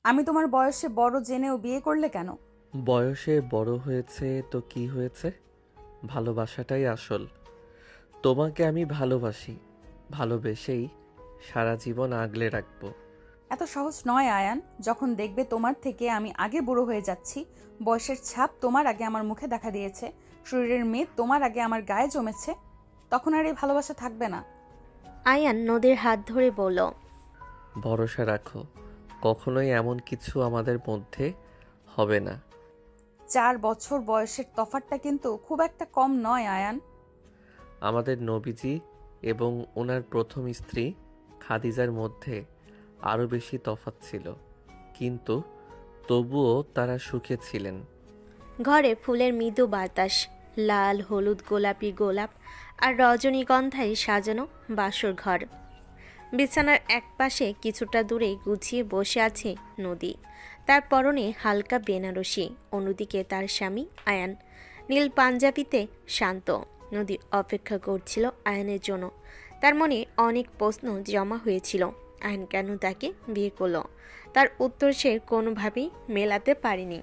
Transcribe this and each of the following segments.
আমি তোমার বয়সে বড় জেনেও বিয়ে করলে কেন? বয়সে বড় হয়েছে তো কি হয়েছে? ভালোবাসাটাই আসল। তোমাকে আমি ভালোবাসি, ভালোবেসেই সারা জীবন আগলে রাখবো। এত সহজ নয় আয়ান। যখন দেখবে তোমার থেকে আমি আগে বুড়ো হয়ে যাচ্ছি, বয়সের ছাপ তোমার আগে আমার মুখে দেখা দিয়েছে, শরীরের মেদ তোমার আগে আমার গায়ে জমেছে, তখন আর এই ভালোবাসা থাকবে না। আয়ান নদীর হাত ধরে বলল, ভরসা রাখো, কখনোই এমন কিছু আমাদের মধ্যে হবে না। 4 বছর বয়সের তফাৎটা কিন্তু খুব একটা কম নয় আয়ান। আমাদের নবীজি এবং ওনার প্রথম স্ত্রী খাদিজার মধ্যে আরও বেশি তফাৎ ছিল, কিন্তু তবুও তারা সুখে ছিলেন। ঘরে ফুলের মৃদু বাতাস, লাল হলুদ গোলাপি গোলাপ আর রজনীগন্ধায় সাজানো বাসর ঘর। বিছানার একপাশে কিছুটা দূরে গুছিয়ে বসে আছে নদী। তার পরনে হালকা বেনারসি, অন্যদিকে তার স্বামী আয়ান নীল পাঞ্জাবিতে শান্ত। নদী অপেক্ষা করছিল আয়ানের জন্য। তার মনে অনেক প্রশ্ন জমা হয়েছিল। আয়ান কেন তাকে বিয়ে করলো, তার উত্তর সে কোনোভাবেই মেলাতে পারেনি।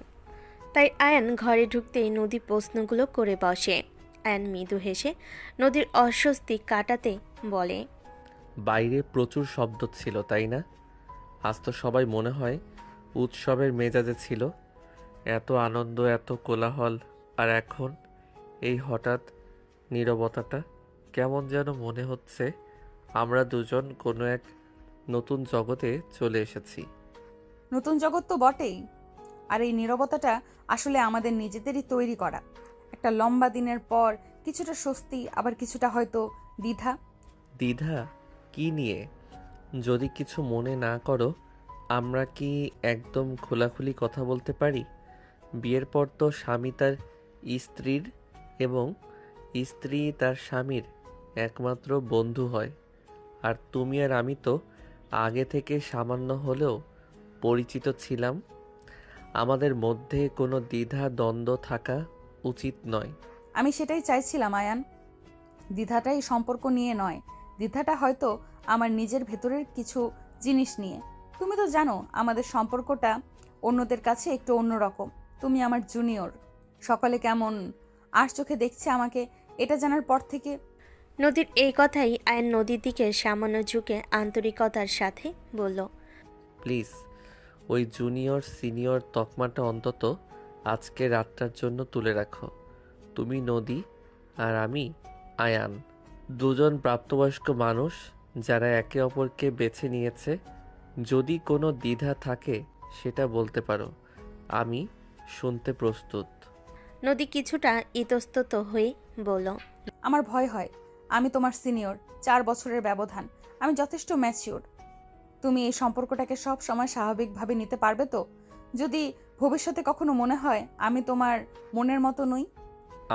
তাই আয়ান ঘরে ঢুকতেই নদী প্রশ্নগুলো করে বসে। আয়ান মৃদু হেসে নদীর অস্বস্তি কাটাতে বলে, বাইরে প্রচুর শব্দ ছিল, তাই না? আজ তো সবাই মনে হয় উৎসবের মেজাজে ছিল। এত আনন্দ, এত কোলাহল, আর এখন এই হঠাৎ নীরবতাটা। কেমন যেন মনে হচ্ছে আমরা দুজন কোনো এক নতুন জগতে চলে এসেছি। নতুন জগৎ তো বটেই, আর এই নীরবতাটা আসলে আমাদের নিজেদেরই তৈরি করা। একটা লম্বা দিনের পর কিছুটা স্বস্তি, আবার কিছুটা হয়তো দ্বিধা। দ্বিধা? কি নিয়ে? যদি কিছু মনে না করো, আমরা কি একদম খোলাখুলি কথা বলতে পারি? বিয়ের পর তো স্বামী তার স্ত্রীর এবং স্ত্রী তার স্বামীর একমাত্র বন্ধু হয়। আর তুমি আর আমি তো আগে থেকে সামান্য হলেও পরিচিত ছিলাম। আমাদের মধ্যে কোনো দ্বিধা দ্বন্দ্ব থাকা উচিত নয়। আমি সেটাই চাইছিলাম আয়ান। দ্বিধাটা এই সম্পর্ক নিয়ে নয়, দ্বিধাটা হয়তো আমার নিজের ভেতরের কিছু জিনিস নিয়ে। তুমি তো জানো আমাদের সম্পর্কটা অন্যদের কাছে একটু অন্যরকম। তুমি আমার জুনিয়র, সকলে কেমন আর চোখে দেখছে আমাকে, এটা জানার পর থেকে। নদীর এই কথাই আয়ন নদীর দিকে সামান্য ঝুঁকে আন্তরিকতার সাথে বলল, প্লিজ, ওই জুনিয়র সিনিয়র তকমাটা অন্তত আজকে রাতটার জন্য তুলে রাখো। তুমি নদী আর আমি আয়ান, দুজন প্রাপ্তবয়স্ক মানুষ যারা একে অপরকে বেছে নিয়েছে। যদি কোনো দ্বিধা থাকে সেটা বলতে পারো, আমি শুনতে প্রস্তুত। নদী কিছুটা ইতস্তত হয়ে বলল, আমার ভয় হয়, আমি তোমার সিনিয়র, 4 বছরের ব্যবধান, আমি যথেষ্ট ম্যাচিওর। তুমি এই সম্পর্কটাকে সব সময় স্বাভাবিকভাবে নিতে পারবে তো? যদি ভবিষ্যতে কখনো মনে হয় আমি তোমার মনের মতো নই।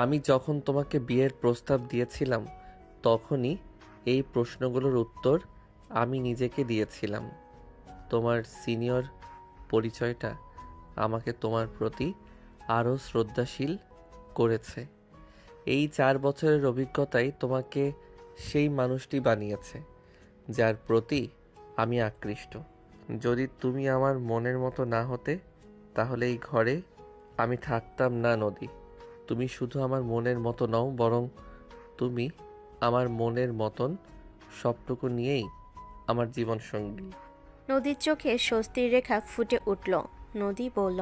আমি যখন তোমাকে বিয়ের প্রস্তাব দিয়েছিলাম তখনই এই প্রশ্নগুলোর উত্তর আমি নিজেকে দিয়েছিলাম। তোমার সিনিয়র পরিচয়টা আমাকে তোমার প্রতি আরও শ্রদ্ধাশীল করেছে। এই 4 বছরের অভিজ্ঞতাই তোমাকে সেই মানুষটি বানিয়েছে যার প্রতি আমি আকৃষ্ট। যদি তুমি আমার মনের মতো না হতে, তাহলে এই ঘরে আমি থাকতাম না নদী। তুমি শুধু আমার মনের মতো নও, বরং তুমি আমার মনের মতন সবটুকু নিয়েই আমার জীবন সঙ্গী। নদীর চোখে স্বস্তির রেখা ফুটে উঠল। নদী বলল,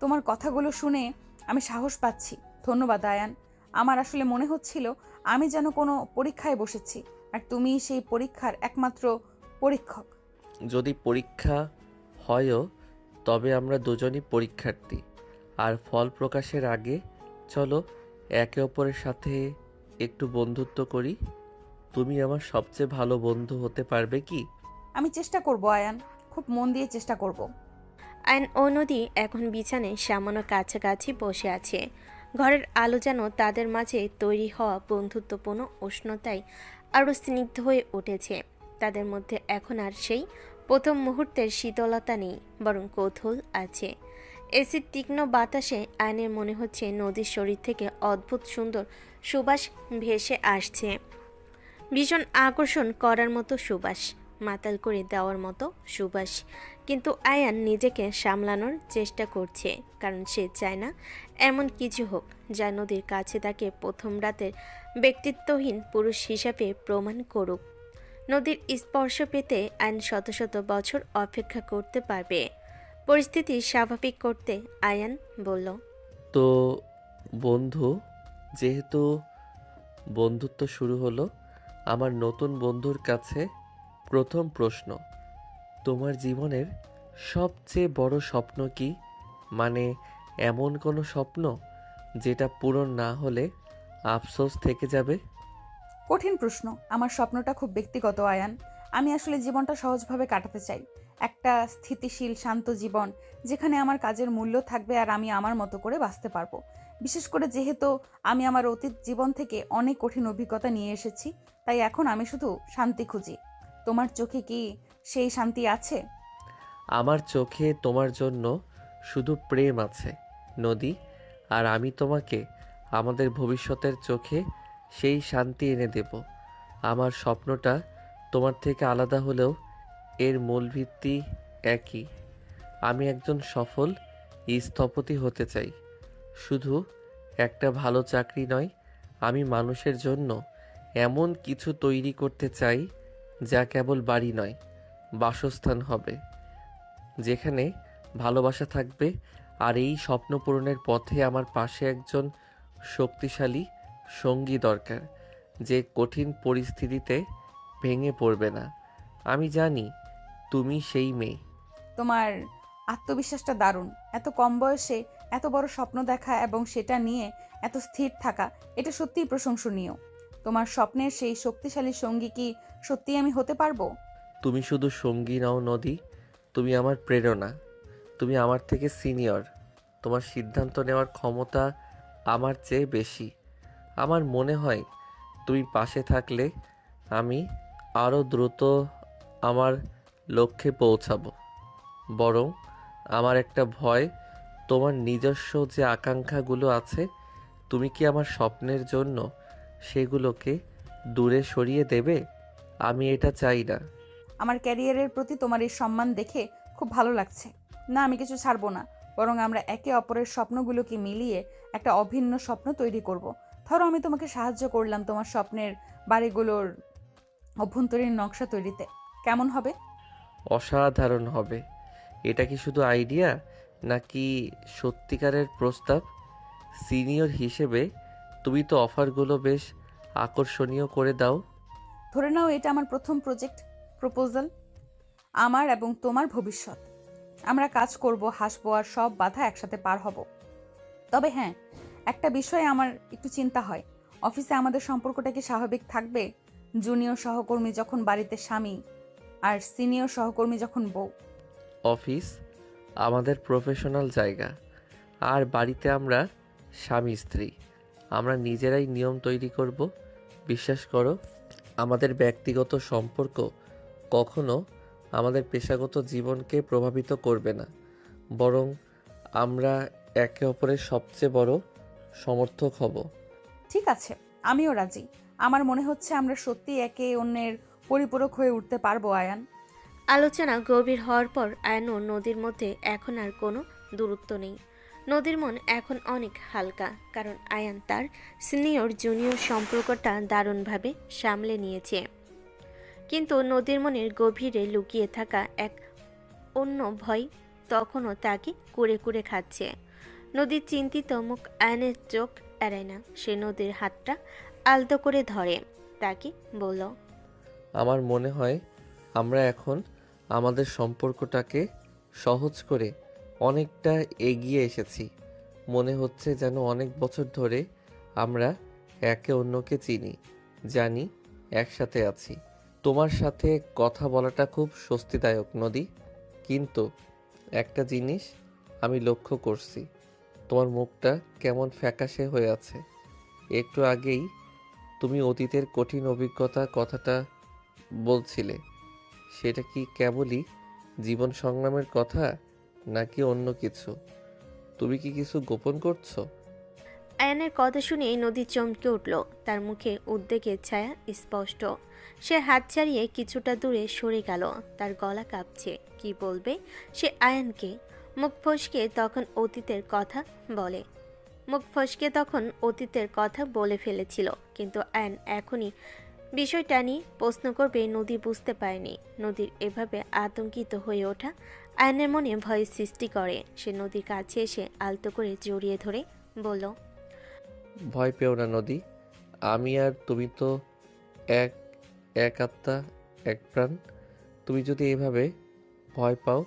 তোমার কথাগুলো শুনে আমি সাহস পাচ্ছি। ধন্যবাদ আয়ান। আমার আসলে মনে হচ্ছিল আমি যেন কোনো পরীক্ষায় বসেছি, আর তুমি সেই পরীক্ষার একমাত্র পরীক্ষক। যদি পরীক্ষা হয়ও, তবে আমরা দুজনই পরীক্ষার্থী। আর ফল প্রকাশের আগে চলো একে অপরের সাথে একটু বন্ধুত্ব করি। তুমি আমার সবচেয়ে ভালো বন্ধু হতে পারবে কি? আমি চেষ্টা করব আয়ান, খুব মন দিয়ে চেষ্টা করব। আয়ন ও নদী এখন বিছানায় সামান্য কাছাকাছি বসে আছে। ঘরের আলো যেন তাদের মাঝে তৈরি হওয়া বন্ধুত্বপূর্ণ উষ্ণতায় আরও স্নিগ্ধ হয়ে উঠেছে। তাদের মধ্যে এখন আর সেই প্রথম মুহূর্তের শীতলতা নেই, বরং কৌতূহল আছে। এসির তীক্ষ্ণ বাতাসে আয়নের মনে হচ্ছে নদীর শরীর থেকে অদ্ভুত সুন্দর সুবাস ভেসে আসছে। ভীষণ আকর্ষণ করার মতো সুবাস, মাতাল করে দেওয়ার মতো সুবাস। কিন্তু আয়ান নিজেকে সামলানোর চেষ্টা করছে, কারণ সে চায় না এমন কিছু হোক যা নদীর কাছে তাকে প্রথম রাতের ব্যক্তিত্বহীন পুরুষ হিসাবে প্রমাণ করুক। নদীর স্পর্শ পেতে আয়ান শত শত বছর অপেক্ষা করতে পারবে। পরিস্থিতি স্বাভাবিক করতে আয়ান বলল, তো বন্ধু, যেহেতু বন্ধুত্ব শুরু হলো, আমার নতুন বন্ধুর কাছে প্রথম প্রশ্ন, তোমার জীবনের সবচেয়ে বড় স্বপ্ন কি? মানে এমন কোনো স্বপ্ন যেটা পূরণ না হলে আফসোস থেকে যাবে? কঠিন প্রশ্ন। আমার স্বপ্নটা খুব ব্যক্তিগত আয়ান। আমি আসলে জীবনটা সহজভাবে কাটাতে চাই। একটা স্থিতিশীল শান্ত জীবন, যেখানে আমার কাজের মূল্য থাকবে আর আমি আমার মতো করে বাঁচতে পারবো। বিশেষ করে যেহেতু আমি আমার অতীত জীবন থেকে অনেক কঠিন অভিজ্ঞতা নিয়ে এসেছি, তাই এখন আমি শুধু শান্তি খুঁজি। তোমার চোখে কি সেই শান্তি আছে? আমার চোখে তোমার জন্য শুধু প্রেম আছে, নদী। আর আমি তোমাকে আমাদের ভবিষ্যতের চোখে সেই শান্তি এনে দেব। আমার স্বপ্নটা তোমার থেকে আলাদা হলেও এর মূল ভিত্তি একই। আমি একজন সফল স্থপতি হতে চাই। শুধু একটা ভালো চাকরি নয়, আমি মানুষের জন্য এমন কিছু তৈরি করতে চাই যা কেবল বাড়ি নয়, বাসস্থান হবে, যেখানে ভালোবাসা থাকবে। আর এই স্বপ্ন পূরণের পথে আমার পাশে একজন শক্তিশালী সঙ্গী দরকার, যে কঠিন পরিস্থিতিতে ভেঙে পড়বে না। আমি জানি তুমি সেই মেয়ে। তোমার আত্মবিশ্বাসটা দারুণ। এত কম বয়সে এত বড় স্বপ্ন দেখা এবং সেটা নিয়ে এত স্থির থাকা, এটা সত্যিই প্রশংসনীয়। তোমার স্বপ্নের সেই শক্তিশালী সঙ্গী কি সত্যিই আমি হতে পারবো? তুমি শুধু সঙ্গী নও নদী, তুমি আমার প্রেরণা। তুমি আমার থেকে সিনিয়র। তোমার সিদ্ধান্ত নেওয়ার ক্ষমতা আমার চেয়ে বেশি। আমার মনে হয় তুমি পাশে থাকলে আমি আরও দ্রুত আমার লক্ষ্যে পৌঁছাবো। বরং আমার একটা ভয়, তোমার নিজস্ব যে আকাঙ্ক্ষাগুলো আছে, তুমি কি আমার স্বপ্নের জন্য সেগুলোকে দূরে সরিয়ে দেবে? আমি এটা চাই না। আমার ক্যারিয়ারের প্রতি তোমার এই সম্মান দেখে খুব ভালো লাগছে। না, আমি কিছু ছাড়বো না, বরং আমরা একে অপরের স্বপ্নগুলোকে মিলিয়ে একটা অভিন্ন স্বপ্ন তৈরি করব। ধরো আমি তোমাকে সাহায্য করলাম তোমার স্বপ্নের বাড়িগুলোর অভ্যন্তরীণ নকশা তৈরিতে। কেমন হবে? অসাধারণ হবে। এটা কি শুধু আইডিয়া, নাকি সত্যিকারের প্রস্তাব? সিনিয়র হিসেবে তুমি তো অফারগুলো বেশ আকর্ষণীয় করে দাও। ধরে নাও এটা আমার প্রথম প্রপোজাল, আমার এবং তোমার ভবিষ্যৎ। আমরা কাজ করব, হাসবো আর সব বাধা একসাথে পার হব। তবে হ্যাঁ, একটা বিষয়ে আমার একটু চিন্তা হয়। অফিসে আমাদের সম্পর্কটা কি স্বাভাবিক থাকবে? জুনিয়র সহকর্মী যখন বাড়িতে স্বামী, আর সিনিয়র সহকর্মী যখন বউ। অফিস আমাদের প্রফেশনাল জায়গা, আর বাড়িতে আমরা স্বামী স্ত্রী। আমরা নিজেরাই নিয়ম তৈরি করব। বিশ্বাস করো, আমাদের ব্যক্তিগত সম্পর্ক কখনো আমাদের পেশাগত জীবনকে প্রভাবিত করবে না। বরং আমরা একে অপরের সবচেয়ে বড় সমর্থক হব। ঠিক আছে, আমিও রাজি। আমার মনে হচ্ছে আমরা সত্যি একে অন্যের পরিপূরক হয়ে উঠতে পারবো আয়ান। আলোচনা গভীর হওয়ার পর আয়ন ও নদীর মধ্যে এখন আর কোনো দূরত্ব নেই। নদীর মন এখন অনেক হালকা, কারণ আয়ান তার সিনিয়র জুনিয়র সম্পর্কটা দারুণভাবে সামলে নিয়েছে। কিন্তু নদীর মনের গভীরে লুকিয়ে থাকা এক অন্য ভয় তখনও তাকে কুরে কুরে খাচ্ছে। নদীর চিন্তিত মুখ আয়নের চোখ এড়ায় না। সে নদীর হাতটা আলতো করে ধরে, তাকে বলল, আমার মনে হয় আমরা এখন আমাদের সম্পর্কটাকে সহজ করে অনেকটা এগিয়ে এসেছি। মনে হচ্ছে যেন অনেক বছর ধরে আমরা একে অন্যকে চিনি, জানি, একসাথে আছি। তোমার সাথে কথা বলাটা খুব স্বস্তিদায়ক নদী। কিন্তু একটা জিনিস আমি লক্ষ্য করছি, তোমার মুখটা কেমন ফ্যাকাশে হয়ে আছে। একটু আগেই তুমি অতীতের কঠিন অভিজ্ঞতা কথাটা বলছিলে, সেটা কি কেবলই জীবন সংগ্রামের কথা, নাকি অন্য কিছু? তুমি কি কিছু গোপন করছো? আয়ানের কথা শুনে নদী চমকে উঠল। তার মুখে উদ্বেগের ছায়া স্পষ্ট। সে হাত ছাড়িয়ে কিছুটা দূরে সরে গেল। তার গলা কাঁপছে। কি বলবে সে আয়ানকে। মুখ ফসকে তখন অতীতের কথা বলে ফেলেছিল, কিন্তু আয়ান এখনই বিষয়টা নিয়ে প্রশ্ন করবে নদী বুঝতে পারেনি। নদীর এভাবে আতঙ্কিত হয়ে ওঠা আয়নের মনে ভয়ের সৃষ্টি করে। সে নদীর কাছে এসে আলতো করে জড়িয়ে ধরে বলল, ভয় পেও না নদী, আমি আর তুমি তো এক এক আত্মা, এক প্রাণ। তুমি যদি এইভাবে ভয় পাও,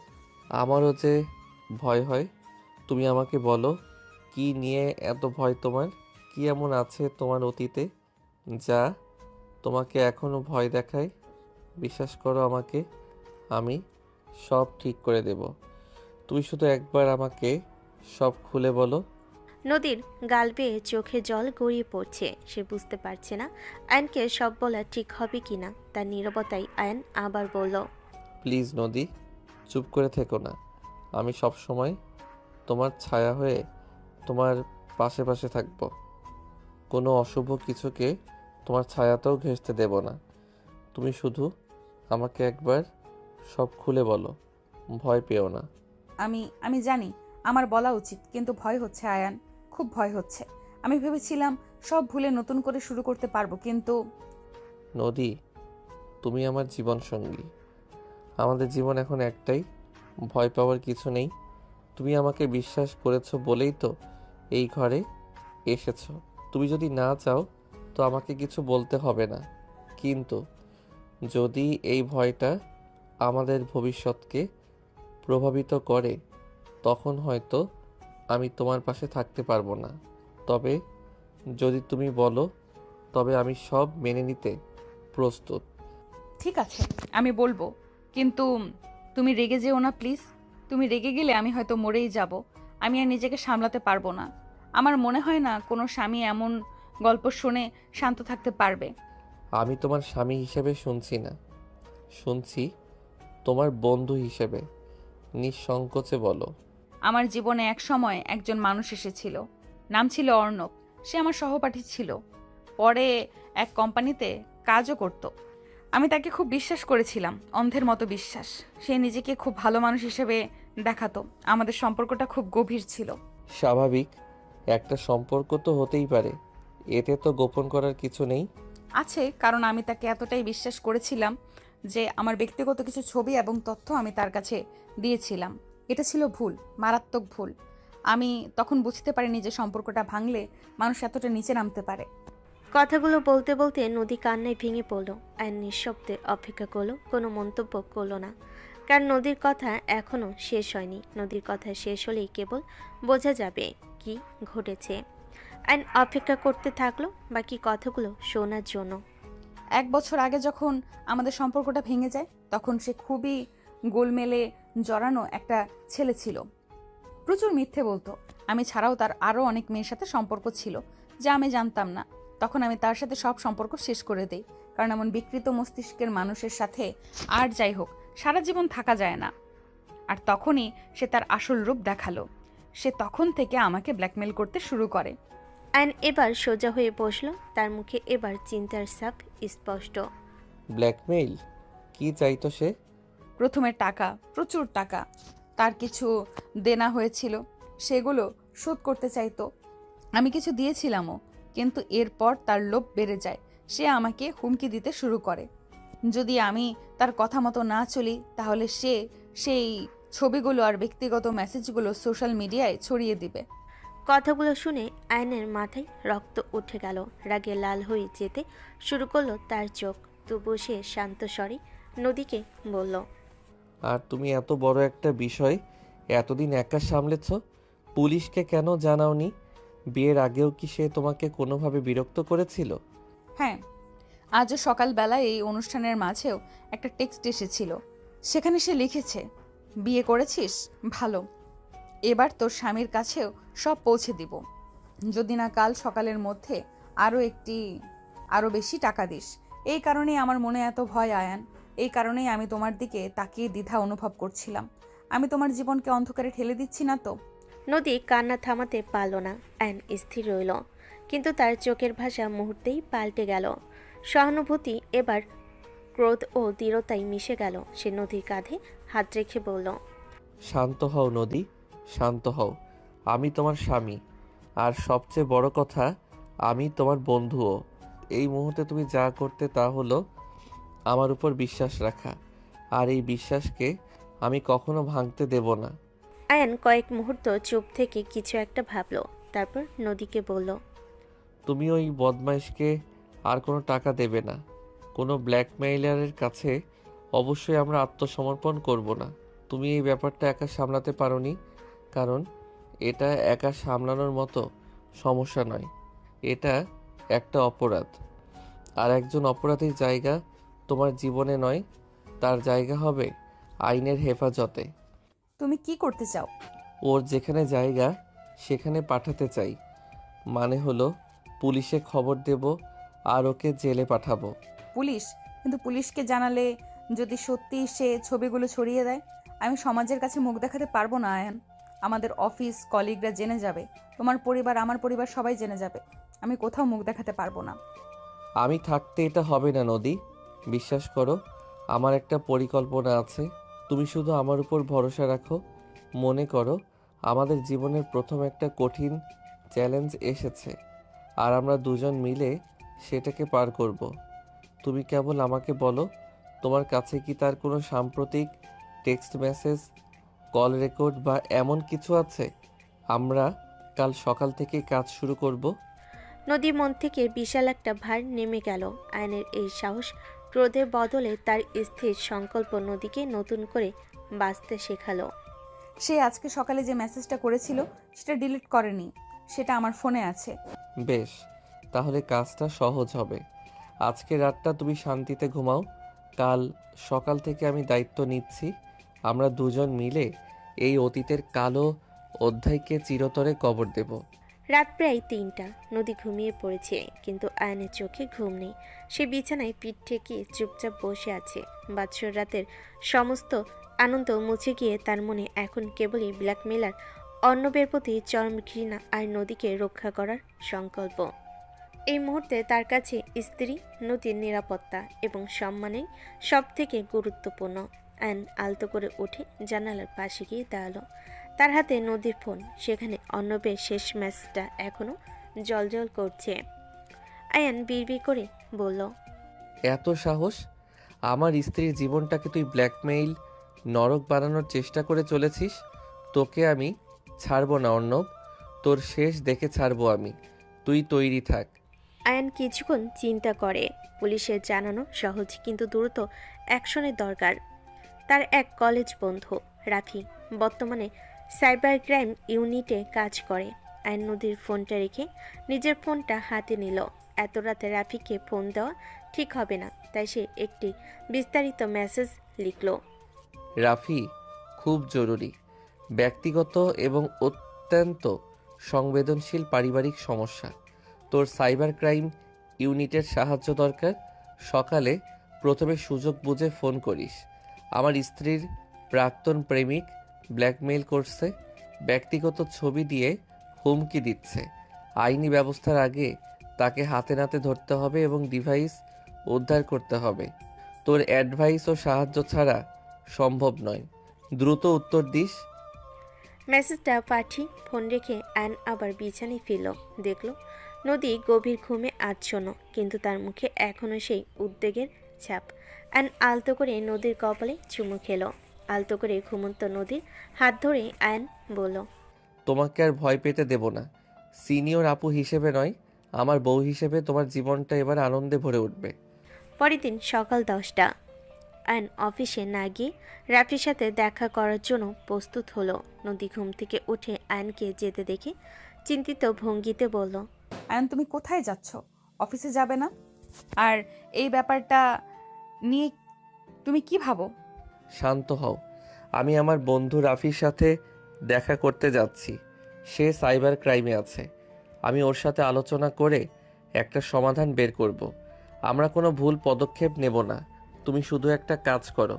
আমারও যে ভয় হয়। তুমি আমাকে বলো, কি নিয়ে এত ভয় তোমার? কি এমন আছে তোমার অতীতে যা তোমাকে এখনো ভয় দেখায়? বিশ্বাস করো আমাকে, আমি সব ঠিক করে দেব। তুমি শুধু একবার আমাকে সব খুলে বলো। নদীর গাল বেয়ে চোখে জল গড়িয়ে পড়ছে। সে বুঝতে পারছে না আয়নকে সব বলা ঠিক হবে কিনা। তার নীরবতায় আয়ন আবার বলল, প্লিজ নদী, চুপ করে থেকো না। আমি সব সময় তোমার ছায়া হয়ে তোমার পাশে পাশে থাকবো। কোনো অশুভ কিছুকে তোমার ছায়াতেও ঘেঁষতে দেব না। তুমি শুধু আমাকে একবার সব খুলে বলো, ভয় পেও না। আমি জানি আমার বলা উচিত, কিন্তু ভয় হচ্ছে আয়ান, খুব ভয় হচ্ছে। আমি ভেবেছিলাম সব ভুলে নতুন করে শুরু করতে পারবো, কিন্তু নদী, তুমি আমার জীবন সঙ্গী। আমাদের জীবন এখন একটাই, ভয় পাওয়ার কিছু নেই। তুমি আমাকে বিশ্বাস করেছো বলেই তো এই ঘরে এসেছো। তুমি যদি না চাও তো আমাকে কিছু বলতে হবে না, কিন্তু যদি এই ভয়টা আমাদের ভবিষ্যৎকে প্রভাবিত করে, তখন হয়তো আমি তোমার পাশে থাকতে পারবো না। তবে যদি তুমি বলো, তবে আমি সব মেনে নিতে প্রস্তুত। ঠিক আছে, আমি বলবো, কিন্তু তুমি রেগে যেও না প্লিজ। তুমি রেগে গেলে আমি হয়তো মরেই যাব। আমি আর নিজেকে সামলাতে পারবো না। আমার মনে হয় না কোনো স্বামী এমন গল্প শুনে শান্ত থাকতে পারবে। আমি তোমার স্বামী হিসেবে শুনছি না, শুনছি তোমার বন্ধু হিসেবে। নিঃসংকোচে বলো। আমার জীবনে এক সময় একজন মানুষ এসেছিল, নাম ছিল অর্ণব। সে আমার সহপাঠী ছিল, পরে এক কোম্পানিতে কাজও করত। আমি তাকে খুব বিশ্বাস করেছিলাম, অন্ধের মতো বিশ্বাস। সে নিজেকে খুব ভালো মানুষ হিসেবে দেখাতো। আমাদের সম্পর্কটা খুব গভীর ছিল। স্বাভাবিক, একটা সম্পর্ক তো হতেই পারে, এতে তো গোপন করার কিছু নেই। আছে, কারণ আমি তাকে এতটাই বিশ্বাস করেছিলাম যে আমার ব্যক্তিগত কিছু ছবি এবং তথ্য আমি তার কাছে দিয়েছিলাম। এটা ছিল ভুল, মারাত্মক ভুল। আমি তখন বুঝতে পারিনি যে সম্পর্কটা ভাঙলে মানুষ এতটা নিচে নামতে পারে। কথাগুলো বলতে বলতে নদী কান্নায় ভেঙে পড়ল। আয়ন নিঃশব্দে অপেক্ষা করলো, কোনো মন্তব্য করলো না। কারণ নদীর কথা এখনো শেষ হয়নি। নদীর কথা শেষ হলেই কেবল বোঝা যাবে কি ঘটেছে। আয়ন অপেক্ষা করতে থাকলো বাকি কথাগুলো শোনার জন্য। 1 বছর আগে যখন আমাদের সম্পর্কটা ভেঙে যায়, তখন সে খুবই গোলমেলে জড়ানো একটা ছেলে ছিল। প্রচুর মিথ্যে বলতো। আমি ছাড়াও তার আরও অনেক মেয়ের সাথে সম্পর্ক ছিল, যা আমি জানতাম না। তখন আমি তার সাথে সব সম্পর্ক শেষ করে দেই, কারণ এমন বিকৃত মস্তিষ্কের মানুষের সাথে আর যাই হোক সারা জীবন থাকা যায় না। আর তখনই সে তার আসল রূপ দেখালো। সে তখন থেকে আমাকে ব্ল্যাকমেল করতে শুরু করে। আয়ন এবার সোজা হয়ে বসলো, তার মুখে এবার চিন্তার ছাপ স্পষ্ট। ব্ল্যাকমেইল? কি চাইতো সে? প্রথমে টাকা, প্রচুর টাকা। তার কিছু দেনা হয়েছিল, সেগুলো শোধ করতে চাইতো। আমি কিছু দিয়েছিলামও, কিন্তু এরপর তার লোভ বেড়ে যায়। সে আমাকে হুমকি দিতে শুরু করে। যদি আমি তার কথা মতো না চলি, তাহলে সে সেই ছবিগুলো আর ব্যক্তিগত মেসেজগুলো সোশ্যাল মিডিয়ায় ছড়িয়ে দিবে। কথাগুলো শুনে আয়নের মাথায় রক্ত উঠে গেল। রাগে লাল হয়ে যেতে শুরু করলো তার চোখ। তবু সে শান্ত স্বরে নদীকে বলল, আর তুমি এত বড় একটা বিষয় এতদিন একা সামলেছ, পুলিশকে কেন জানাওনি? বিয়ের আগেও কি সে তোমাকে কোনোভাবে বিরক্ত করেছিল? হ্যাঁ, আজও সকালবেলায় এই অনুষ্ঠানের মাঝেও একটা টেক্সট এসেছিল। সেখানে সে লিখেছে, বিয়ে করেছিস ভালো, এবার তোর স্বামীর কাছেও সব পৌঁছে দিব, যদি না কাল সকালের মধ্যে আরও বেশি টাকা দিস। এই কারণেই আমার মনে এত ভয় আয়ান। এই কারণেই আমি তোমার দিকে তাকিয়ে দ্বিধা অনুভব করছিলাম। আমি তোমার জীবনকে অন্ধকারে ঠেলে দিচ্ছি না তো? নদী কান্না থামাতে পারল না। আয়ন স্থির রইল, কিন্তু তার চোখের ভাষা মুহূর্তেই পাল্টে গেল। সহানুভূতি এবার ক্রোধ ও দৃঢ়তায় মিশে গেল। সে নদীর কাঁধে হাত রেখে বলল, শান্ত হও নদী, শান্ত হও। আমি তোমার স্বামী, আর সবচেয়ে বড় কথা আমি তোমার বন্ধুও। এই মুহূর্তে তুমি যা করতে তা হলো আমার উপর বিশ্বাস রাখা, আর এই বিশ্বাসকে আমি কখনো ভাঙতে দেব না। আয়ান কয়েক মুহূর্ত চুপ থেকে কিছু একটা ভাবলো, তারপর নদীকে বলল, তুমি ওই বদমাইশকে আর কোনো টাকা দেবে না। কোনো ব্ল্যাকমেইলারের কাছে অবশ্যই আমরা আত্মসমর্পণ করব না। তুমি এই ব্যাপারটা একা সামলাতে পারোনি, কারণ এটা একা সামলানোর মতো সমস্যা নয়। এটা একটা অপরাধ, আর একজন অপরাধীর জায়গা তোমার জীবনে নয়, তার জায়গা হবে আইনের হেফাজতে। তুমি কি করতে চাও? ওর যেখানে জায়গা সেখানে পাঠাতে চাই। মানে হলো পুলিশে খবর দেব আর ওকে জেলে পাঠাবো। পুলিশ? কিন্তু পুলিশকে জানালে যদি সত্যি সে ছবিগুলো ছড়িয়ে দেয়, আমি সমাজের কাছে মুখ দেখাতে পারবো না আয়ান। আমাদের অফিস কলিগরা জেনে যাবে, তোমার পরিবার, আমার পরিবার, সবাই জেনে যাবে। আমি কোথাও মুখ দেখাতে পারবো না। আমি থাকতে এটা হবে না নদী, বিশ্বাস করো। আমার একটা পরিকল্পনা আছে, তুমি শুধু আমার উপর ভরসা রাখো। মনে করো আমাদের জীবনের প্রথম একটা কঠিন চ্যালেঞ্জ এসেছে, আর আমরা দুজন মিলে সেটাকে পার করব। তুমি কেবল আমাকে বলো, তোমার কাছে কি তার কোনো সাম্প্রতিক টেক্সট মেসেজ, কল রেকর্ড বা এমন কিছু আছে? আমরা কাল সকাল থেকে কাজ শুরু করব। নদীর মন থেকে বিশাল একটা ভার নেমে গেল। আয়নের এই সাহস, ক্রোধের বদলে তার স্থির সংকল্প নদীকে নতুন করে বাঁচতে শেখালো। সে আজকে সকালে যে মেসেজটা করেছিল সেটা ডিলিট করেনি, সেটা আমার ফোনে আছে। বেশ, তাহলে কাজটা সহজ হবে। আজকে রাতটা তুমি শান্তিতে ঘুমাও, কাল সকাল থেকে আমি দায়িত্ব নিচ্ছি। আমরা দুজন মিলে এই অতীতের কালো অধ্যায়কে চিরতরে কবর দেব। রাত প্রায় ৩টা। নদী ঘুমিয়ে পড়েছে, কিন্তু আয়নের চোখে ঘুম নেই। সে বিছানায় পিঠ ঠেকিয়ে চুপচাপ বসে আছে। বাৎসর রাতের সমস্ত আনন্দ মুছে গিয়ে তার মনে এখন কেবলই ব্ল্যাকমেলার অর্ণবের প্রতি চরম ঘৃণা আর নদীকে রক্ষা করার সংকল্প। এই মুহূর্তে তার কাছে স্ত্রী, নদীর নিরাপত্তা এবং সম্মানই সব থেকে গুরুত্বপূর্ণ। আয়ন আলতো করে উঠে জানালার পাশে গিয়ে দাঁড়ালো। তার হাতে নদীর ফোন, সেখানে অর্ণবের শেষ ম্যাসেজটা এখনো জলজল করছে। আয়ান বিড়বিড় করে বলল, এত সাহস! আমার স্ত্রীর জীবনটাকে তুই ব্ল্যাকমেইল, নরক বানানোর চেষ্টা করে চলেছিস। তোকে আমি ছাড়বো না অর্ণব, তোর শেষ দেখে ছাড়বো আমি। তুই তৈরি থাক। আয়ান কিছুক্ষণ চিন্তা করে। পুলিশের জানানো সহজ, কিন্তু দ্রুত অ্যাকশনের দরকার। তার এক কলেজ বন্ধু রাফি বর্তমানে সাইবার ক্রাইম ইউনিটে কাজ করে। আয়ন নদীর ফোনটা রেখে নিজের ফোনটা হাতে নিল। এত রাতে রাফিকে ফোন দেওয়া ঠিক হবে না, তাই সে একটি বিস্তারিত মেসেজ লিখল। রাফি, খুব জরুরি, ব্যক্তিগত এবং অত্যন্ত সংবেদনশীল পারিবারিক সমস্যা। তোর সাইবার ক্রাইম ইউনিটের সাহায্য দরকার। সকালে প্রথমে সুযোগ বুঝে ফোন করিস। আমার স্ত্রীর প্রাক্তন প্রেমিক ব্ল্যাকমেইল করছে, ব্যক্তিগত ছবি দিয়ে হুমকি দিচ্ছে। আইনি ব্যবস্থার আগে তাকে হাতে নাতে ধরতে হবে এবং ডিভাইস উদ্ধার করতে হবে। তোর অ্যাডভাইস ও সাহায্য ছাড়া সম্ভব নয়। দ্রুত উত্তর দিস। মেসেজটা পাঠিয়ে ফোন রেখে আয়ন আবার বিছানায় ফিরল। দেখল নদী গভীর ঘুমে আচ্ছন্ন, কিন্তু তার মুখে এখনো সেই উদ্বেগের ছাপ। আয়ন আলতো করে নদীর কপালে চুমু খেল। আলতো করে ঘুমন্ত নদীর হাত ধরে আয়ন বলল, তোমাকে আর ভয় পেতে দেব না। সিনিয়র আপু হিসেবে নয়, আমার বউ হিসেবে তোমার জীবনটা এবার আনন্দে ভরে উঠবে। পরের দিন সকাল 10টা। আয়ন অফিসে না গিয়ে রাফির সাথে দেখা করার জন্য প্রস্তুত হলো। নদী ঘুম থেকে উঠে আয়নকে যেতে দেখে চিন্তিত ভঙ্গিতে বলল, আয়ান, তুমি কোথায় যাচ্ছ? অফিসে যাবে না? আর এই ব্যাপারটা নিয়ে তুমি কি ভাবো? শান্ত হও। আমি আমার বন্ধু রাফির সাথে দেখা করতে যাচ্ছি। সে সাইবার ক্রাইমে আছে। আমি ওর সাথে আলোচনা করে একটা সমাধান বের করব। আমরা কোনো ভুল পদক্ষেপ নেব না। তুমি শুধু একটা কাজ করো,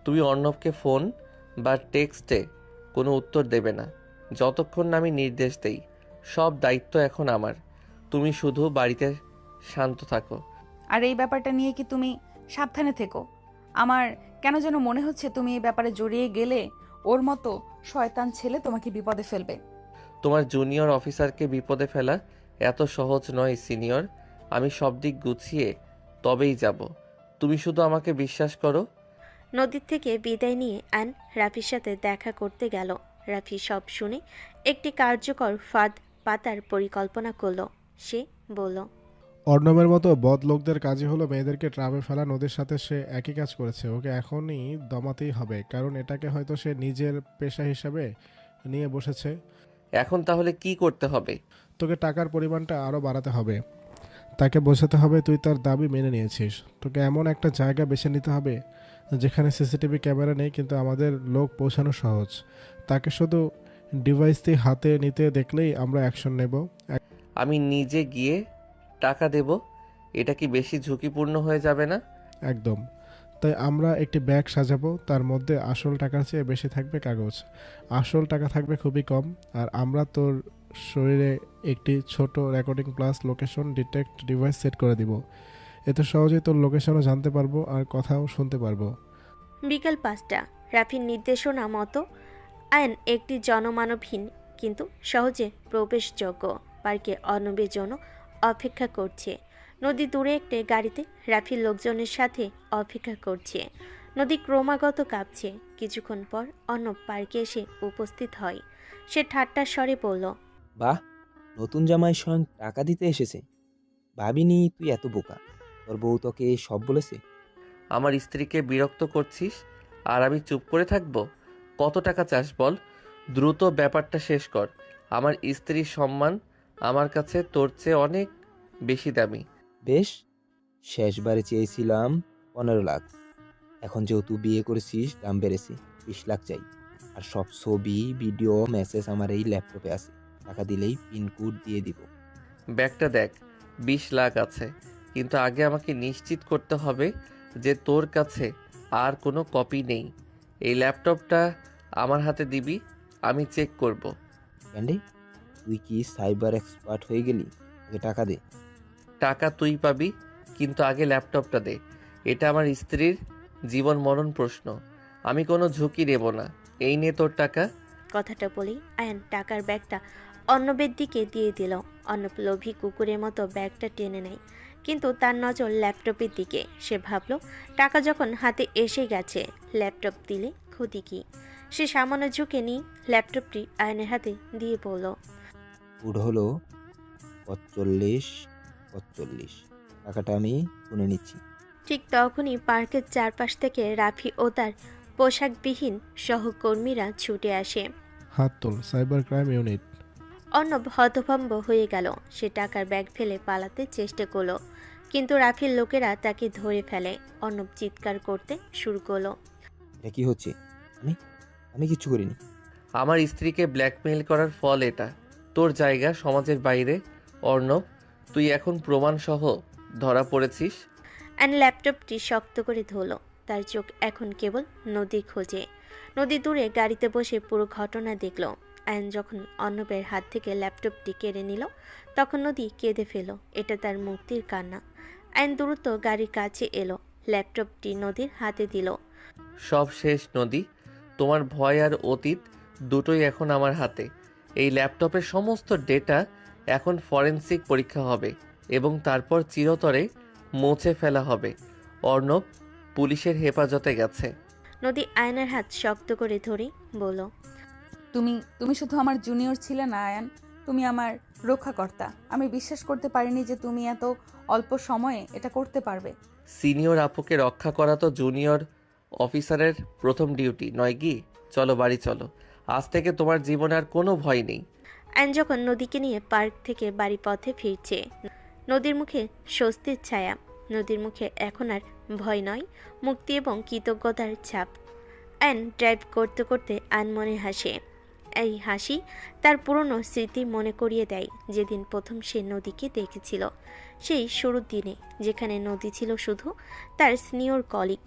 তুমি অর্ণবকে ফোন বা টেক্সটে কোনো উত্তর দেবে না যতক্ষণ না আমি নির্দেশ দেই। সব দায়িত্ব এখন আমার। তুমি শুধু বাড়িতে শান্ত থাকো। আর এই ব্যাপারটা নিয়ে কি তুমি সাবধানে থেকো। আমার কেন যেন মনে হচ্ছে তুমি এই ব্যাপারে জড়িয়ে গেলে ওর মতো শয়তান ছেলে তোমাকে বিপদে ফেলবে। তোমার জুনিয়র অফিসারকে বিপদে ফেলা এত সহজ নয় সিনিয়র। আমি সব দিক গুছিয়ে তবেই যাব। তুমি শুধু আমাকে বিশ্বাস করো। নদীর থেকে বিদায় নিয়ে আয়ন রাফির সাথে দেখা করতে গেল। রাফি সব শুনে একটি কার্যকর ফাঁদ পাতার পরিকল্পনা করলো। সে বলল, অর্ণবের মতো বদ লোকদের কাজই হলো মেয়েদেরকে ট্রামে ফেলা। নদীর সাথে সে একই কাজ করেছে। ওকে এখনই দমাতেই হবে, কারণ এটাকে হয়তো সে নিজের পেশা হিসাবে নিয়ে বসেছে। এখন তাহলে কি করতে হবে? তোকে টাকার পরিমাণটা আরও বাড়াতে হবে। তাকে বোঝাতে হবে তুই তার দাবি মেনে নিয়েছিস। তোকে এমন একটা জায়গা বেছে নিতে হবে যেখানে সিসিটিভি ক্যামেরা নেই, কিন্তু আমাদের লোক পৌঁছানো সহজ। তাকে শুধু ডিভাইসটি হাতে নিতে দেখলেই আমরা অ্যাকশন নেব। আমি নিজে গিয়ে টাকা দেব? এটা কি বেশি ঝুঁকিপূর্ণ হয়ে যাবে না? একদম। তাই আমরা একটি ব্যাগ সাজাবো, তার মধ্যে আসল টাকার চেয়ে বেশি থাকবে কাগজ। আসল টাকা থাকবে খুবই কম। আর আমরা তোর শরীরে একটি ছোট recording plus location detect device set করে দিব। এতে সহজেই তোর লোকেশনও জানতে পারবো আর কথাও শুনতে পারবো। বিকাল 5টা। রাফির নির্দেশনা মতো আয়ন একটি জনমানবহীন কিন্তু সহজে প্রবেশযোগ্য পার্কে অর্ণবের জন্য অপেক্ষা করছে। নদী দূরে একটি গাড়িতে রাফির লোকজনের সাথে অপেক্ষা করছে। নদী ক্রমাগত কাঁপছে। কিছুক্ষণ পর অর্ণব পার্কে এসে উপস্থিত হয়। সে ঠাট্টার স্বরে বলল, বাহ, নতুন জামাই স্বয়ং টাকা দিতে এসেছে। ভাবিনি তুই এত বোকা। তোর বউ তোকে সব বলেছে? আমার স্ত্রীকে বিরক্ত করছিস আর আমি চুপ করে থাকব? কত টাকা চাস বল? দ্রুত ব্যাপারটা শেষ কর। আমার স্ত্রীর সম্মান আমার কাছে তোর চেয়ে অনেক বেশি দামি। বেশ, শেষবারে চেয়েছিলাম 15 লাখ। এখন যেহেতু বিয়ে করেছিস দাম বেড়েছে, 20 লাখ চাই। আর সব ছবি ভিডিও মেসেজ আমার এই ল্যাপটপে আছে। টাকা দিলেই পিনকোড দিয়ে দিব। ব্যাগটা দেখ, 20 লাখ আছে, কিন্তু আগে আমাকে নিশ্চিত করতে হবে যে তোর কাছে আর কোনো কপি নেই। এই ল্যাপটপটা আমার হাতে দিবি, আমি চেক করব। ক্যান্ডি, তুই কি সাইবার এক্সপার্ট হয়ে গেলি? আগে টাকা দে। টাকা তুই পাবি, কিন্তু আগে ল্যাপটপটা দে। এটা আমার স্ত্রীর জীবন মরণ প্রশ্ন। আমি কোনো ঝুঁকি নেব না। এই নে তোর টাকা। কথাটা বলেই আয়ন টাকার ব্যাগটা অর্ণবের দিকে দিয়ে দিল। অর্ণব লোভী কুকুরের মতো ব্যাগটা টেনে নেয়, কিন্তু তার নজর ল্যাপটপের দিকে। সে ভাবল, টাকা যখন হাতে এসে গেছে, ল্যাপটপ দিলে ক্ষতি কি? সে সামান্য ঝুঁকে নিয়ে ল্যাপটপটি আয়নের হাতে দিয়ে বলল, কোড হলো 4545। টাকাটা আমি গুনে নিচ্ছি। ঠিক তখনই পার্কের চারপাশ থেকে রাফি ও তার পোশাকবিহীন সহকর্মীরা ছুটে আসে। হাত তোল, সাইবার ক্রাইম ইউনিট। অর্ণব হতভম্ব হয়ে গেল। সে টাকার ব্যাগ ফেলে পালাতে চেষ্টা করলো, কিন্তু রাফির লোকেরা তাকে ধরে ফেলে। অর্ণব চিৎকার করতে শুরু করলো, এটা কি হচ্ছে? আমি আমি কিচ্ছু করিনি। আমার স্ত্রীকে ব্ল্যাকমেইল করার ফল এটা। তোর জায়গা সমাজের বাইরে। অর্ণব, তুই এখন প্রমাণসহ ধরা পড়েছিস। অ্যান্ড ল্যাপটপটি শক্ত করে ধরল। তার চোখ এখন কেবল নদী খোঁজে। নদী দূরে গাড়িতে বসে পুরো ঘটনা দেখল। আয়ন যখন অর্ণবের হাত থেকে ল্যাপটপটি কেড়ে নিল, তখন নদী কেঁদে ফেল। এটা তার মুক্তির কান্না। আয়ন দ্রুত গাড়ির কাছে এলো, ল্যাপটপটি নদীর হাতে দিল। সব শেষ নদী। তোমার ভয় আর অতীত দুটোই এখন আমার হাতে। এই ল্যাপটপের সমস্ত ডেটা এখন ফরেনসিক পরীক্ষা হবে এবং তারপর চিরতরে মুছে ফেলা হবে। অর্ণব পুলিশের হেফাজতে গেছে। নদী আয়নের হাত শক্ত করে ধরে বলল, তুমি শুধু আমার জুনিয়র ছিলে না আয়ান, তুমি আমার রক্ষাকর্তা। আমি বিশ্বাস করতে পারিনি যে তুমি এত অল্প সময়ে এটা করতে পারবে। সিনিয়র আপুকে রক্ষা করা তো জুনিয়র অফিসারের প্রথম ডিউটি নয় কি? চলো বাড়ি চলো। আজ থেকে তোমার জীবনে আর কোনো ভয় নেই। আয়ন যখন নদীকে নিয়ে পার্ক থেকে বাড়ি পথে ফিরছে, নদীর মুখে স্বস্তির ছায়া। নদীর মুখে এখন আর ভয় নয়, মুক্তি এবং কৃতজ্ঞতার ছাপ। আয়ন ড্রাইভ করতে করতে আনমনে হাসে। এই হাসি তার পুরনো স্মৃতি মনে করিয়ে দেয়, যেদিন প্রথম সে নদীকে দেখেছিল। সেই শুরুর দিনে, যেখানে নদী ছিল শুধু তার সিনিয়র কলিগ।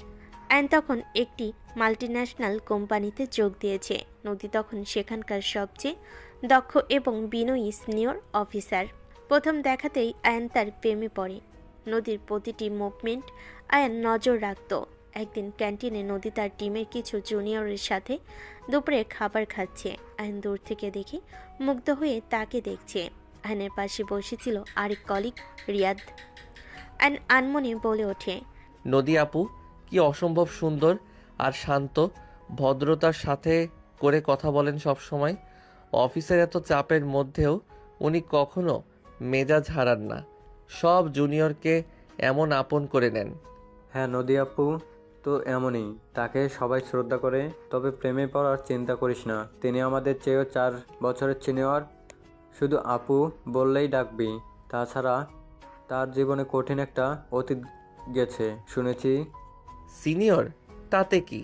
আয়ন তখন একটি মাল্টিন্যাশনাল কোম্পানিতে যোগ দিয়েছে। নদী তখন সেখানকার সবচেয়ে দক্ষ এবং বিনয়ী সিনিয়র অফিসার। প্রথম দেখাতেই আয়ন তার প্রেমে পড়ে। নদীর প্রতিটি মুভমেন্ট আয়ন নজর রাখত। একদিন ক্যান্টিনে নদী তার টিমের কিছু জুনিয়রের সাথে দুপুরে খাবার খাচ্ছে। আয়ন দূর থেকে দেখে মুগ্ধ হয়ে তাকে দেখছে। আয়নের পাশে বসেছিল আরেক কলিগ রিয়াদ। আয়ন আনমনে বলে ওঠে, নদী আপু কি অসম্ভব সুন্দর আর শান্ত, ভদ্রতার সাথে করে কথা বলেন সব সময়। অফিসের এত চাপের মধ্যেও উনি কখনো মেজাজ হারান না, সব জুনিয়রকে এমন আপন করে নেন। হ্যাঁ নদী আপু তো এমনই, তাকে সবাই শ্রদ্ধা করে। তবে প্রেমে পড়ার চিন্তা করিস না, তিনি আমাদের চেয়েও 4 বছরের সিনিয়র। শুধু আপু বললেই ডাকবি। তাছাড়া তার জীবনে কঠিন একটা অতীত গেছে শুনেছি। সিনিয়র তাতে কি,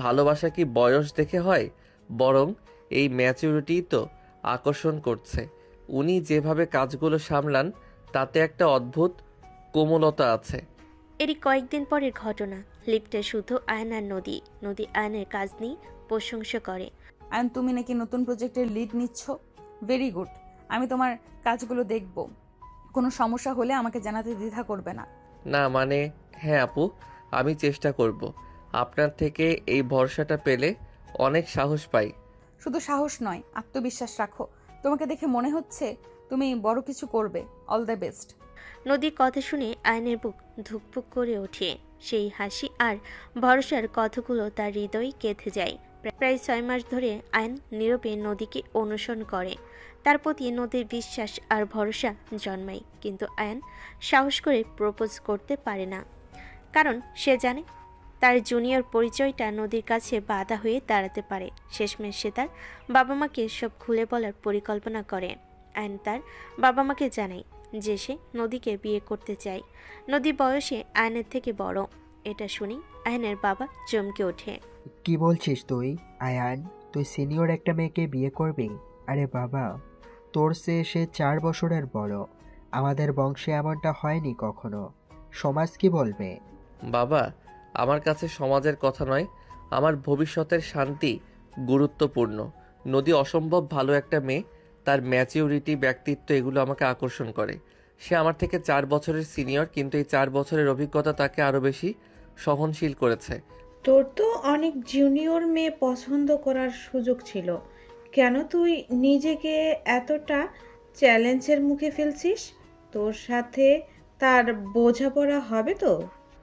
ভালোবাসা কি বয়স দেখে হয়? বরং এই ম্যাচুরিটি তো আকর্ষণ করছে। উনি যেভাবে কাজগুলো সামলান তাতে একটা অদ্ভুত কোমলতা আছে। এরই কয়েকদিন পরের ঘটনা। লিফটে শুধু আয়ন আর নদী। নদী আয়নের কাজ নিয়ে প্রশংসা করে। আয়ন, তুমি নাকি নতুন প্রজেক্টের লিড নিচ্ছ? Very good. আমি তোমার কাজগুলো দেখব। কোনো সমস্যা হলে আমাকে জানাতে দ্বিধা করবে না। না মানে, হ্যাঁ আপু, আমি চেষ্টা করব। আপনার থেকে এই ভরসাটা পেলে অনেক সাহস পাই। শুধু সাহস নয়, আত্মবিশ্বাস রাখো। তোমাকে দেখে মনে হচ্ছে তুমি বড় কিছু করবে। All the best. নদীর কথা শুনে আয়নের বুক ধুকপুক করে ওঠে। সেই হাসি আর ভরসার কথাগুলো তার হৃদয়ে গেঁথে যায়। প্রায় 6 মাস ধরে আয়ন নীরবে নদীকে অনুসরণ করে। তার প্রতি নদীর বিশ্বাস আর ভরসা জন্মায়। কিন্তু আয়ন সাহস করে প্রপোজ করতে পারে না, কারণ সে জানে তার জুনিয়র পরিচয়টা নদীর কাছে বাধা হয়ে দাঁড়াতে পারে। শেষমেশ সে তার বাবা মাকে সব খুলে বলার পরিকল্পনা করে। আয়ন তার বাবা মাকে জানায় যে সে নদীকে বিয়ে করতে চায়। নদী বয়সে আয়নের থেকে বড়। এটা শুনি আয়নের বাবা চমকে ওঠে। কি বলছিস তুই আয়ান? তুই সিনিয়র একটা মেয়েকে বিয়ে করবি? আরে বাবা, তোর চেয়ে সে 4 বছরের বড়। আমাদের বংশে এমনটা হয়নি কখনো। সমাজ কি বলবে? বাবা, আমার কাছে সমাজের কথা নয়, আমার ভবিষ্যতের শান্তি গুরুত্বপূর্ণ। নদী অসম্ভব ভালো একটা মেয়ে, তার ম্যাচিউরিটি, ব্যক্তিত্ব এগুলো আমাকে আকর্ষণ করে। সে আমার থেকে 4 বছরের সিনিয়র, কিন্তু এই 4 বছরের অভিজ্ঞতা তাকে আরও বেশি সহনশীল করেছে। তোর তো অনেক জুনিয়র মেয়ে পছন্দ করার সুযোগ ছিল, কেন তুই নিজেকে এতটা চ্যালেঞ্জের মুখে ফেলছিস? তোর সাথে তার বোঝাপড়া হবে তো?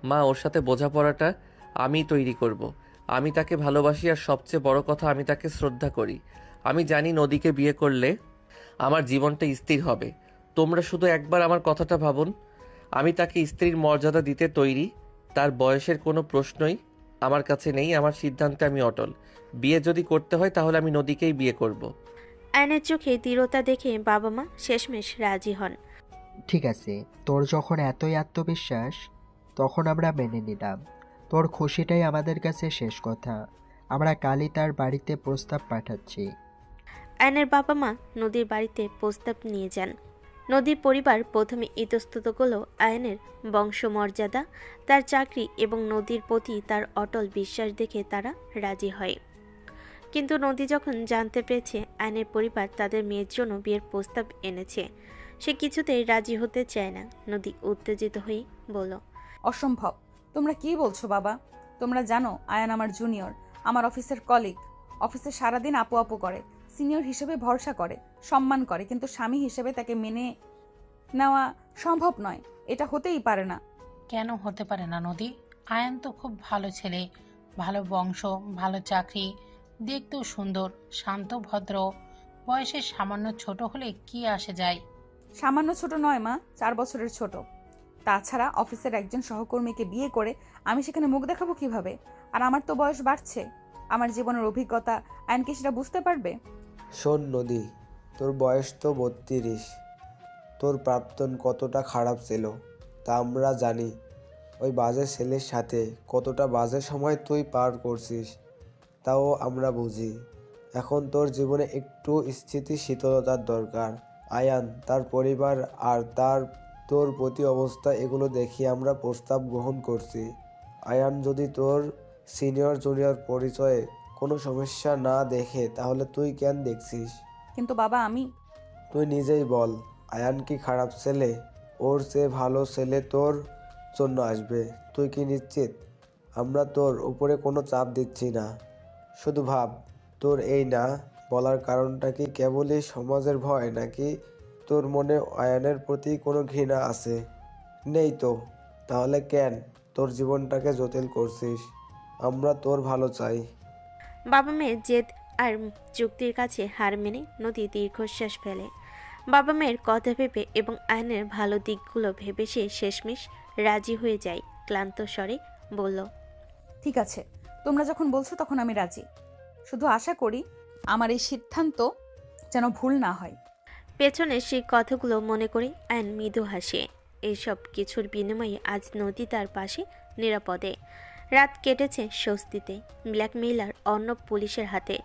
মা, ওর সাথে বোঝাপড়াটা আমি তৈরি করব। আমি তাকে ভালোবাসি, আর সবচেয়ে বড় কথা, আমি তাকে শ্রদ্ধা করি। আমি জানি নদীকে বিয়ে করলে আমার জীবনটা স্থির হবে। তোমরা শুধু একবার আমার কথাটা ভাবুন। আমি তাকে স্ত্রীর মর্যাদা দিতে তৈরি। তার বয়সের কোনো প্রশ্নই আমার কাছে নেই। আমার সিদ্ধান্তে আমি অটল। বিয়ে যদি করতে হয় তাহলে আমি নদীকেই বিয়ে করব। আয়নের চোখে দৃঢ়তা দেখে বাবা মা শেষমেশ রাজি হন। ঠিক আছে, তোর যখন এতই আত্মবিশ্বাস, তখন আমরা মেনে নিলাম। তোর খুশিটাই আমাদের কাছে শেষ কথা। আমরা কালই তার বাড়িতে প্রস্তাব পাঠাচ্ছি। আয়নের বাবা মা নদীর বাড়িতে প্রস্তাব নিয়ে যান। নদীর পরিবার প্রথমে ইতস্তত করল আয়নের বংশমর্যাদা, তার চাকরি এবং নদীর প্রতি তার অটল বিশ্বাস দেখে তারা রাজি হয়। কিন্তু নদী যখন জানতে পেরেছে আয়নের পরিবার তাদের মেয়ের জন্য বিয়ের প্রস্তাব এনেছে, সে কিছুতেই রাজি হতে চায় না। নদী উত্তেজিত হয়ে বলল, অসম্ভব। তোমরা কি বলছো বাবা? তোমরা জানো আয়ান আমার জুনিয়র, আমার অফিসের কলিগ। অফিসে সারাদিন আপু আপু করে, সিনিয়র হিসেবে ভরসা করে, সম্মান করে, কিন্তু স্বামী হিসেবে তাকে মেনে নেওয়া সম্ভব নয়। এটা হতেই পারে না। কেন হতে পারে না নদী? আয়ান তো খুব ভালো ছেলে, ভালো বংশ, ভালো চাকরি, দেখতেও সুন্দর, শান্ত, ভদ্র। বয়সে সামান্য ছোট হলে কি আসে যায়? সামান্য ছোট নয় মা, 4 বছরের ছোট। তাছাড়া অফিসের একজন সহকর্মীকে বিয়ে করে আমি সেখানে মুখ দেখাবো কিভাবে? আর আমার তো বয়স বাড়ছে, আমার জীবনের অভিজ্ঞতা। আয়ন কি সেটা বুঝতে পারবে? শোন নদী, তোর বয়স তো 32। তোর প্রাক্তন কতটা খারাপ ছিল তা আমরা জানি। ওই বাজে ছেলের সাথে কতটা বাজে সময় তুই পার করছিস তাও আমরা বুঝি। এখন তোর জীবনে একটু স্থিতিশীলতার দরকার। আয়ান, তার পরিবার আর তোর প্রতি অবস্থা, এগুলো দেখি আমরা প্রস্তাব গ্রহণ করছি। আয়ান যদি তোর সিনিয়র জুনিয়র পরিচয়ে কোনো সমস্যা না দেখে তাহলে তুই কেন দেখছিস? কিন্তু বাবা তুই নিজেই বল, আয়ান কি খারাপ ছেলে? ওর চেয়ে ভালো ছেলে তোর জন্য আসবে, তুই কি নিশ্চিত? আমরা তোর উপরে কোনো চাপ দিচ্ছি না। শুধু ভাব, তোর এই না বলার কারণটা কি কেবলই সমাজের ভয়, নাকি তোর মনে আয়ানের প্রতি কোনো ঘৃণা আছে? নেই তো? তাহলে কেন তোর জীবনটাকে জটিল করছিস? আমরা তোর ভালো চাই। বাবা মেয়ের জেদ আর যুক্তির কাছে হার মেনে নদী দীর্ঘশ্বাস ফেলে। বাবা মেয়ের কথা ভেবে এবং আয়নের ভালো দিকগুলো ভেবে সে শেষমেশ রাজি হয়ে যায়। ক্লান্ত স্বরে বলল, ঠিক আছে, তোমরা যখন বলছো তখন আমি রাজি। শুধু আশা করি আমার এই সিদ্ধান্ত যেন ভুল না হয়। পেছনে সেই কথাগুলো মনে করে আয়ন মৃদু হাসে। এইসব কিছুর বিনিময়ে আজ নদী তার পাশে নিরাপদে। রাত কেটেছে স্বস্তিতে, ব্ল্যাকমেইলার অর্ণব পুলিশের হাতে,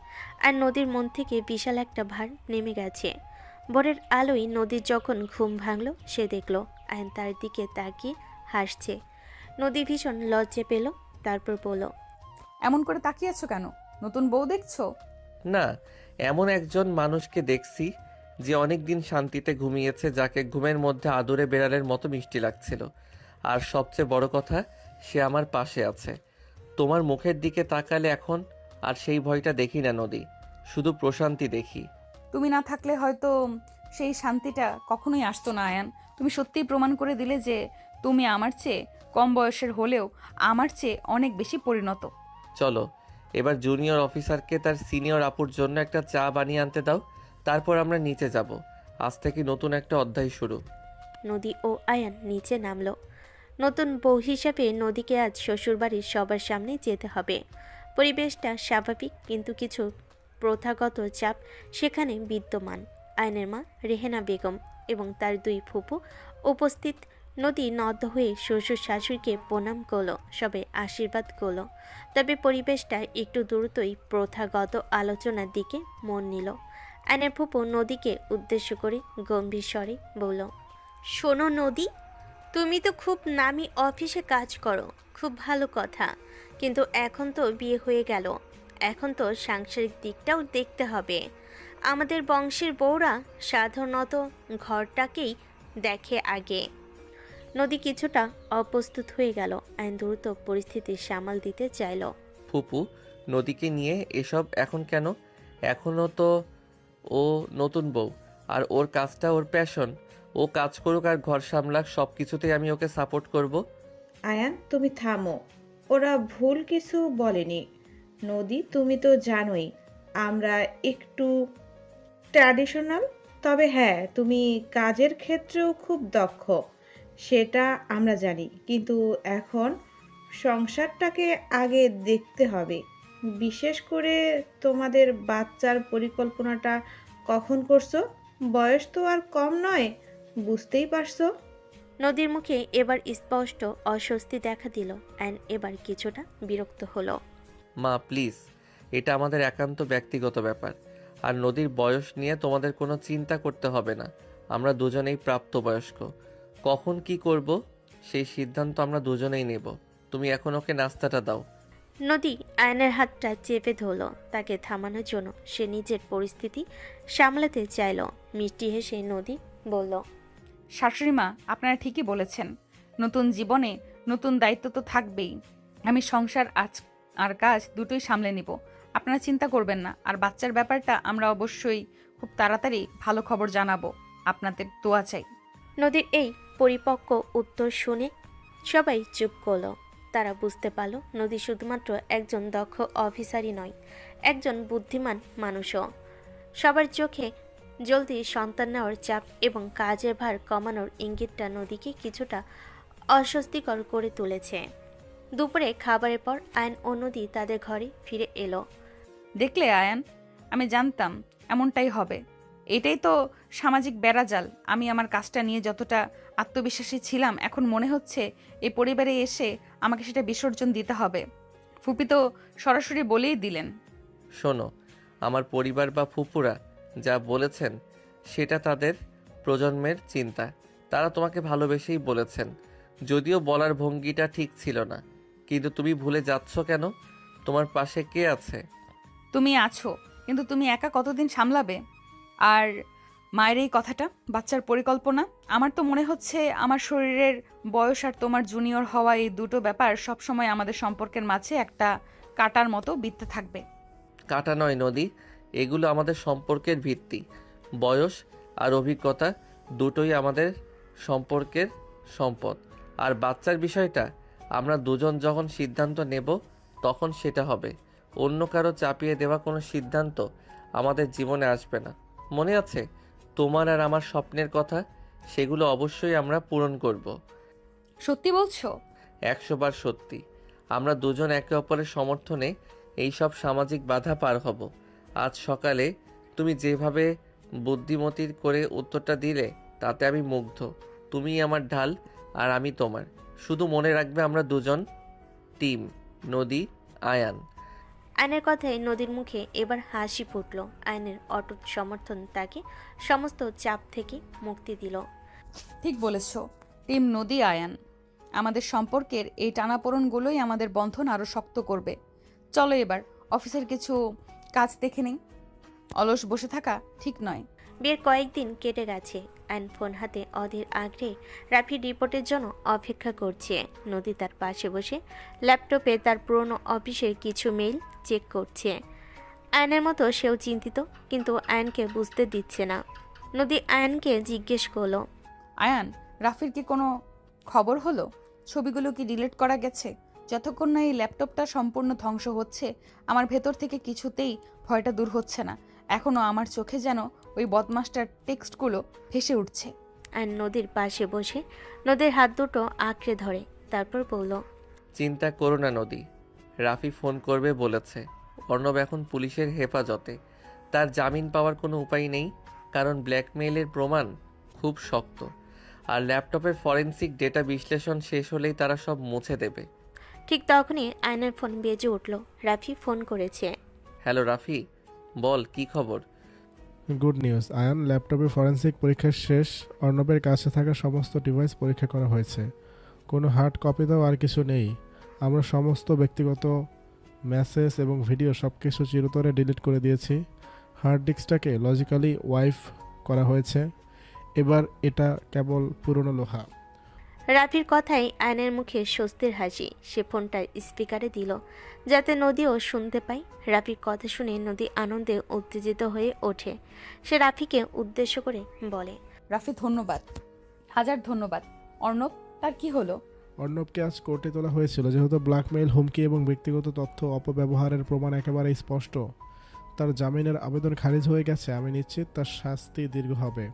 আর নদীর মন থেকে বিশাল একটা ভার নেমে গেছে। ভোরের আলোয় নদীর যখন ঘুম ভাঙল, সে দেখল আয়ন তার দিকে তাকিয়ে হাসছে। নদী ভীষণ লজ্জা পেল, তারপর বলল, এমন করে তাকিয়ে আছো কেন? নতুন বউ দেখছো? না, এমন একজন মানুষকে দেখছি যে অনেক দিন শান্তিতে ঘুমিয়েছে, যাকে ঘুমের মধ্যে আদুরে বেড়ালের মতো মিষ্টি লাগছিল। আর সবচেয়ে বড় কথা, সে আমার পাশে আছে। তোমার মুখের দিকে তাকালে এখন আর সেই ভয়টা দেখি না নদী, শুধু প্রশান্তি দেখি। তুমি না থাকলে হয়তো সেই শান্তিটা কখনোই আসতো না আয়ান। তুমি সত্যিই প্রমাণ করে দিলে যে তুমি আমার চেয়ে কম বয়সের হলেও আমার চেয়ে অনেক বেশি পরিণত। চলো এবার জুনিয়র অফিসারকে তার সিনিয়র আপুর জন্য একটা চা বানিয়ে আনতে দাও, তারপর আমরা নিচে যাব। আজ থেকে নতুন একটা অধ্যায় শুরু। নদী ও আয়ান নিচে নামলো। নতুন বউ হিসাবে নদীকে আজ শ্বশুরবাড়ির সবার সামনে যেতে হবে। পরিবেশটা স্বাভাবিক, কিন্তু কিছু প্রথাগত চাপ সেখানে বিদ্যমান। আয়নের মা রেহেনা বেগম এবং তার দুই ফুপু উপস্থিত। নদী নত হয়ে শ্বশুর শাশুড়িকে প্রণাম করল, সবে আশীর্বাদ করল। তবে পরিবেশটা একটু দ্রুতই প্রথাগত আলোচনার দিকে মন নিল। আয়নের ফুপু নদীকে উদ্দেশ্য করে গম্ভীর স্বরে বলল, শোনো নদী, তুমি তো খুব নামি অফিসে কাজ করো, খুব ভালো কথা, কিন্তু এখন তো বিয়ে হয়ে গেল, এখন তো সাংসারিক দিকটাও দেখতে হবে। আমাদের বংশের বউরা সাধারণত ঘরটাকেই দেখে আগে। নদী কিছুটা অপ্রস্তুত হয়ে গেল। আইন দ্রুত পরিস্থিতি সামাল দিতে চাইল। ফুপু, নদীকে নিয়ে এসব এখন কেন? এখনও তো ও নতুন বউ, আর ওর কাজটা ওর প্যাশন। ও কাজ করুক আর ঘর সামলাক, সব কিছুতেই আমি ওকে সাপোর্ট করব। আয়ান, তুমি থামো। ওরা ভুল কিছু বলেনি। নদী, তুমি তো জানোই আমরা একটু ট্র্যাডিশনাল। তবে হ্যাঁ, তুমি কাজের ক্ষেত্রেও খুব দক্ষ, সেটা আমরা জানি। কিন্তু এখন সংসারটাকে আগে দেখতে হবে। বিশেষ করে তোমাদের বাচ্চার পরিকল্পনাটা কখন করছো? বয়স তো আর কম নয়, বুঝতেই পারছো। নদীর মুখে এবার স্পষ্ট অস্বস্তি দেখা দিল। অ্যান্ড এবার কিছুটা বিরক্ত হলো। মা প্লিজ, এটা আমাদের একান্ত ব্যক্তিগত ব্যাপার। আর নদীর বয়স নিয়ে তোমাদের কোনো চিন্তা করতে হবে না। আমরা দুজনেই প্রাপ্তবয়স্ক। কখন কি করব সেই সিদ্ধান্ত আমরা দুজনেই নেব। তুমি এখন ওকে নাস্তাটা দাও। নদী আয়নের হাতটা চেপে ধরল, তাকে থামানোর জন্য। সে নিজের পরিস্থিতি সামলাতে চাইল। মিষ্টি হেসে নদী বলল, শাশুড়ি মা, আপনারা ঠিকই বলেছেন। নতুন জীবনে নতুন দায়িত্ব তো থাকবেই। আমি সংসার আর কাজ দুটোই সামলে নিব, আপনারা চিন্তা করবেন না। আর বাচ্চার ব্যাপারটা আমরা অবশ্যই খুব তাড়াতাড়ি ভালো খবর জানাবো। আপনাদের দোয়া চাই। নদীর এই পরিপক্ক উত্তর শুনে সবাই চুপ করল। তারা বুঝতে পারল নদী শুধুমাত্র একজন দক্ষ অফিসারই নয়, একজন বুদ্ধিমান মানুষও। সবার চোখে জলদি সন্তান নেওয়ার চাপ এবং কাজের ভার কমানোর ইঙ্গিতটা নদীকে কিছুটা অস্বস্তিকর করে তুলেছে। দুপুরে খাবারের পর আয়ন ও নদী তাদের ঘরে ফিরে এলো। দেখলে আয়ান, আমি জানতাম এমনটাই হবে। এটাই তো সামাজিক বেড়াজাল। আমি আমার কাজটা নিয়ে যতটা আত্মবিশ্বাসী ছিলাম, এখন মনে হচ্ছে এই পরিবারে এসে আমাকে সেটা বিসর্জন দিতে হবে। ফুপি তো সরাসরি বলেই দিলেন। শোনো, আমার পরিবার বা ফুপুরা যা বলেছেন সেটা তাদের প্রজন্মের চিন্তা। তারা তোমাকে ভালোবেসেই বলেছেন, যদিও বলার ভঙ্গিটা ঠিক ছিল না। কিন্তু তুমি ভুলে যাচ্ছ কেন? তোমার পাশে কে আছে? তুমি আছো, কিন্তু তুমি একা কতদিন সামলাবে? আর মায়ের এই কথাটা, বাচ্চার পরিকল্পনা, আমার তো মনে হচ্ছে আমার শরীরের বয়স আর তোমার জুনিয়র হওয়া এই দুটো ব্যাপার সবসময় আমাদের সম্পর্কের মাঝে একটা কাটার মতো বিদ্যে থাকবে। কাটা নয় নদী, এগুলো আমাদের সম্পর্কের ভিত্তি। বয়স আর অভিজ্ঞতা দুটোই আমাদের সম্পর্কের সম্পদ। আর বাচ্চার বিষয়টা আমরা দুজন যখন সিদ্ধান্ত নেব তখন সেটা হবে। অন্য কারো চাপিয়ে দেওয়া কোনো সিদ্ধান্ত আমাদের জীবনে আসবে না। মনে আছে তোমার আর আমার স্বপ্নের কথা? সেগুলো অবশ্যই আমরা পূরণ করব। সত্যি বলছো? 100 বার সত্যি। আমরা দুজন একে অপরের সমর্থনে এই সব সামাজিক বাধা পার হব। আজ সকালে তুমি যেভাবে বুদ্ধিমতির করে উত্তরটা দিলে তাতে আমি মুগ্ধ। তুমি আমার ঢাল আর আমি তোমার। শুধু মনে রাখবে আমরা দুজন টিম, নদী, আয়ান। আয়নের কথায় নদীর মুখে এবার হাসি ফুটল। আয়নের অটুট সমর্থন তাকে সমস্ত চাপ থেকে মুক্তি দিল। ঠিক বলেছ, টিম নদী আয়ান। আমাদের সম্পর্কের এই টানাপোড়েনগুলোই আমাদের বন্ধন আরও শক্ত করবে। চলো এবার অফিসের কিছু কাজ দেখে নেই। অলস বসে থাকা ঠিক নয়। বিয়ের কয়েকদিন কেটে গেছে। আইন ফোন হাতে অধীর আগ্রহে রাফির রিপোর্টের জন্য অপেক্ষা করছে। নদী তার পাশে বসে ল্যাপটপে তার পুরনো অফিসের কিছু মেইল চেক করছে। আয়নের মতো সেও চিন্তিত, কিন্তু আয়নকে বুঝতে দিচ্ছে না। নদী আয়নকে জিজ্ঞেস করলো, আয়ান, রাফির কি কোনো খবর হলো? ছবিগুলো কি ডিলিট করা গেছে? যতক্ষণ না এই ল্যাপটপটা সম্পূর্ণ ধ্বংস হচ্ছে আমার ভেতর থেকে কিছুতেই ভয়টা দূর হচ্ছে না। এখনও আমার চোখে যেন ওই বদমাসটার টেক্সটগুলো ভেসে উঠছে। আয়ন নদীর পাশে বসে নদীর হাত দুটো আঁকড়ে ধরে, তারপর বলল, চিন্তা করো না নদী, রাফি ফোন করবে বলেছে। অর্ণব এখন পুলিশের হেফাজতে। তার জামিন পাওয়ার কোনো উপায় নেই, কারণ ব্ল্যাকমেইলের প্রমাণ খুব শক্ত। আর ল্যাপটপের ফরেনসিক ডেটা বিশ্লেষণ শেষ হলেই তারা সব মুছে দেবে। ঠিক তখনই আয়নের ফোন বেজে উঠল। রাফি ফোন করেছে। হ্যালো রাফি, বল কি খবর? গুড নিউজ আয়ান, ল্যাপটপে ফরেনসিক পরীক্ষা শেষ। অর্ণবের কাছে থাকা সমস্ত ডিভাইস পরীক্ষা করা হয়েছে। কোনো হার্ড কপি দাও আর কিছু নেই। আমরা সমস্ত ব্যক্তিগত মেসেজ এবং ভিডিও সব কিছু চিরতরে ডিলিট করে দিয়েছি। হার্ড ডিস্কটাকে লজিক্যালি ওয়াইপ করা হয়েছে। এবার এটা কেবল পুরনো লোহা। রাফির কথাই আয়নের মুখে স্বস্তির হাসি। সে ফোনটা স্পিকারে দিল যাতে নদীও শুনতে পায়। রাফির কথা শুনে নদী আনন্দে উত্তেজিত হয়ে ওঠে। সে রাফিকে উদ্দেশ্য করে বলে, রাফি ধন্যবাদ, হাজার ধন্যবাদ। অর্ণব, তার কি হলো? অর্ণবকে আজ কোর্টে তোলা হয়েছিল। যেহেতু ব্ল্যাকমেইল, হুমকি এবং ব্যক্তিগত তথ্য অপব্যবহারের প্রমাণ একেবারে স্পষ্ট, তার জামিনের আবেদন খারিজ হয়ে গেছে। আমি নিশ্চিত তার শাস্তি দীর্ঘ হবে।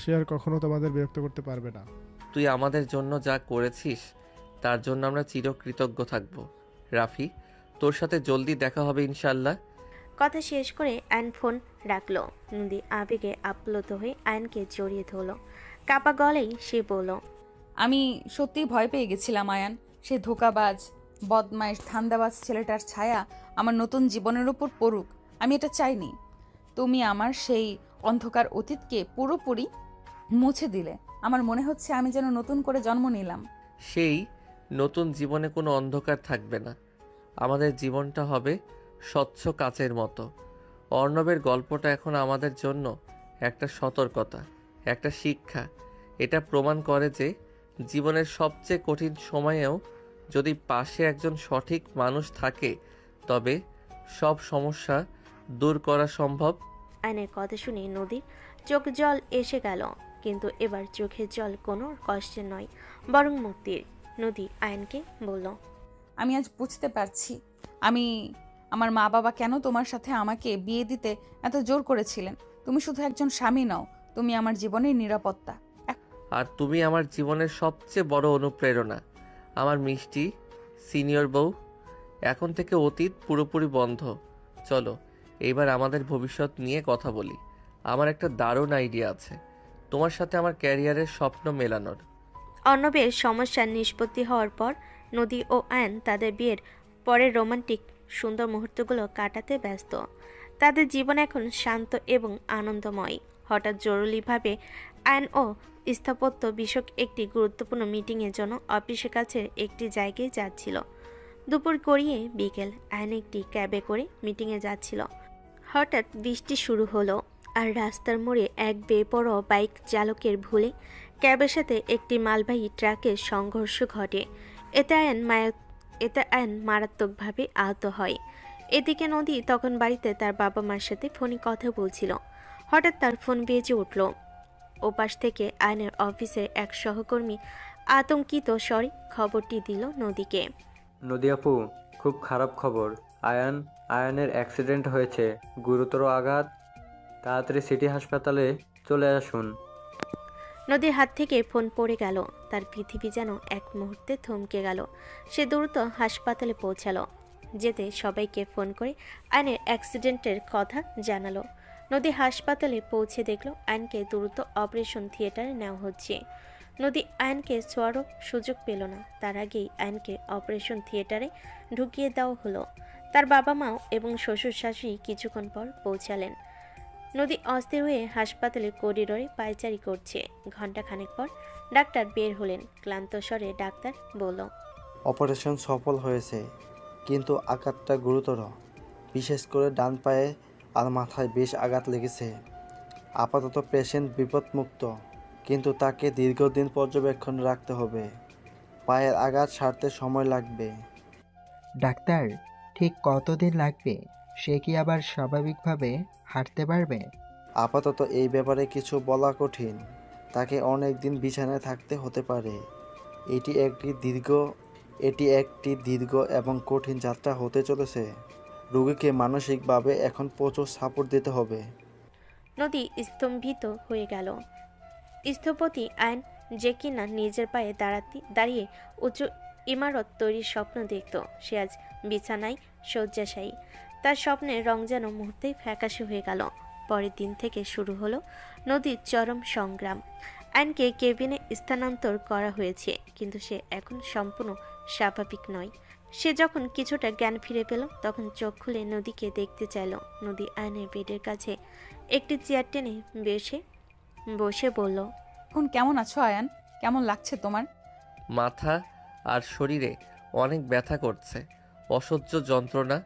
সে আর কখনো তোমাদের বিরক্ত করতে পারবে না। তুই আমাদের জন্য যা করেছিস তার জন্য আমরা চিরকৃতজ্ঞ থাকব। রাফি, তোর সাথে জলদি দেখা হবে ইনশাল্লাহ। কথা শেষ করে আয়ন ফোন রাখলো। নদী আবেগে আপ্লুত হয়ে আয়নকে জড়িয়ে ধরল। কাপা গলেই সে বলল, আমি সত্যিই ভয় পেয়ে গেছিলাম আয়ান। সে ধোঁকাবাজ, বদমাইশ, ধান্দাবাজ ছেলেটার ছায়া আমার নতুন জীবনের উপর পড়ুক, আমি এটা চাইনি। তুমি আমার সেই অন্ধকার অতীতকে পুরোপুরি মুছে দিলে। আমার মনে হচ্ছে আমি যেন নতুন করে জন্ম নিলাম। সেই নতুন জীবনে কোনো অন্ধকার থাকবে না। আমাদের জীবনটা হবে স্বচ্ছ কাচের মতো। অর্ণবের গল্পটা এখন আমাদের জন্য একটা সতর্কতা, একটা শিক্ষা। এটা প্রমাণ করে যে জীবনের সবচেয়ে কঠিন সময়েও যদি পাশে একজন সঠিক মানুষ থাকে তবে সব সমস্যা দূর করা সম্ভব। আয়নের কথা শুনে নদীর চোখ জল এসে গেল, কিন্তু এবার চোখের জল কোনো কষ্টের নয়, বরং মুক্তির। নদী আয়নকে বলল, আমি আজ বুঝতে পারছি আমার মা বাবা কেন তোমার সাথে আমাকে বিয়ে দিতে এত জোর করেছিলেন। তুমি শুধু একজন স্বামী নও, তুমি আমার জীবনের নিরাপত্তা। আর তুমি আমার জীবনের সবচেয়ে বড় অনুপ্রেরণা। আমার মিষ্টি সিনিয়র বউ। এখন থেকে অতীত পুরোপুরি বন্ধ। চলো এইবার আমাদের ভবিষ্যৎ নিয়ে কথা বলি। আমার একটা দারুণ আইডিয়া আছে তোমার সাথে আমার ক্যারিয়ারের স্বপ্ন মেলানোর। অর্ণবের সমস্যার নিষ্পত্তি হওয়ার পর নদী ও আয়ন তাদের বিয়ের পরের রোমান্টিক সুন্দর মুহূর্তগুলো কাটাতে ব্যস্ত। তাদের জীবন এখন শান্ত এবং আনন্দময়। হঠাৎ জরুরিভাবে আয়ন ও স্থাপত্য বিষয়ক একটি গুরুত্বপূর্ণ মিটিংয়ের জন্য অফিসের কাছে একটি জায়গায় যাচ্ছিল। দুপুর গড়িয়ে বিকেল। আয়ন একটি ক্যাবে করে মিটিংয়ে যাচ্ছিল। হঠাৎ বৃষ্টি শুরু হলো। আর রাস্তার মোড়ে এক বেপরোয়া বাইক চালকের ভুলে ক্যাবের সাথে একটি মালবাহী ট্রাকের সংঘর্ষ ঘটে। এতে আয়ন মারাত্মকভাবে আহত হয়। এদিকে নদী তখন বাড়িতে তার বাবা মার সাথে ফোনে কথা বলছিল। হঠাৎ তার ফোন বেজে উঠল। ওপাশ থেকে আয়নের অফিসের এক সহকর্মী আতঙ্কিত স্বরে খবরটি দিল নদীকে। নদী আপু, খুব খারাপ খবর। আয়ানের অ্যাক্সিডেন্ট হয়েছে, গুরুতর আঘাত। তাড়াতাড়ি সিটি হাসপাতালে চলে আসুন। নদীর হাত থেকে ফোন পড়ে গেল। তার পৃথিবী যেন এক মুহূর্তে থমকে গেল। সে দ্রুত হাসপাতালে পৌঁছালো। যেতে সবাইকে ফোন করে আয়নের অ্যাক্সিডেন্টের কথা জানালো। নদী হাসপাতালে পৌঁছে দেখল আয়নকে দ্রুত অপারেশন থিয়েটারে নেওয়া হচ্ছে। নদী আয়নকে ছোঁয়ারও সুযোগ পেল না। তার আগেই আয়নকে অপারেশন থিয়েটারে ঢুকিয়ে দেওয়া হলো। তার বাবা মাও এবং শ্বশুর শাশুড়ি কিছুক্ষণ পর পৌঁছালেন। নদী অস্থির হয়ে হাসপাতালের করিডোরে পায়চারি করছে। ঘণ্টাখানেক পর ডাক্তার বের হলেন। ক্লান্ত স্বরে ডাক্তার বলল, অপারেশন সফল হয়েছে, কিন্তু আঘাতটা গুরুতর। বিশেষ করে ডান পায়ে আর মাথায় বেশ আঘাত লেগেছে। আপাতত পেশেন্ট বিপদমুক্ত, কিন্তু তাকে দীর্ঘদিন পর্যবেক্ষণে রাখতে হবে। পায়ের আঘাত সারতে সময় লাগবে। ডাক্তার, ঠিক কতদিন লাগবে? সে কি আবার স্বাভাবিকভাবে হাঁটতে পারবে? আপাতত এই ব্যাপারে কিছু বলা কঠিন। তাকে অনেক দিন বিছানায় থাকতে হতে পারে। এটি একটি দীর্ঘ এবং কঠিন যাত্রা হতে চলেছে। রোগীকে মানসিকভাবে এখন প্রচুর সাপোর্ট দিতে হবে। নদী স্তম্ভিত হয়ে গেল। স্থপতি আয়ন যে কিনা নিজের পায়ে দাঁড়িয়ে উঁচু ইমারত তৈরির স্বপ্ন দেখত, সে আজ বিছানায় শয্যাশায়ী। তার স্বপ্নের রং যেন মুহূর্তেই ফ্যাকাশে হয়ে গেল। পরের দিন থেকে শুরু হলো নদীর চরম সংগ্রাম। আয়নকে কেবিনে স্থানান্তর করা হয়েছে, কিন্তু সে এখন সম্পূর্ণ স্বাভাবিক নয়। সে যখন কিছুটা জ্ঞান ফিরে পেল, তখন চোখ খুলে নদীকে দেখতে চাইল। নদী আয়নের বেডের কাছে একটি চেয়ার টেনে বসে বলল, এখন কেমন আছো আয়ান? কেমন লাগছে তোমার? মাথা আর শরীরে অনেক ব্যথা করছে, অসহ্য যন্ত্রণা।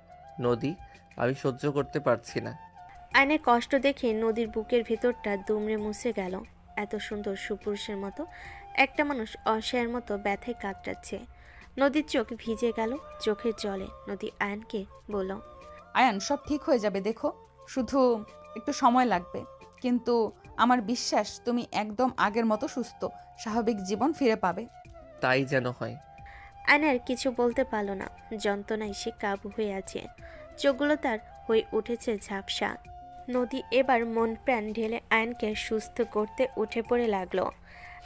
নদী, আমি সহ্য করতে পারছি না। আয়নের কষ্ট দেখে নদীর বুকের ভেতরটা দুমড়ে মুছে গেল। এত সুন্দর সুপুরুষের মতো একটা মানুষ অসহায়ের মতো ব্যথায় কাতরাচ্ছে। নদীর চোখ ভিজে গেল চোখের জলে। নদী আয়নকে বলল, আয়ান, সব ঠিক হয়ে যাবে, দেখো, শুধু একটু সময় লাগবে। কিন্তু আমার বিশ্বাস তুমি একদম আগের মতো সুস্থ, স্বাভাবিক জীবন ফিরে পাবে। তাই যেন হয়। আয়নের কিছু বলতে পারল না। যন্ত্রণায় সে কাবু হয়ে আছে। চোখগুলো তার হয়ে উঠেছে ঝাপসা। নদী এবার মন প্রাণ ঢেলে আয়নকে সুস্থ করতে উঠে পড়ে লাগলো।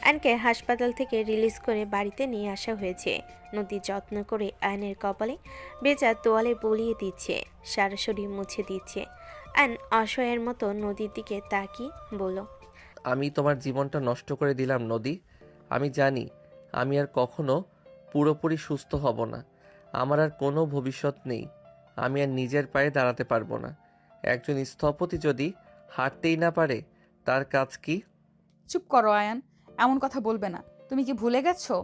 আয়নকে হাসপাতাল থেকে রিলিজ করে বাড়িতে নিয়ে আসা হয়েছে। নদী যত্ন করে আয়নের কপালে বেজা তোয়ালে বলিয়ে দিচ্ছে, সারা শরীর মুছে দিচ্ছে। আয়ন অসহায়ের মতো নদীর দিকে তাকিয়ে বলল, আমি তোমার জীবনটা নষ্ট করে দিলাম নদী। আমি জানি আমি আর কখনো পুরোপুরি সুস্থ হব না। আমার আর কোনো ভবিষ্যৎ নেই। আমি আর নিজের পায়ে দাঁড়াতে পারবো না। একজন স্থপতি যদি হাঁটতেই না পারে, তার কাজ কি? চুপ করো আয়ান, এমন কথা বলবে না। তুমি কি ভুলে গেছো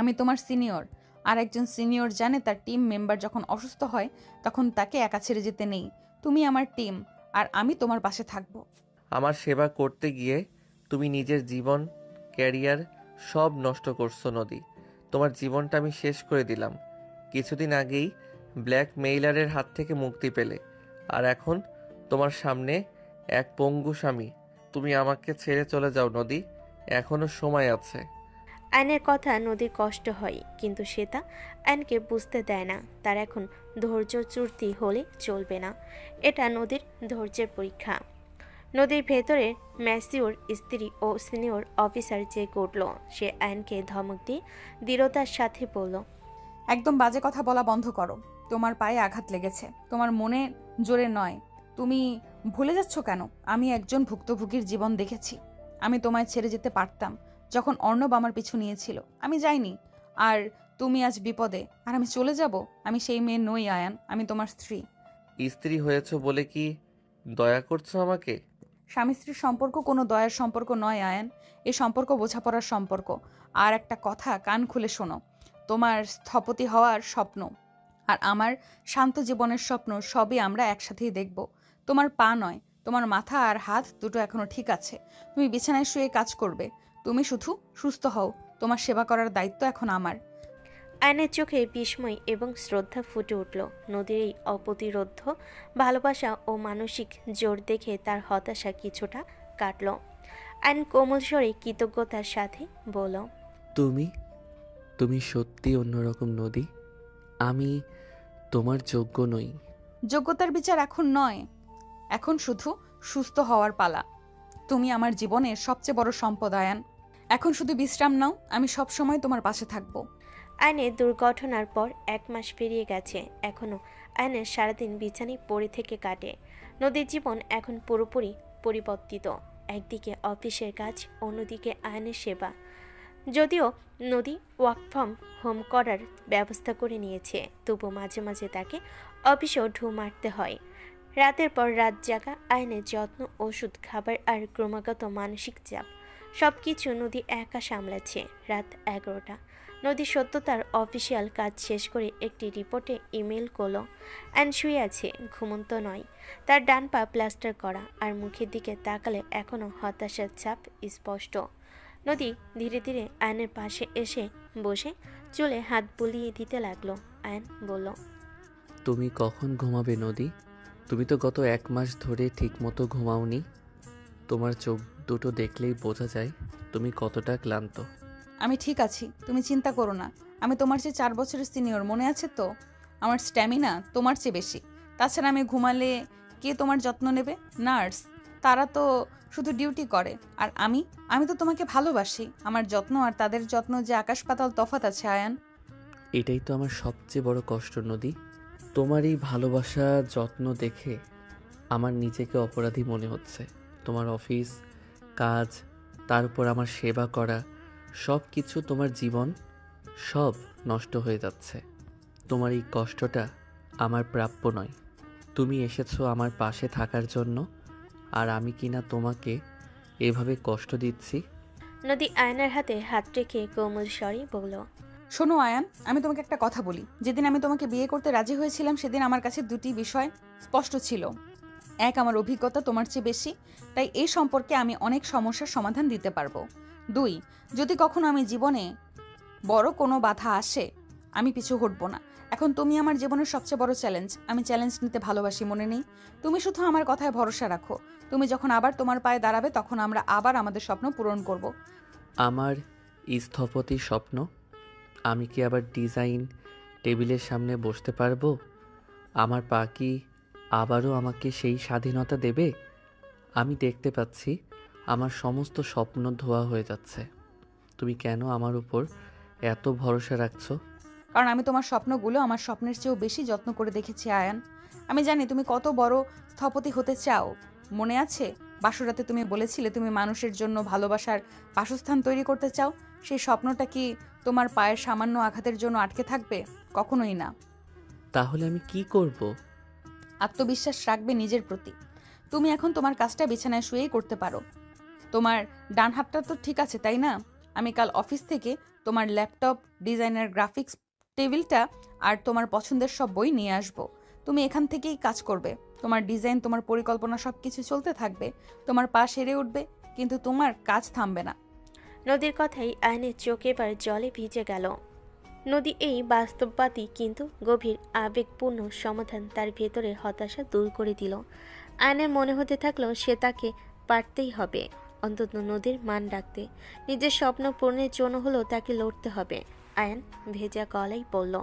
আমি তোমার সিনিয়র? আর একজন সিনিয়র জানে তার টিম মেম্বার যখন অসুস্থ হয় তখন তাকে একা ছেড়ে যেতে নেই। তুমি আমার টিম, আর আমি তোমার পাশে থাকবো। আমার সেবা করতে গিয়ে তুমি নিজের জীবন, ক্যারিয়ার সব নষ্ট করছো নদী। তোমার জীবনটা আমি শেষ করে দিলাম। কিছুদিন আগেই ব্ল্যাকমেইলারের হাত থেকে মুক্তি পেলে, আর এখন তোমার সামনে এক পঙ্গু স্বামী। তুমি আমাকে ছেড়ে চলে যাও নদী, এখনো সময় আছে। আয়নের কথা নদীর কষ্ট হয়, কিন্তু সে তা আয়নকে বুঝতে দেয় না। তার এখন ধৈর্য চূর্তি হলে চলবে না। এটা নদীর ধৈর্যের পরীক্ষা। নদীর ভেতরে ম্যাসিওর স্ত্রী ও সিনিয়র অফিসার যে উঠল, সে আয়নকে ধমক দিয়ে দৃঢ়তার সাথে বলল, একদম বাজে কথা বলা বন্ধ করো। তোমার পায়ে আঘাত লেগেছে, তোমার মনে জোরে নয়। তুমি ভুলে যাচ্ছ কেন? আমি একজন ভুক্তভোগীর জীবন দেখেছি। আমি তোমায় ছেড়ে যেতে পারতাম যখন অর্ণব আমার পিছু নিয়েছিল। আমি যাইনি। আর তুমি আজ বিপদে, আর আমি চলে যাব? আমি সেই মেয়ে নই আয়ান, আমি তোমার স্ত্রী। স্ত্রী হয়েছ বলে কি দয়া করছো আমাকে? স্বামী স্ত্রীর সম্পর্ক কোনো দয়ার সম্পর্ক নয় আয়ান। এই সম্পর্ক বোঝাপড়ার সম্পর্ক। আর একটা কথা কান খুলে শোনো, তোমার স্থপতি হওয়ার স্বপ্ন আর আমার শান্ত জীবনের স্বপ্ন সবই আমরা একসাথেই দেখব। তোমার পা নয়, তোমার মাথা আর হাত দুটো এখনো ঠিক আছে। তুমি বিছানায় শুয়ে কাজ করবে। তুমি শুধু সুস্থ হও। তোমার সেবা করার দায়িত্ব এখন আমার। আয়নের চোখে বিস্ময় এবং শ্রদ্ধা ফুটে উঠল। নদীর এই অপ্রতিরোধ্য ভালোবাসা ও মানসিক জোর দেখে তার হতাশা কিছুটা কাটল। আয়ন কোমল স্বরে কৃতজ্ঞতার সাথে বলল, তুমি তুমি সত্যি অন্যরকম নদী। আমি তোমার যোগ্য নই। যোগ্যতার বিচার এখন নয়, এখন শুধু সুস্থ হওয়ার পালা। তুমি আমার জীবনের সবচেয়ে বড় সম্পদ আয়ান। এখন শুধু বিশ্রাম নাও, আমি সব সময় তোমার পাশে থাকবো। আয়নের দুর্ঘটনার পর 1 মাস পেরিয়ে গেছে। এখনও আয়নের সারাদিন বিছানায় পড়ে থেকে কাটে। নদীর জীবন এখন পুরোপুরি পরিবর্তিত। একদিকে অফিসের কাজ, অন্যদিকে আয়নের সেবা। যদিও নদী ওয়ার্ক ফ্রম হোম করার ব্যবস্থা করে নিয়েছে, তবু মাঝে মাঝে তাকে অফিসেও ঢু মারতে হয়। রাতের পর রাত জাগা, আয়নের যত্ন, ওষুধ, খাবার আর ক্রমাগত মানসিক চাপ সব কিছু নদী একা সামলাচ্ছে। রাত 11টা। নদী সত্য তার অফিসিয়াল কাজ শেষ করে একটি রিপোর্টে ইমেল করলো। অ্যান্ড শুয়ে আছে, ঘুমন্ত নয়। তার ডান পা প্লাস্টার করা, আর মুখের দিকে তাকালে এখনও হতাশার ছাপ স্পষ্ট। নদী ধীরে ধীরে আয়নের পাশে এসে বসে চুলে হাত বুলিয়ে দিতে লাগলো। আয়ন বলল, তুমি কখন ঘুমাবে নদী? তুমি তো গত 1 মাস ধরে ঠিকমতো ঘুমাওনি। তোমার চোখ দুটো দেখলেই বোঝা যায় তুমি কতটা ক্লান্ত। আমি ঠিক আছি, তুমি চিন্তা করো না। আমি তোমার চেয়ে 4 বছরের সিনিয়র, মনে আছে তো? আমার স্ট্যামিনা তোমার চেয়ে বেশি। তাছাড়া আমি ঘুমালে কে তোমার যত্ন নেবে? নার্স, তারা তো শুধু ডিউটি করে। আর আমি তো তোমাকে ভালোবাসি। আমার যত্ন আর তাদের যত্ন যে আকাশ পাতাল তফাৎ আছে আয়ান। এটাই তো আমার সবচেয়ে বড় কষ্ট নদী। তোমার এই ভালোবাসা যত্ন দেখে আমার নিজেকে অপরাধী মনে হচ্ছে। তোমার অফিস, কাজ, তার উপর আমার সেবা করা, সব কিছু, তোমার জীবন সব নষ্ট হয়ে যাচ্ছে। তোমার এই কষ্টটা আমার প্রাপ্য নয়। তুমি এসেছো আমার পাশে থাকার জন্য, আর আমি কিনা তোমাকে এভাবে কষ্ট দিচ্ছি। নদী আয়নার হাতে হাত রেখে কোমল স্বরে বলল, শোনো আয়ান, আমি তোমাকে একটা কথা বলি। যেদিন আমি তোমাকে বিয়ে করতে রাজি হয়েছিলাম, সেদিন আমার কাছে 2টি বিষয় স্পষ্ট ছিল। 1, আমার অভিজ্ঞতা তোমার চেয়ে বেশি, তাই এই সম্পর্কে আমি অনেক সমস্যার সমাধান দিতে পারবো। 2, যদি কখনো আমি জীবনে বড় কোনো বাধা আসে, আমি পিছু হটবো না। এখন তুমি আমার জীবনের সবচেয়ে বড় চ্যালেঞ্জ। আমি চ্যালেঞ্জ নিতে ভালোবাসি, মনে নেই? তুমি শুধু আমার কথায় ভরসা রাখো। তুমি যখন আবার তোমার পায়ে দাঁড়াবে, তখন আমরা আবার আমাদের স্বপ্ন পূরণ করব। আমার স্থপতির স্বপ্ন? আমি কি আবার ডিজাইন টেবিলের সামনে বসতে পারবো? আমার পা কি আবারও আমাকে সেই স্বাধীনতা দেবে? আমি দেখতে পাচ্ছি আমার সমস্ত স্বপ্ন ধোয়া হয়ে যাচ্ছে। তুমি কেন আমার উপর এত ভরসা রাখছো? কারণ আমি তোমার স্বপ্নগুলো আমার স্বপ্নের চেয়েও বেশি যত্ন করে দেখেছি আয়ান। আমি জানি তুমি কত বড় স্থপতি হতে চাও। মনে আছে বাসরাতে তুমি বলেছিলে তুমি মানুষের জন্য ভালোবাসার বাসস্থান তৈরি করতে চাও? সেই স্বপ্নটা কি তোমার পায়ের সামান্য আঘাতের জন্য আটকে থাকবে? কখনোই না। তাহলে আমি কি করব? আত্মবিশ্বাস রাখবে নিজের প্রতি। তুমি এখন তোমার কাজটা বিছানায় শুয়েই করতে পারো। তোমার ডান হাতটা তো ঠিক আছে, তাই না? আমি কাল অফিস থেকে তোমার ল্যাপটপ, ডিজাইনার গ্রাফিক্স টেবিলটা আর তোমার পছন্দের সব বই নিয়ে আসবো। তুমি এখান থেকেই কাজ করবে। তোমার ডিজাইন, তোমার পরিকল্পনা সব কিছু চলতে থাকবে। তোমার পা সেরে উঠবে, কিন্তু তোমার কাজ থামবে না। নদীর কথাই আয়নের চোখ এবার জলে ভিজে গেল। নদী এই বাস্তববাদী কিন্তু গভীর আবেগপূর্ণ সমাধান তার ভেতরের হতাশা দূর করে দিল। আয়নের মনে হতে থাকলো সে তাকে পারতেই হবে, অন্তত নদীর মান রাখতে। নিজের স্বপ্ন পূরণের জন্য হলেও তাকে লড়তে হবে। আয়ন ভেজা গলায় বলল,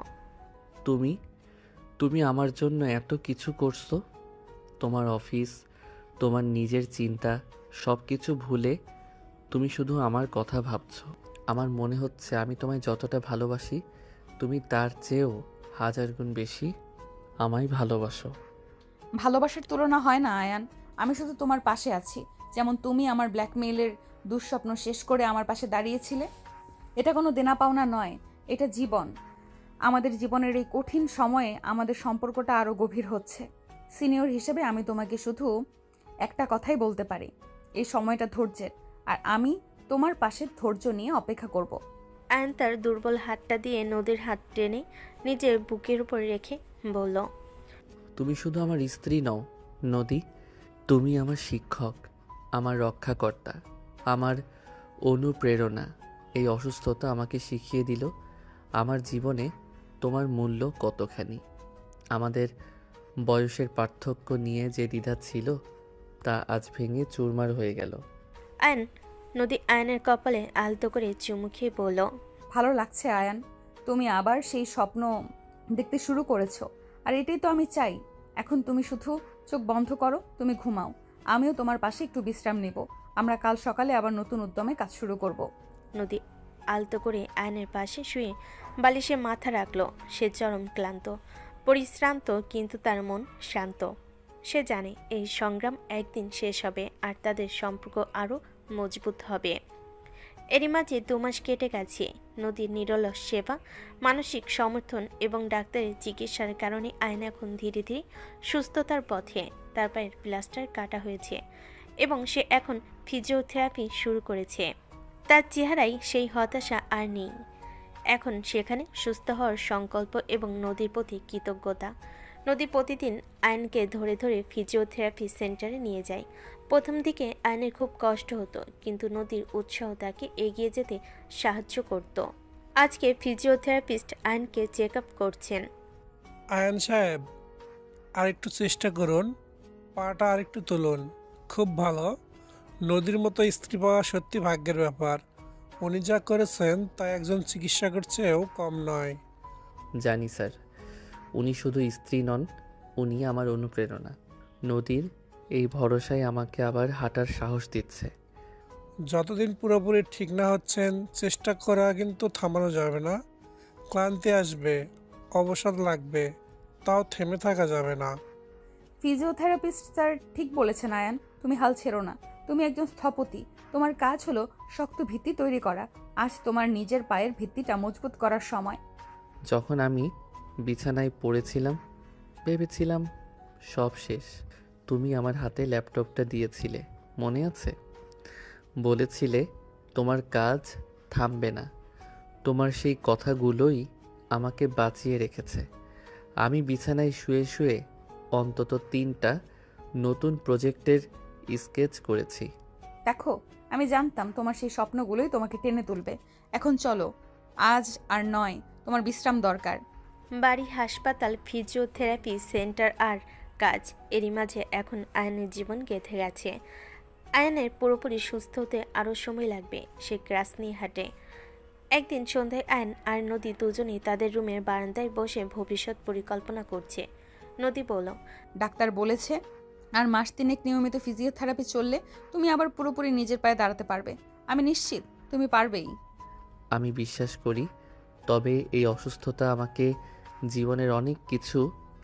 তুমি তুমি আমার জন্য এত কিছু করছো। তোমার অফিস, তোমার নিজের চিন্তা, সব কিছু ভুলে তুমি শুধু আমার কথা ভাবছো। আমার মনে হচ্ছে আমি তোমায় যতটা ভালোবাসি, তুমি তার চেয়েও 1000 গুণ বেশি আমায় ভালোবাসো। ভালোবাসার তুলনা হয় না আয়ান। আমি শুধু তোমার পাশে আছি, যেমন তুমি আমার ব্ল্যাকমেইলের দুঃস্বপ্ন শেষ করে আমার পাশে দাঁড়িয়েছিলে। এটা কোনো দেনা পাওনা নয়, এটা জীবন। আমাদের জীবনের এই কঠিন সময়ে আমাদের সম্পর্কটা আরও গভীর হচ্ছে। সিনিয়র হিসেবে আমি তোমাকে শুধু একটা কথাই বলতে পারি, এই সময়টা ধৈর্যের, আর আমি তোমার পাশে ধৈর্য নিয়ে অপেক্ষা করব। আয়ন তার দুর্বল হাতটা দিয়ে নদীর হাত টেনে নিজের বুকের উপর রেখে বলল, তুমি শুধু আমার স্ত্রী নও নদী, তুমি আমার শিক্ষক, আমার রক্ষাকর্তা, আমার অনুপ্রেরণা। এই অসুস্থতা আমাকে শিখিয়ে দিল আমার জীবনে তোমার মূল্য কতখানি। আমাদের বয়সের পার্থক্য নিয়ে যে দ্বিধা ছিল তা আজ ভেঙে চুরমার হয়ে গেল। আয়ন নদী আয়নের কপালে আলতো করে চুমু খেয়ে বলল, ভালো লাগছে আয়ান, তুমি আবার সেই স্বপ্ন দেখতে শুরু করেছো। আর এটাই তো আমি চাই। এখন তুমি শুধু চোখ বন্ধ করো, তুমি ঘুমাও, আমিও তোমার পাশে একটু বিশ্রাম নিব। আমরা কাল সকালে আবার নতুন উদ্যমে কাজ শুরু করব। নদী আলতো করে আয়নের পাশে শুয়ে বালিশে মাথা রাখলো। সে চরম ক্লান্ত, পরিশ্রান্ত, কিন্তু তার মন শান্ত। সে জানে এই সংগ্রাম একদিন শেষ হবে আর তাদের সম্পর্ক আরও মজবুত হবে। এরই মাঝে 2 মাস কেটে গেছে। নদীর নিরলস সেবা, মানসিক সমর্থন এবং ডাক্তারের চিকিৎসার কারণে আয়ন এখন ধীরে ধীরে সুস্থতার পথে। তার পায়ের প্লাস্টার কাটা হয়েছে এবং সে এখন ফিজিওথেরাপি শুরু করেছে। তার চেহারায় সেই হতাশা আর নেই। এখন সেখানে সুস্থ হওয়ার সংকল্প এবং নদীর প্রতি কৃতজ্ঞতা। নদী প্রতিদিন আয়নকে ধরে ধরে ফিজিওথেরাপি সেন্টারে নিয়ে যায়। প্রথম দিকে আয়নের খুব কষ্ট হতো, কিন্তু নদীর উৎসাহ তাকে এগিয়ে যেতে সাহায্য করত। আজকে ফিজিওথেরাপিস্ট আয়নকে চেক আপ করছেন। আয়ান সাহেব, আরেকটু চেষ্টা করুন, পাটা আরেকটু তুলুন। খুব ভালো। নদীর মতো স্ত্রী পাওয়া সত্যি ভাগ্যের ব্যাপার। উনি যা করেছেন তা একজন চিকিৎসকের চেয়েও কম নয়। জানি স্যার, উনি শুধু স্ত্রী নন, উনি আমার অনুপ্রেরণা। নদীর এই ভরসায় আমাকে আবার হাঁটার সাহস দিচ্ছে। যতদিন পুরোপুরি ঠিক না হচ্ছেন, চেষ্টা করা কিন্তু থামানো যাবে না। ক্লান্তি আসবে, অবসাদ লাগবে, তাও থেমে থাকা যাবে না। ফিজিওথেরাপিস্ট স্যার ঠিক বলেছেন আয়ান, তুমি হাল ছেড়ো না। তুমি একজন স্থপতি, তোমার কাজ হলো শক্ত ভিত্তি তৈরি করা। আজ তোমার নিজের পায়ের ভিত্তিটা মজবুত করার সময়। যখন আমি বিছানায় পড়েছিলাম, ভেবেছিলাম সব শেষ, তুমি আমার হাতে ল্যাপটপটা দিয়েছিলে, মনে আছে? বলেছিলে তোমার কাজ থামবে না। তোমার সেই কথাগুলোই আমাকে বাঁচিয়ে রেখেছে। আমি বিছানায় শুয়ে শুয়ে অন্তত 3টা নতুন প্রজেক্টের স্কেচ করেছি। দেখো, আমি জানতাম তোমার সেই স্বপ্নগুলোই তোমাকে টেনে তুলবে। এখন চলো, আজ আর নয়, তোমার বিশ্রাম দরকার। বাড়ি, হাসপাতাল, ফিজিওথেরাপি সেন্টার আর কাজ, এরই মাঝে এখন আয়নের জীবন গেঁথে গেছে। আয়নের পুরোপুরি সুস্থ হতে আরও সময় লাগবে। সে ক্রাস নিয়ে হাঁটে। একদিন সন্ধ্যায় আয়ন আর নদী দুজনেই তাদের রুমের বারান্দায় বসে ভবিষ্যৎ পরিকল্পনা করছে। নদী বলল, ডাক্তার বলেছে আর মাস 3 নিয়মিত ফিজিওথেরাপি চললে তুমি আবার পুরোপুরি নিজের পায়ে দাঁড়াতে পারবে। আমি নিশ্চিত তুমি পারবেই। আমি বিশ্বাস করি, তবে এই অসুস্থতা আমাকে জীবনের অনেক কিছু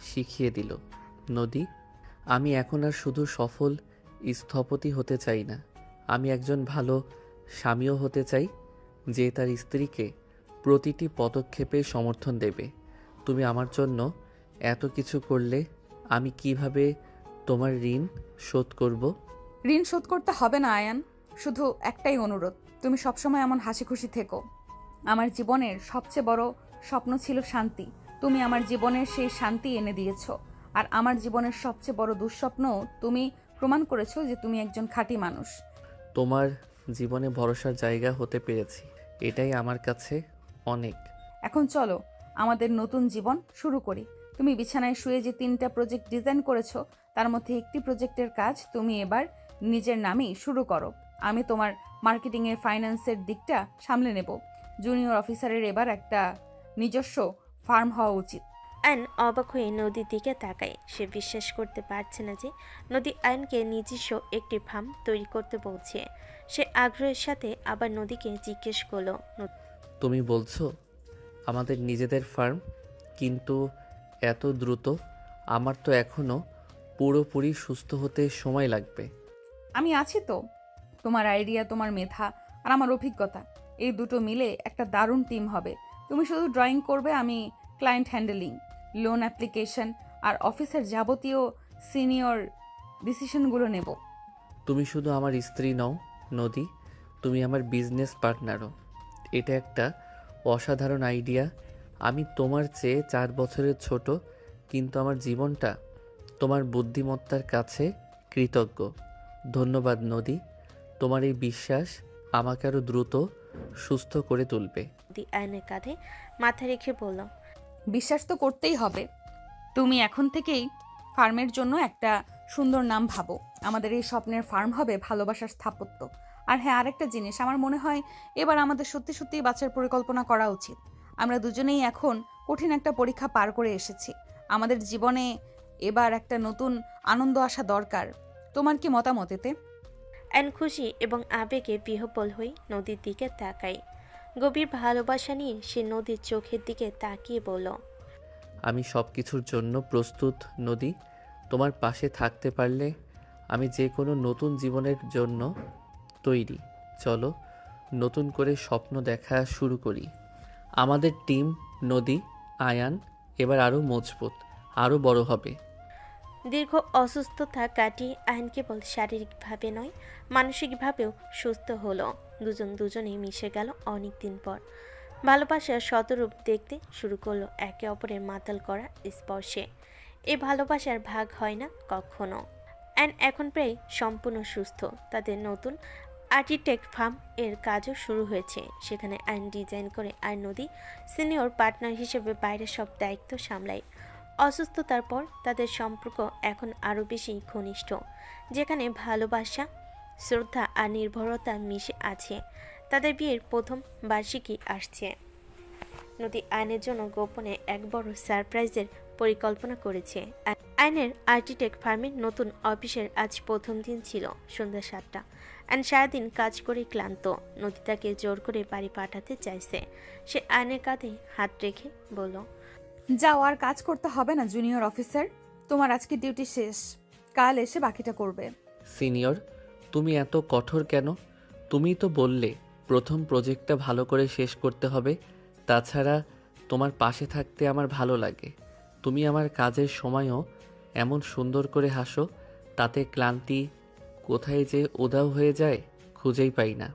শিখিয়ে দিল। নদী, আমি এখন আর শুধু সফল স্থপতি হতে চাই না, আমি একজন ভালো স্বামীও হতে চাই, যে তার স্ত্রীকে প্রতিটি পদক্ষেপে সমর্থন দেবে। তুমি আমার জন্য এত কিছু করলে, আমি কিভাবে তোমার ঋণ শোধ করব? ঋণ শোধ করতে হবে না আয়ান, শুধু একটাই অনুরোধ, তুমি সবসময় এমন হাসি খুশি থেকো। আমার জীবনের সবচেয়ে বড় স্বপ্ন ছিল শান্তি। তুমি আমার জীবনের সেই শান্তি এনে দিয়েছো। আর আমার জীবনের সবচেয়ে বড় দুঃস্বপ্ন, তুমি প্রমাণ করেছো যে তুমি একজন খাঁটি মানুষ। তোমার জীবনে ভরসার জায়গা হতে পেরেছি, এটাই আমার কাছে অনেক। এখন চলো, আমাদের নতুন জীবন শুরু করি। তুমি বিছানায় শুয়ে যে 3টা প্রজেক্ট ডিজাইন করেছো, তার মধ্যে একটি প্রজেক্টের কাজ তুমি এবার নিজের নামেই শুরু করো। আমি তোমার মার্কেটিংয়ের, ফাইন্যান্সের দিকটা সামলে নেব। জুনিয়র অফিসারের এবার একটা নিজস্ব ফার্ম হওয়া উচিত। আয়ন অবাক হয়ে নদীর দিকে তাকায়। সে বিশ্বাস করতে পারছে না যে নদী আয়নকে নিজস্ব একটি ফার্ম তৈরি করতে বলছে। সে আগ্রহের সাথে আবার নদীকে জিজ্ঞেস করলো, তুমি বলছো আমাদের নিজেদের ফার্ম? কিন্তু এত দ্রুত? আমার তো এখনো পুরোপুরি সুস্থ হতে সময় লাগবে। আমি আছি তো। তোমার আইডিয়া, তোমার মেধা আর আমার অভিজ্ঞতা, এই দুটো মিলে একটা দারুণ টিম হবে। তুমি শুধু ড্রয়িং করবে, আমি ক্লায়েন্ট হ্যান্ডেলিং, লোন অ্যাপ্লিকেশন আর অফিসের যাবতীয় সিনিয়র ডিসিশনগুলো নেব। তুমি শুধু আমার স্ত্রী নও নদী, তুমি আমার বিজনেস পার্টনারও। এটা একটা অসাধারণ আইডিয়া। আমি তোমার চেয়ে 4 বছরের ছোট, কিন্তু আমার জীবনটা তোমার বুদ্ধিমত্তার কাছে কৃতজ্ঞ। ধন্যবাদ নদী, তোমার এই বিশ্বাস আমাকে আরও দ্রুত সুস্থ করে তুলবে। নদী আয়নের কাঁধে মাথা রেখে বলল, বিশ্বাস তো করতেই হবে। তুমি এখন থেকেই ফার্মের জন্য একটা সুন্দর নাম ভাবো। আমাদের এই স্বপ্নের ফার্ম হবে ভালোবাসার স্থাপত্য। আর হ্যাঁ, আরেকটা জিনিস, আমার মনে হয় এবার আমাদের সত্যি সত্যিই বাচ্চার পরিকল্পনা করা উচিত। আমরা দুজনেই এখন কঠিন একটা পরীক্ষা পার করে এসেছি। আমাদের জীবনে এবার একটা নতুন আনন্দ আসা দরকার। তোমার কি মতামত এতে? আয়ন খুশি এবং আবেগে বিহ্বল হয়ে নদীর দিকে তাকায়। গভীর ভালোবাসা নিয়ে সে নদীর চোখের দিকে তাকিয়ে বলল, আমি সব কিছুর জন্য প্রস্তুত নদী। তোমার পাশে থাকতে পারলে আমি যে কোনো নতুন জীবনের জন্য তৈরি। চলো নতুন করে স্বপ্ন দেখা শুরু করি। আমাদের টিম নদী, আয়ান এবার আরও মজবুত, আরও বড় হবে। দীর্ঘ অসুস্থতা কাটিয়ে আয়ন কেবল শারীরিকভাবে নয়, মানসিকভাবেও সুস্থ হলো। দুজনেই মিশে গেল অনেক দিন পর। ভালোবাসার শতরূপ দেখতে শুরু করলো একে অপরের মাতাল করা স্পর্শে। এই ভালোবাসার ভাগ হয় না কখনো। অ্যান্ড এখন প্রায় সম্পূর্ণ সুস্থ। তাদের নতুন আর্কিটেক্ট ফার্ম এর কাজও শুরু হয়েছে। সেখানে আইন ডিজাইন করে আর নদী সিনিয়র পার্টনার হিসেবে বাইরের সব দায়িত্ব সামলায়। অসুস্থতার পর তাদের সম্পর্ক এখন আরও বেশি ঘনিষ্ঠ, যেখানে ভালোবাসা, শ্রদ্ধা আর নির্ভরতা মিশে আছে। তাদের বিয়ের প্রথম বার্ষিকী আসছে। নদী আইনের জন্য গোপনে এক বড় সারপ্রাইজের পরিকল্পনা করেছে। আইনের আর্কিটেক্ট ফার্মের নতুন অফিসের আজ প্রথম দিন ছিল। সন্ধ্যা 7টা। আইন সারাদিন কাজ করে ক্লান্ত। নদী তাকে জোর করে বাড়ি পাঠাতে চাইছে। সে আইনের কাঁধে হাত রেখে বলল, যাও, আর কাজ করতে হবে না জুনিয়র অফিসার। তোমার আজকে ডিউটি শেষ, কাল এসে বাকিটা করবে। সিনিয়র, তুমি এত কঠোর কেন? তুমিই তো বললে প্রথম প্রজেক্টটা ভালো করে শেষ করতে হবে। তাছাড়া তোমার পাশে থাকতে আমার ভালো লাগে। তুমি আমার কাজের সময়ও এমন সুন্দর করে হাসো, তাতে ক্লান্তি কোথায় যে উধাও হয়ে যায় খুঁজেই পাই না।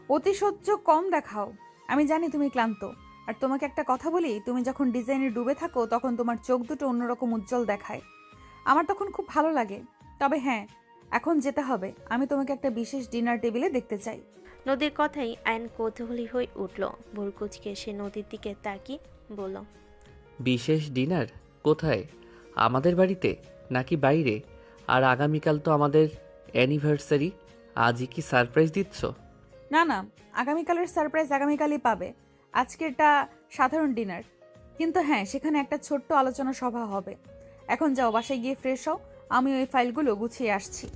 অতিশয্য কম দেখাও। আমি জানি তুমি ক্লান্ত। আর তোমাকে একটা কথা বলি, তুমি যখন ডিজাইনে ডুবে থাকো তখন তোমার চোখ দুটো অন্যরকম উজ্জ্বল দেখায়। আমার তখন খুব ভালো লাগে। তবে হ্যাঁ, এখন যেতে হবে। আমি তোমাকে একটা বিশেষ ডিনার টেবিলে দেখতে চাই। নদীর কথাই আইন কৌতূহলী হয়ে উঠল। ভোরকুচকে সে নদীর দিকে তাকিয়ে বলল, বিশেষ ডিনার? কোথায়? আমাদের বাড়িতে নাকি বাইরে? আর আগামীকাল তো আমাদের অ্যানিভার্সারি, আজই কি সারপ্রাইজ দিচ্ছ? না না, আগামীকালের সারপ্রাইজ আগামীকালই পাবে। আজকেরটা সাধারণ ডিনার। কিন্তু হ্যাঁ, সেখানে একটা ছোট্ট আলোচনা সভা হবে। এখন যাও, বাসায় গিয়ে ফ্রেশ হও। আমি ওই ফাইলগুলো গুছিয়ে আসছি।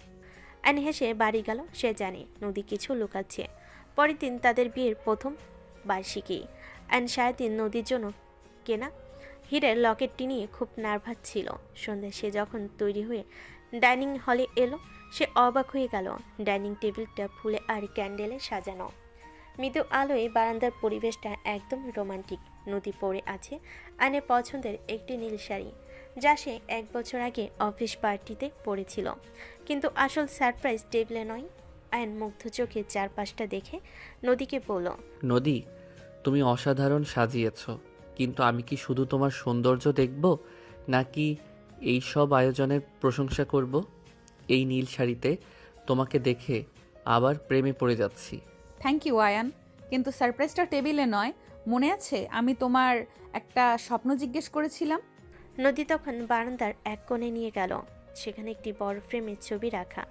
আইন হেসে বাড়ি গেল। সে জানে নদী কিছু লুকাচ্ছে। পরের দিন তাদের বিয়ের প্রথম বার্ষিকী। আইন সারাদিন নদীর জন্য কেনা হীরের লকেটটি নিয়ে খুব নার্ভাস ছিল। সন্ধ্যায় সে যখন তৈরি হয়ে ডাইনিং হলে এলো, সে অবাক হয়ে গেল। ডাইনিং টেবিলটা ফুলে আর ক্যান্ডেলে সাজানো। মৃদু আলোয় বারান্দার পরিবেশটা একদম রোমান্টিক। নদী পড়ে আছে আইনের পছন্দের একটি নীল শাড়ি, যা সে 1 বছর আগে অফিস পার্টিতে পরেছিল। কিন্তু আসল সারপ্রাইজ টেবিলে নয়। আইন মুগ্ধ চোখে চারপাশটা দেখে নদীকে বলল, নদী, তুমি অসাধারণ সাজিয়েছ, কিন্তু আমি কি শুধু তোমার সৌন্দর্য দেখব নাকি এই সব আয়োজনের প্রশংসা করব? এই নীল শাড়িতে তোমাকে দেখে আবার প্রেমে পড়ে যাচ্ছি। থ্যাংক ইউ আয়ান, কিন্তু সারপ্রাইজটা টেবিলে নয়। মনে আছে আমি তোমার একটা স্বপ্ন জিজ্ঞেস করেছিলাম? নদী তখন বারান্দার এক কোণে নিয়ে গেল। সেখানে একটি বড় ফ্রেমের ছবি রাখা।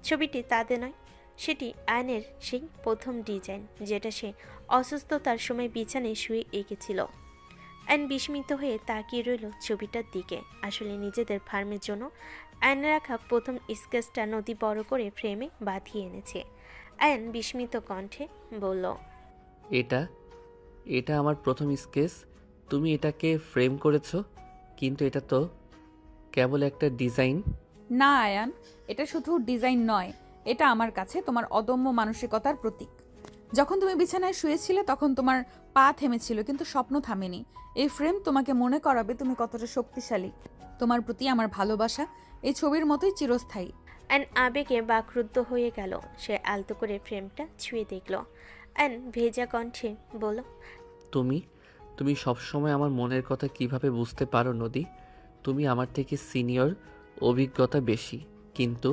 ছবিটি তাদের নয়, সেটি আয়নের সেই প্রথম ডিজাইন, যেটা সে অসুস্থতার সময় বিছানায় শুয়ে এঁকেছিল। আয়ন বিস্মিত হয়ে তাকিয়ে রইল ছবিটার দিকে। আসলে নিজেদের ফার্মের জন্য আয়ন রাখা প্রথম স্কেচটা নদী বড় করে ফ্রেমে বাঁধিয়ে এনেছে। আয়ন বিস্মিত কণ্ঠে বলল, এটা এটা আমার প্রথম স্কেচ। তুমি এটাকে ফ্রেম করেছো, কিন্তু এটা তো কেবল একটা ডিজাইন। না আয়ান, এটা শুধু ডিজাইন নয়, এটা আমার কাছে তোমার অদম্য মানসিকতার প্রতীক। যখন তুমি বিছানায় শুয়েছিলে তখন তোমার পা থেমেছিল, কিন্তু স্বপ্ন থামেনি। এই ফ্রেম তোমাকে মনে করাবে তুমি কতটা শক্তিশালী। তোমার প্রতি আমার ভালোবাসা এই ছবির মতোই চিরস্থায়ী। অ্যান আবেগে বাকরুদ্ধ হয়ে গেল। সে আলতো করে ফ্রেমটা ছুঁয়ে দেখল। অ্যান ভেজা কণ্ঠে বলল, তুমি সবসময় আমার মনের কথা কিভাবে বুঝতে পারো নদী? তুমি আমার থেকে সিনিয়র, অভিজ্ঞতা বেশি, কিন্তু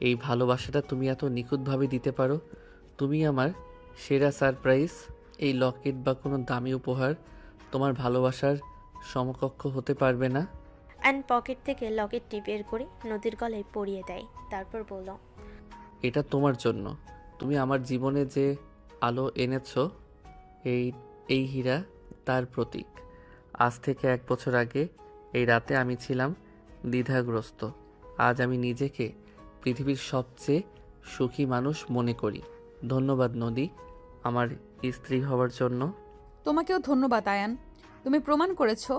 এই ভালোবাসাটা তুমি এত নিখুঁতভাবে দিতে পারো। তুমি আমার সেরা সারপ্রাইজ। এই লকেট বা কোনো দামি উপহার তোমার ভালোবাসার সমকক্ষ হতে পারবে না। আয়ন পকেট থেকে লকেটটি বের করে নদীর গলায় পরিয়ে দেয়, তারপর বলল, এটা তোমার জন্য। তুমি আমার জীবনে যে আলো এনেছো, এই এই হীরা তার প্রতীক। আজ থেকে 1 বছর আগে এই রাতে আমি ছিলাম দ্বিধাগ্রস্ত। আজ আমি নিজেকে পৃথিবীর সবচেয়ে সুখী মানুষ মনে করি। ধন্যবাদ নদী, আমার স্ত্রী হওয়ার জন্য। তোমাকেও ধন্যবাদ আয়ান। তুমি প্রমাণ করেছো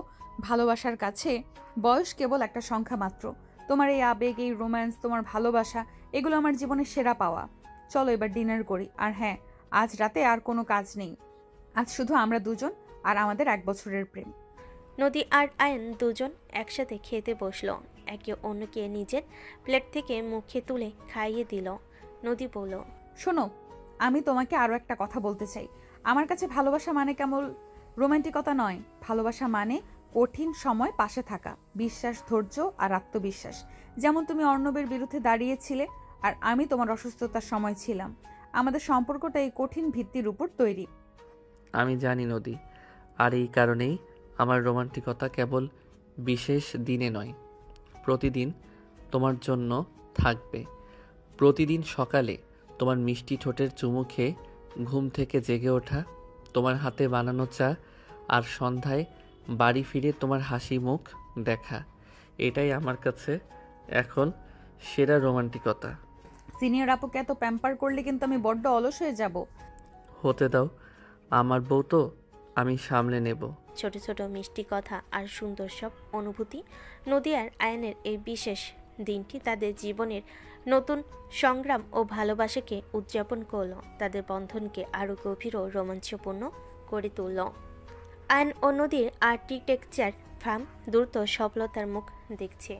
ভালোবাসার কাছে বয়স কেবল একটা সংখ্যা মাত্র। তোমার এই আবেগ, এই রোম্যান্স, তোমার ভালোবাসা, এগুলো আমার জীবনের সেরা পাওয়া। চলো এবার ডিনার করি। আর হ্যাঁ, আজ রাতে আর কোনো কাজ নেই। আজ শুধু আমরা দুজন আর আমাদের 1 বছরের প্রেম। নদী আর আয়ন দুজন একসাথে খেতে বসলো। একে অন্যকে নিজের প্লেট থেকে মুখে তুলে খাইয়ে দিল। নদী বলল, শোনো, আমি তোমাকে আরও একটা কথা বলতে চাই। আমার কাছে ভালোবাসা মানে কেবল রোমান্টিকতা নয়। ভালোবাসা মানে কঠিন সময় পাশে থাকা, বিশ্বাস, ধৈর্য আর আত্মবিশ্বাস। যেমন তুমি অর্ণবের বিরুদ্ধে দাঁড়িয়েছিলে আর আমি তোমার অসুস্থতার সময় ছিলাম। আমাদের সম্পর্কটা এই কঠিন ভিত্তির উপর তৈরি। আমি জানি নদী, আর এই কারণেই আমার রোমান্টিকতা কেবল বিশেষ দিনে নয়, প্রতিদিন তোমার জন্য থাকবে। প্রতিদিন সকালে তোমার মিষ্টি ঠোঁটের চুমু খেয়ে ঘুম থেকে জেগে ওঠা, তোমার হাতে বানানো চা, আর সন্ধ্যায় বাড়ি ফিরে তোমার হাসি মুখ দেখা, এটাই আমার কাছে এখন সেরা রোমান্টিকতা। সিনিয়র আপুকে এত প্যাম্পার করলে কিন্তু আমি বড্ড অলস হয়ে যাব। হতে দাও, আমার বউ তো, আমি সামলে নেব। ছোট ছোট মিষ্টি কথা আর সুন্দর সব অনুভূতি। নদী আর আয়নের এই বিশেষ দিনটি তাদের জীবনের নতুন সংগ্রাম ও ভালোবাসাকে উদযাপন করল, তাদের বন্ধনকে আরও গভীর ও রোমাঞ্চপূর্ণ করে তুলল। আয়ন ও নদীর আর্কিটেকচার ফার্ম দ্রুত সফলতার মুখ দেখছে।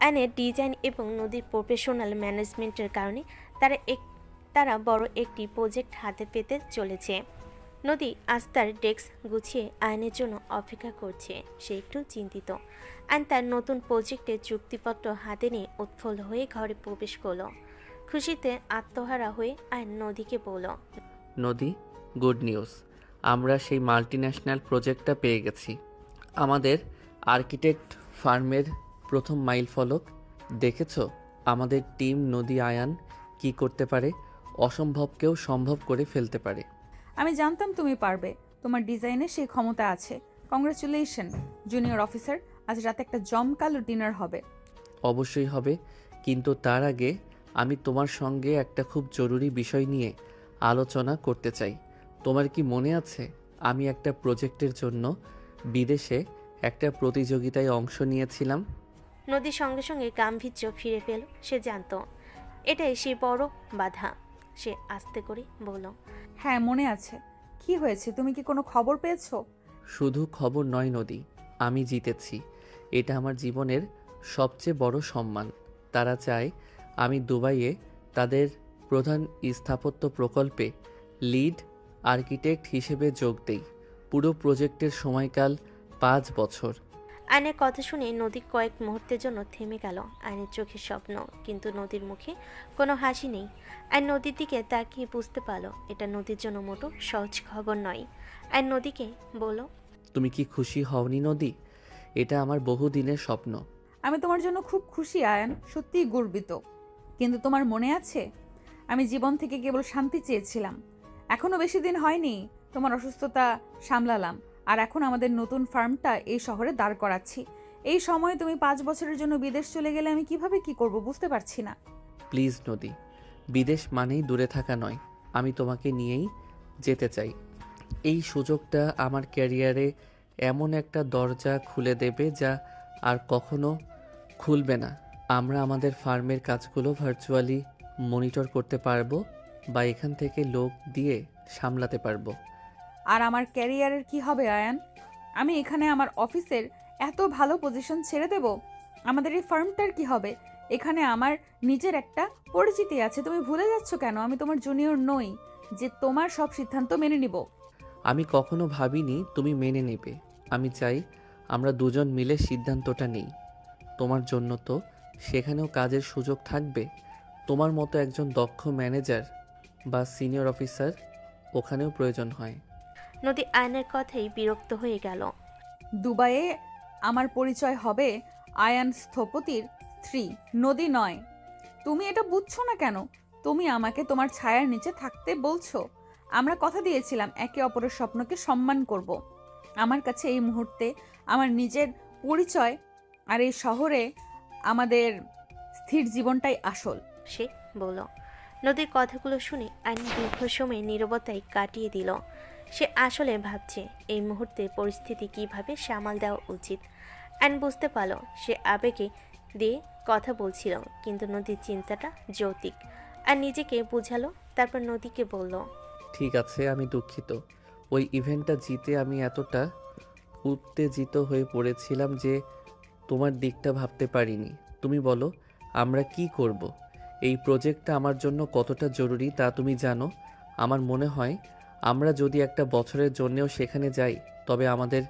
আয়নের ডিজাইন এবং নদীর প্রফেশনাল ম্যানেজমেন্টের কারণে তারা বড় একটি প্রজেক্ট হাতে পেতে চলেছে। নদী আজ তার ডেস্ক গুছিয়ে আয়নের জন্য অপেক্ষা করছে। সে একটু চিন্তিত। আয়ন তার নতুন প্রজেক্টের চুক্তিপত্র হাতে নিয়ে উৎফুল্ল হয়ে ঘরে প্রবেশ করলো। খুশিতে আত্মহারা হয়ে আয়ন নদীকে বলল, নদী, গুড নিউজ। আমরা সেই মাল্টিন্যাশনাল প্রজেক্টটা পেয়ে গেছি। আমাদের আর্কিটেক্ট ফার্মের প্রথম মাইল ফলক দেখেছ? আমাদের টিম নদী আয়ান কি করতে পারে? অসম্ভবকেও সম্ভব করে ফেলতে পারে। আমি জানতাম তুমি পারবে। তোমার ডিজাইনে সেই ক্ষমতা আছে। Congratulation junior officer. আজ রাতে একটা জমকালো ডিনার হবে। অবশ্যই হবে, কিন্তু তার আগে আমি তোমার সঙ্গে একটা খুব জরুরি বিষয় নিয়ে আলোচনা করতে চাই। তোমার কি মনে আছে আমি একটা প্রজেক্টের জন্য বিদেশে একটা প্রতিযোগিতায় অংশ নিয়েছিলাম? নদীর সঙ্গে সঙ্গে গাম্ভীর্য ফিরে পেল। সে জানত এটাই সেই বড় বাধা। সে আস্তে করে বলল, হ্যাঁ মনে আছে। কি হয়েছে? তুমি কি কোনো খবর পেয়েছো? শুধু খবর নয় নদী, আমি জিতেছি। এটা আমার জীবনের সবচেয়ে বড় সম্মান। তারা চায় আমি দুবাইয়ে তাদের প্রধান স্থাপত্য প্রকল্পে লিড আর্কিটেক্ট হিসেবে যোগ দেই। পুরো প্রজেক্টের সময়কাল 5 বছর। আয়নের কথা শুনে নদী কয়েক মুহূর্তের জন্য থেমে গেল। আয়নের চোখে স্বপ্ন, কিন্তু নদীর মুখে কোনো হাসি নেই। আয়ন নদীর দিকে তাকিয়ে বুঝতে পারল এটা নদীর জন্য মোটো সহজ খবর নয়। আয়ন নদীকে বলল, তুমি কি খুশি হওনি নদী? এটা আমার বহুদিনের স্বপ্ন। আমি তোমার জন্য খুব খুশি আয়ান, সত্যিই গর্বিত। কিন্তু তোমার মনে আছে আমি জীবন থেকে কেবল শান্তি চেয়েছিলাম। এখনো বেশি দিন হয়নি তোমার অসুস্থতা সামলালাম, আর এখন আমাদের নতুন ফার্মটা এই শহরে দাঁড় করাচ্ছি। এই সময়ে তুমি 5 বছরের জন্য বিদেশ চলে গেলে আমি কিভাবে কি করব বুঝতে পারছি না। প্লিজ নদী, বিদেশ মানেই দূরে থাকা নয়। আমি তোমাকে নিয়েই যেতে চাই। এই সুযোগটা আমার ক্যারিয়ারে এমন একটা দরজা খুলে দেবে যা আর কখনো খুলবে না। আমরা আমাদের ফার্মের কাজগুলো ভার্চুয়ালি মনিটর করতে পারবো বা এখান থেকে লোক দিয়ে সামলাতে পারবো। আর আমার ক্যারিয়ারের কি হবে আয়ান? আমি এখানে আমার অফিসের এত ভালো পজিশন ছেড়ে দেব? আমাদের এই ফার্মটার কি হবে? এখানে আমার নিজের একটা পরিচিতি আছে। তুমি ভুলে যাচ্ছ কেন? আমি তোমার জুনিয়র নই যে তোমার সব সিদ্ধান্ত মেনে নিব। আমি কখনো ভাবিনি তুমি মেনে নেবে। আমি চাই আমরা দুজন মিলে সিদ্ধান্তটা নিই। তোমার জন্য তো সেখানেও কাজের সুযোগ থাকবে। তোমার মতো একজন দক্ষ ম্যানেজার বা সিনিয়র অফিসার ওখানেও প্রয়োজন হয়। নদী আয়নের কথাই বিরক্ত হয়ে গেল। দুবাইয়ে আমার পরিচয় হবে আয়ান স্থপতির স্ত্রী, নদী নয়। তুমি এটা বুঝছো না কেন? তুমি আমাকে তোমার ছায়ার নিচে থাকতে বলছো। আমরা কথা দিয়েছিলাম একে অপরের স্বপ্নকে সম্মান করব। আমার কাছে এই মুহূর্তে আমার নিজের পরিচয় আর এই শহরে আমাদের স্থির জীবনটাই আসল। সে বলল। নদীর কথাগুলো শুনে আইন দীর্ঘ সময় নীরবতায় কাটিয়ে দিল। সে আসলে ভাবছে এই মুহূর্তে পরিস্থিতি কিভাবে সামাল দেওয়া উচিত। আইন বুঝতে পারল সে আবেগে দিয়ে কথা বলছিল, কিন্তু নদীর চিন্তাটা যৌক্তিক। আর নিজেকে বুঝালো, তারপর নদীকে বলল, ঠিক আছে, আমি দুঃখিত। ওই ইভেন্টটা জিতে আমি এতটা উত্তেজিত হয়ে পড়েছিলাম যে তোমার দিকটা ভাবতে পারিনি। তুমি বলো আমরা কি করব? এই প্রজেক্টটা আমার জন্য কতটা জরুরি তা তুমি জানো। আমার মনে হয় আমরা যদি একটা বছরের জন্যেও সেখানে যাই তবে আমাদের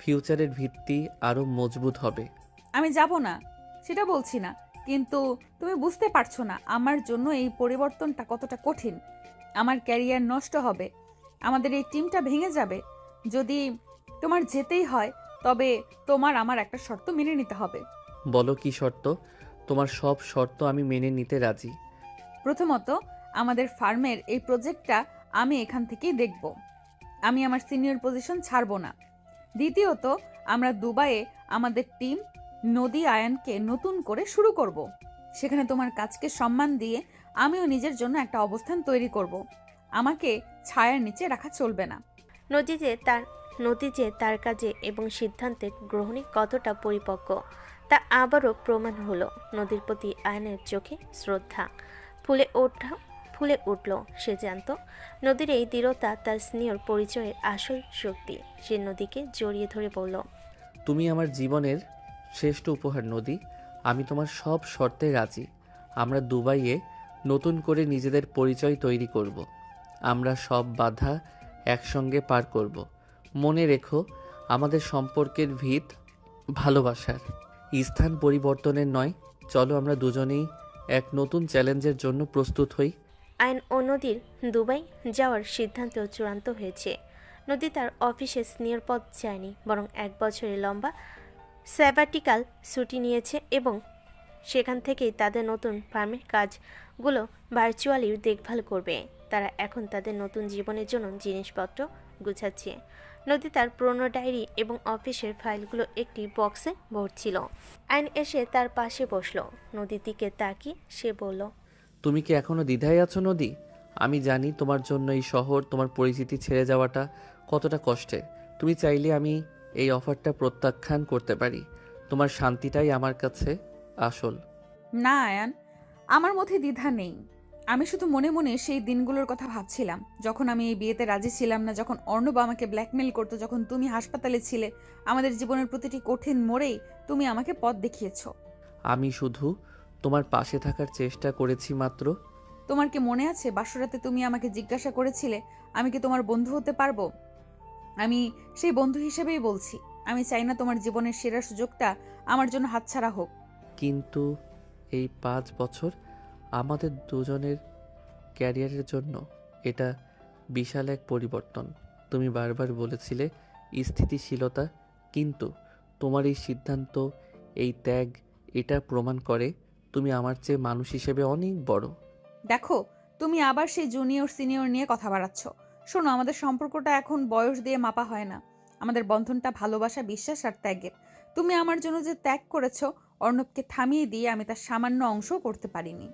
ফিউচারের ভিত্তি আরও মজবুত হবে। আমি যাব না সেটা বলছি না, কিন্তু তুমি বুঝতে পারছো না আমার জন্য এই পরিবর্তনটা কতটা কঠিন। আমার ক্যারিয়ার নষ্ট হবে, আমাদের এই টিমটা ভেঙে যাবে। যদি তোমার যেতেই হয় তবে তোমার আমার একটা শর্ত মেনে নিতে হবে। বলো কি শর্ত? তোমার সব শর্ত আমি মেনে নিতে রাজি। প্রথমত, আমাদের ফার্মের এই প্রজেক্টটা আমি এখান থেকেই দেখব। আমি আমার সিনিয়র পজিশন ছাড়বো না। দ্বিতীয়ত, আমরা দুবাইয়ে আমাদের টিম নদী আয়ানকে নতুন করে শুরু করব। সেখানে তোমার কাজকে সম্মান দিয়ে আমিও নিজের জন্য একটা অবস্থান তৈরি করব। আমাকে ছায়ার নিচে রাখা চলবে না। নদী যে তার কাজে এবং সিদ্ধান্তে গ্রহণে কতটা পরিপক্ক তা আবারও প্রমাণ হলো। নদীর প্রতি আয়নের চোখে শ্রদ্ধা ফুলে উঠল। সে জানত নদীর এই দৃঢ়তা তার সিনিয়র পরিচয়ের আসল শক্তি। সে নদীকে জড়িয়ে ধরে বলল, তুমি আমার জীবনের শ্রেষ্ঠ উপহার নদী। আমি তোমার সব শর্তে রাজি। আমরা দুবাইয়ে নতুন করে নিজেদের পরিচয় তৈরি করব। আমরা সব বাধা একসঙ্গে পার করব। মনে রেখো, আমাদের সম্পর্কের ভিত ভালোবাসার, স্থান পরিবর্তনের নয়। চলো আমরা দুজনেই এক নতুন চ্যালেঞ্জের জন্য প্রস্তুত হই। আইন ও নদীর দুবাই যাওয়ার সিদ্ধান্ত চূড়ান্ত হয়েছে। নদী তার অফিসে সিনিয়র পদ চায়নি, বরং 1 বছরের লম্বা স্যাবাটিক্যাল ছুটি নিয়েছে এবং সেখান থেকেই তাদের নতুন ফার্মের কাজগুলো ভার্চুয়ালি দেখভাল করবে। তারা এখন তাদের নতুন জীবনের জন্য জিনিসপত্র গুছাচ্ছে। নদী তার পুরনো ডায়েরি এবং অফিসের ফাইলগুলো একটি বক্সে ভরছিল। আইন এসে তার পাশে বসলো। নদীর দিকে তাকিয়ে সে বলল, তুমি কি এখনো দ্বিধায় আছো নদী? আমি জানি তোমার জন্য এই শহর, তোমার পরিচিতি ছেড়ে যাওয়াটা কতটা কষ্টের। তুমি চাইলে আমি এই অফারটা প্রত্যাখ্যান করতে পারি। তোমার শান্তিটাই আমার কাছে আসল। না আয়ান, আমার মধ্যে দ্বিধা নেই। আমি শুধু মনে মনে সেই দিনগুলোর কথা ভাবছিলাম, যখন আমি এই বিয়েতে রাজি ছিলাম না, যখন অর্ণব আমাকে ব্ল্যাকমেল করতো, যখন তুমি হাসপাতালে ছিলে। আমাদের জীবনের প্রতিটি কঠিন মোড়েই তুমি আমাকে পথ দেখিয়েছ। আমি শুধু তোমার পাশে থাকার চেষ্টা করেছি মাত্র। তোমার কি মনে আছে বাসরাতে তুমি আমাকে জিজ্ঞাসা করেছিলে আমি কি তোমার বন্ধু হতে পারবো? আমি সেই বন্ধু হিসেবেই বলছি, আমি চাই না তোমার জীবনের সেরা সুযোগটা আমার জন্য হাতছাড়া হোক। কিন্তু এই 5 বছর আমাদের দুজনের ক্যারিয়ারের জন্য এটা বিশাল এক পরিবর্তন। তুমি বারবার বলেছিলে স্থিতিশীলতা, কিন্তু তোমার এই সিদ্ধান্ত, এই ত্যাগ, এটা প্রমাণ করে তুমি আমার চেয়ে মানুষ হিসেবে অনেক বড়। দেখো, তুমি আবার সেই জুনিয়র সিনিয়র নিয়ে কথা বাড়াচ্ছ। শোনো, আমাদের সম্পর্কটা এখন বয়স দিয়ে মাপা হয় না। আমাদের বন্ধনটা ভালোবাসা, বিশ্বাস আর ত্যাগের। তুমি আমার জন্য যে ত্যাগ করেছো, অর্ণবকে থামিয়ে দিয়ে আমি তার সামান্য অংশও করতে পারিনি।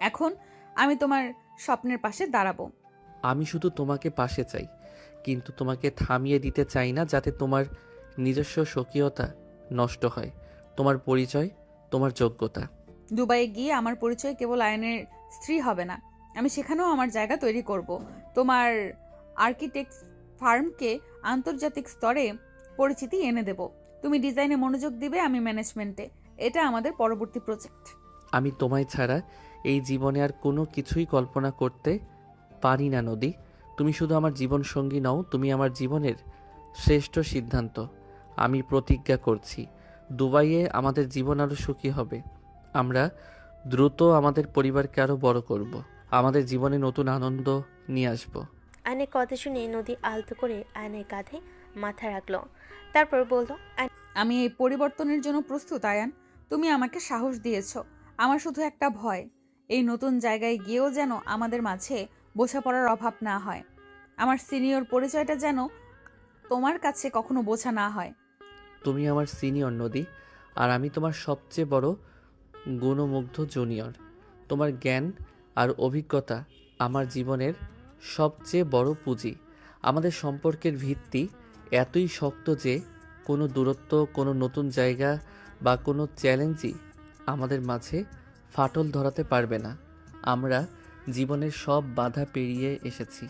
এখন আমি তোমার স্বপ্নের পাশে দাঁড়াবো। আমি শুধু তোমাকে পাশে চাই, কিন্তু তোমাকে থামিয়ে দিতে চাই না, যাতে তোমার নিজস্ব স্বকীয়তা নষ্ট হয়, তোমার পরিচয়, তোমার যোগ্যতা। দুবাইয়ে গিয়ে আমার পরিচয় কেবল আয়নের স্ত্রী হবে না, আমি সেখানেও আমার জায়গা তৈরি করব। তোমার আর্কিটেক্ট ফার্মকে আন্তর্জাতিক স্তরে পরিচিতি এনে দেব। তুমি ডিজাইনে মনোযোগ দিবে, আমি ম্যানেজমেন্টে। এটা আমাদের পরবর্তী প্রজেক্ট। আমি তোমায় ছাড়া এই জীবনে আর কোনো কিছুই কল্পনা করতে পারি না নদী। তুমি শুধু আমার জীবন সঙ্গী নও, তুমি আমার জীবনের শ্রেষ্ঠ সিদ্ধান্ত। আমি প্রতিজ্ঞা করছি, দুবাইয়ে আমাদের জীবন আরও সুখী হবে। আমরা দ্রুত আমাদের পরিবারকে আরও বড় করব। আমাদের জীবনে নতুন আনন্দ নিয়ে আসব। আয়নের কথা শুনে নদী আলতো করে আয়নের কাঁধে মাথা রাখলো। তারপর বলল, আমি এই পরিবর্তনের জন্য প্রস্তুত আয়ান। তুমি আমাকে সাহস দিয়েছো। আমার শুধু একটা ভয়, এই নতুন জায়গায় গিয়েও যেন আমাদের মাঝে বোঝাপড়ার অভাব না হয়। আমার সিনিয়র পরিচয়টা যেন তোমার কাছে কখনো বোঝা না হয়। তুমি আমার সিনিয়র নদী, আর আমি তোমার সবচেয়ে বড় গুণমুগ্ধ জুনিয়র। তোমার জ্ঞান আর অভিজ্ঞতা আমার জীবনের সবচেয়ে বড় পুঁজি। আমাদের সম্পর্কের ভিত্তি এতই শক্ত যে কোনো দূরত্ব, কোনো নতুন জায়গা বা কোনো চ্যালেঞ্জই আমাদের মাঝে ফাটল ধরাতে পারবে না। আমরা জীবনের সব বাধা পেরিয়ে এসেছি।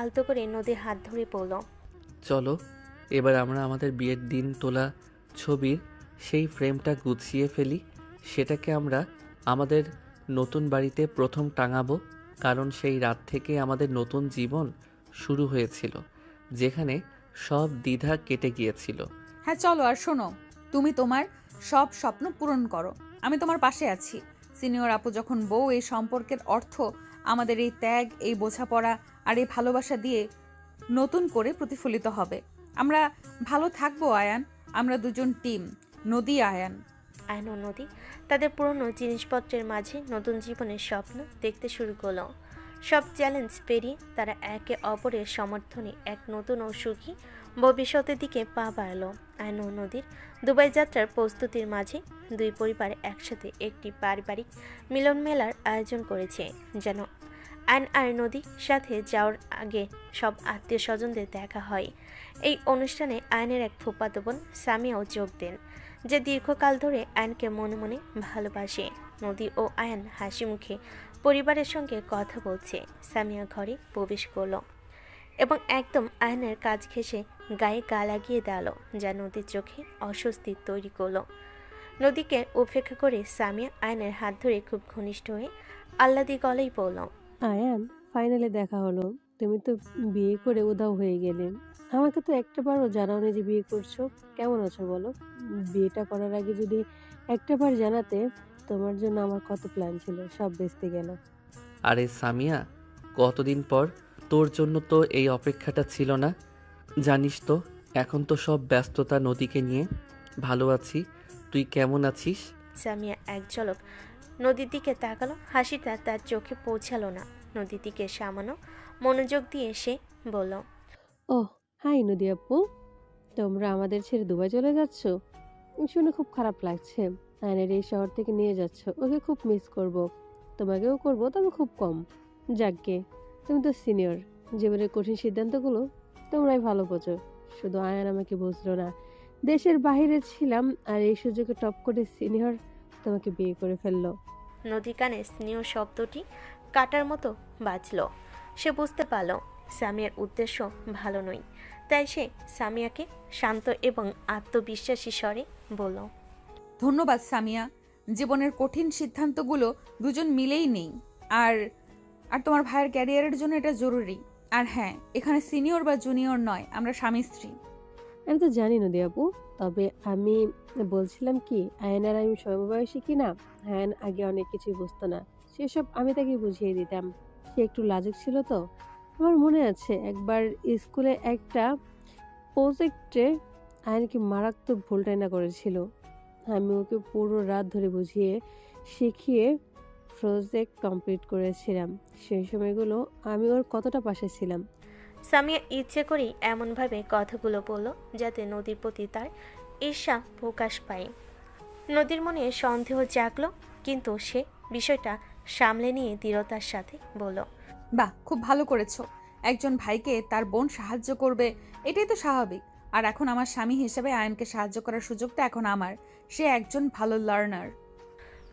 আলতো করে নদীর হাত ধরে বলল, চলো এবার আমরা আমাদের বিয়ের দিন তোলা ছবির সেই ফ্রেমটা গুছিয়ে ফেলি। সেটাকে আমরা আমাদের নতুন বাড়িতে প্রথম টাঙাবো, কারণ সেই রাত থেকে আমাদের নতুন জীবন শুরু হয়েছিল, যেখানে সব দ্বিধা কেটে গিয়েছিল। হ্যাঁ চলো, আর শোনো, তুমি তোমার সব স্বপ্ন পূরণ করো। আমি তোমার পাশে আছি। সিনিয়র আপু যখন বউ, এই সম্পর্কের অর্থ আমাদের এই ত্যাগ, এই বোঝাপড়া আর এই ভালোবাসা দিয়ে নতুন করে প্রতিফলিত হবে। আমরা ভালো থাকবো আয়ান। আমরা দুজন টিম, নদী আয়ান। আয়ন ও নদী তাদের পুরনো জিনিসপত্রের মাঝে নতুন জীবনের স্বপ্ন দেখতে শুরু করলো। সব চ্যালেঞ্জ পেরিয়ে তারা একে অপরের সমর্থনে এক নতুন ও সুখী ভবিষ্যতের দিকে পা বাড়ালো। আয়ন ও নদীর দুবাই যাত্রার প্রস্তুতির মাঝে দুই পরিবার একসাথে একটি পারিবারিক মিলন মেলার আয়োজন করেছে, যেন আয়ন আর নদীর সাথে যাওয়ার আগে সব আত্মীয় স্বজনদের দেখা হয়। এই অনুষ্ঠানে আয়নের এক ফুফাতো বোন সামিয়াও যোগ দেন, যে দীর্ঘকাল ধরে আয়নকে মনে মনে ভালোবাসে। নদী ও আয়ন হাসি মুখে পরিবারের সঙ্গে কথা বলছে। সামিয়া ঘরে প্রবেশ করলো এবং একদম আয়নের কাজ ঘেঁষে গায়ে গা লাগিয়ে দেওয়ালো, যা নদীর চোখে অস্বস্তি তৈরি করলো। নদীকে উপেক্ষা করে সামিয়া আয়নের হাত ধরে খুব ঘনিষ্ঠ হয়ে আহ্লাদি গলেই বলল, আয়ান, ফাইনালে দেখা হলো। তুমি তো বিয়ে করে উধাও হয়ে গেলে। আমাকে তো একটাবারও জানাওনি যে বিয়ে করছো। কেমন আছো বলো? বিয়েটা করার আগে যদি একটাবার জানাতে, তোমার জন্য আমার কত প্ল্যান ছিল, সব বেঁচতে গেল। আরে সামিয়া, কতদিন পর, তোর জন্য তো এই অপেক্ষাটা ছিল না। জানিস তো এখন তো সব ব্যস্ততা নদীকে নিয়ে। ভালো আছি, তুই কেমন আছিস? সামিয়া এক ঝলক নদীর দিকে তাকালো। হাসিটা তার চোখে পৌঁছালো না। নদীর দিকে সামান্য মনোযোগ দিয়ে সে বলল, ওহ হাই নদী আপু, তোমরা আমাদের ছেড়ে দুবাই চলে যাচ্ছ? শুনে খুব খারাপ লাগছে। আয়নের এই শহর থেকে নিয়ে যাচ্ছ, ওকে খুব মিস করব। তোমাকেও করব, তবে খুব কম। যাকগে, তুমি তো সিনিয়র, জীবনের কঠিন সিদ্ধান্তগুলো তোমরাই ভালো বোঝো। শুধু আয়ান আমাকে বুঝলো না। দেশের বাইরে ছিলাম আর এই সুযোগে টপ করে সিনিয়র তোমাকে বিয়ে করে ফেললো। নদী কানে স্নেহ শব্দটি কাটার মতো বাজল। সে বুঝতে পারল সামিয়ার উদ্দেশ্য ভালো নয়, তাই সে সামিয়াকে শান্ত এবং আত্মবিশ্বাসী স্বরে বলল, ধন্যবাদ সামিয়া। জীবনের কঠিন সিদ্ধান্তগুলো দুজন মিলেই নেই। আর আর তোমার ভাইয়ের ক্যারিয়ারের জন্য এটা জরুরি। আর হ্যাঁ, এখানে সিনিয়র বা জুনিয়র নয়, আমরা স্বামী স্ত্রী। আমি তো জানি নদী আপু, তবে আমি বলছিলাম কি, আয়ন আর আমি সমবয়সী কি না। আয়ন আগে অনেক কিছুই বুঝতো না, সেসব আমি তাকে বুঝিয়ে দিতাম। সে একটু লাজুক ছিল তো। আমার মনে আছে একবার স্কুলে একটা প্রজেক্টে আয়নকে মারাত্মক ভুলটাইনা করেছিল। আমি ওকে পুরো রাত ধরে বুঝিয়ে শিখিয়ে প্রজেক্ট কমপ্লিট করেছিলাম। সেই সময়গুলো আমি ওর কতটা পাশে ছিলাম। সামিয়া ইচ্ছে করেই এমনভাবে কথাগুলো বলল যাতে নদীর প্রতি তার ঈর্ষা প্রকাশ পায়। নদীর মনে সন্দেহ জাগলো, কিন্তু সে বিষয়টা সামলে নিয়ে দৃঢ়তার সাথে বলল, বাহ, খুব ভালো করেছো। একজন ভাইকে তার বোন সাহায্য করবে, এটাই তো স্বাভাবিক। আর এখন আমার স্বামী হিসেবে আয়নকে সাহায্য করার সুযোগটা এখন আমার। সে একজন ভালো লার্নার।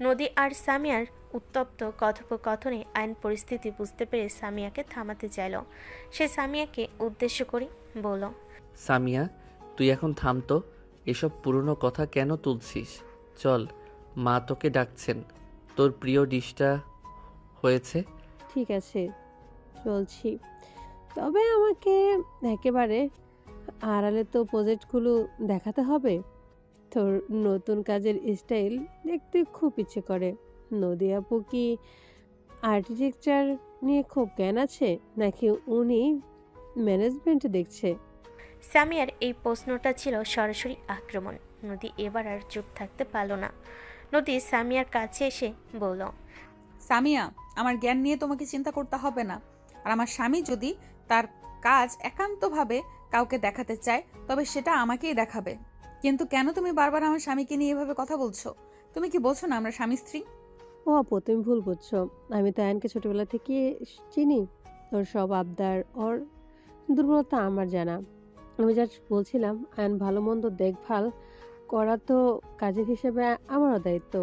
নদী আর সামিয়ার উত্তপ্ত কথোপকথনে আইন পরিস্থিতি বুঝতে পেরে সামিয়াকে থামাতে চাইল। সে সামিয়াকে উদ্দেশ্য করে বলল, সামিয়া, তুই এখন থাম তো। এসব পুরনো কথা কেন তুলছিস? চল, মা তোকে ডাকছেন। তোর প্রিয় ডিশটা হয়েছে। ঠিক আছে, চলছি। তবে আমাকে একেবারে আড়ালে তো প্রজেক্টগুলো দেখাতে হবে। তোর নতুন কাজের স্টাইল দেখতে খুব ইচ্ছে করে। নদী আপু কি আর্কিটেকচার নিয়ে খুব জ্ঞান আছে, নাকি উনি ম্যানেজমেন্ট দেখছে? সামিয়ার এই প্রশ্নটা ছিল সরাসরি আক্রমণ। নদী এবার আর চুপ থাকতে পারল না। নদী সামিয়ার কাছে এসে বলল, সামিয়া, আমার জ্ঞান নিয়ে তোমাকে চিন্তা করতে হবে না। আর আমার স্বামী যদি তার কাজ একান্তভাবে কাউকে দেখাতে চায় তবে সেটা আমাকেই দেখাবে। কিন্তু কেন তুমি বারবার আমার স্বামীকে নিয়ে এভাবে কথা বলছো? তুমি কি বলছো না আমরা স্বামী স্ত্রী? ও আপু, তুমি ভুল বুঝছো। আমি তো আয়নকে ছোটবেলা থেকে চিনি। ওর সব আবদার, ওর দুর্বলতা আমার জানা। আমি জাস্ট বলছিলাম আয়ন ভালো মন্দ দেখভাল করা তো কাজের হিসেবে আমারও দায়িত্ব।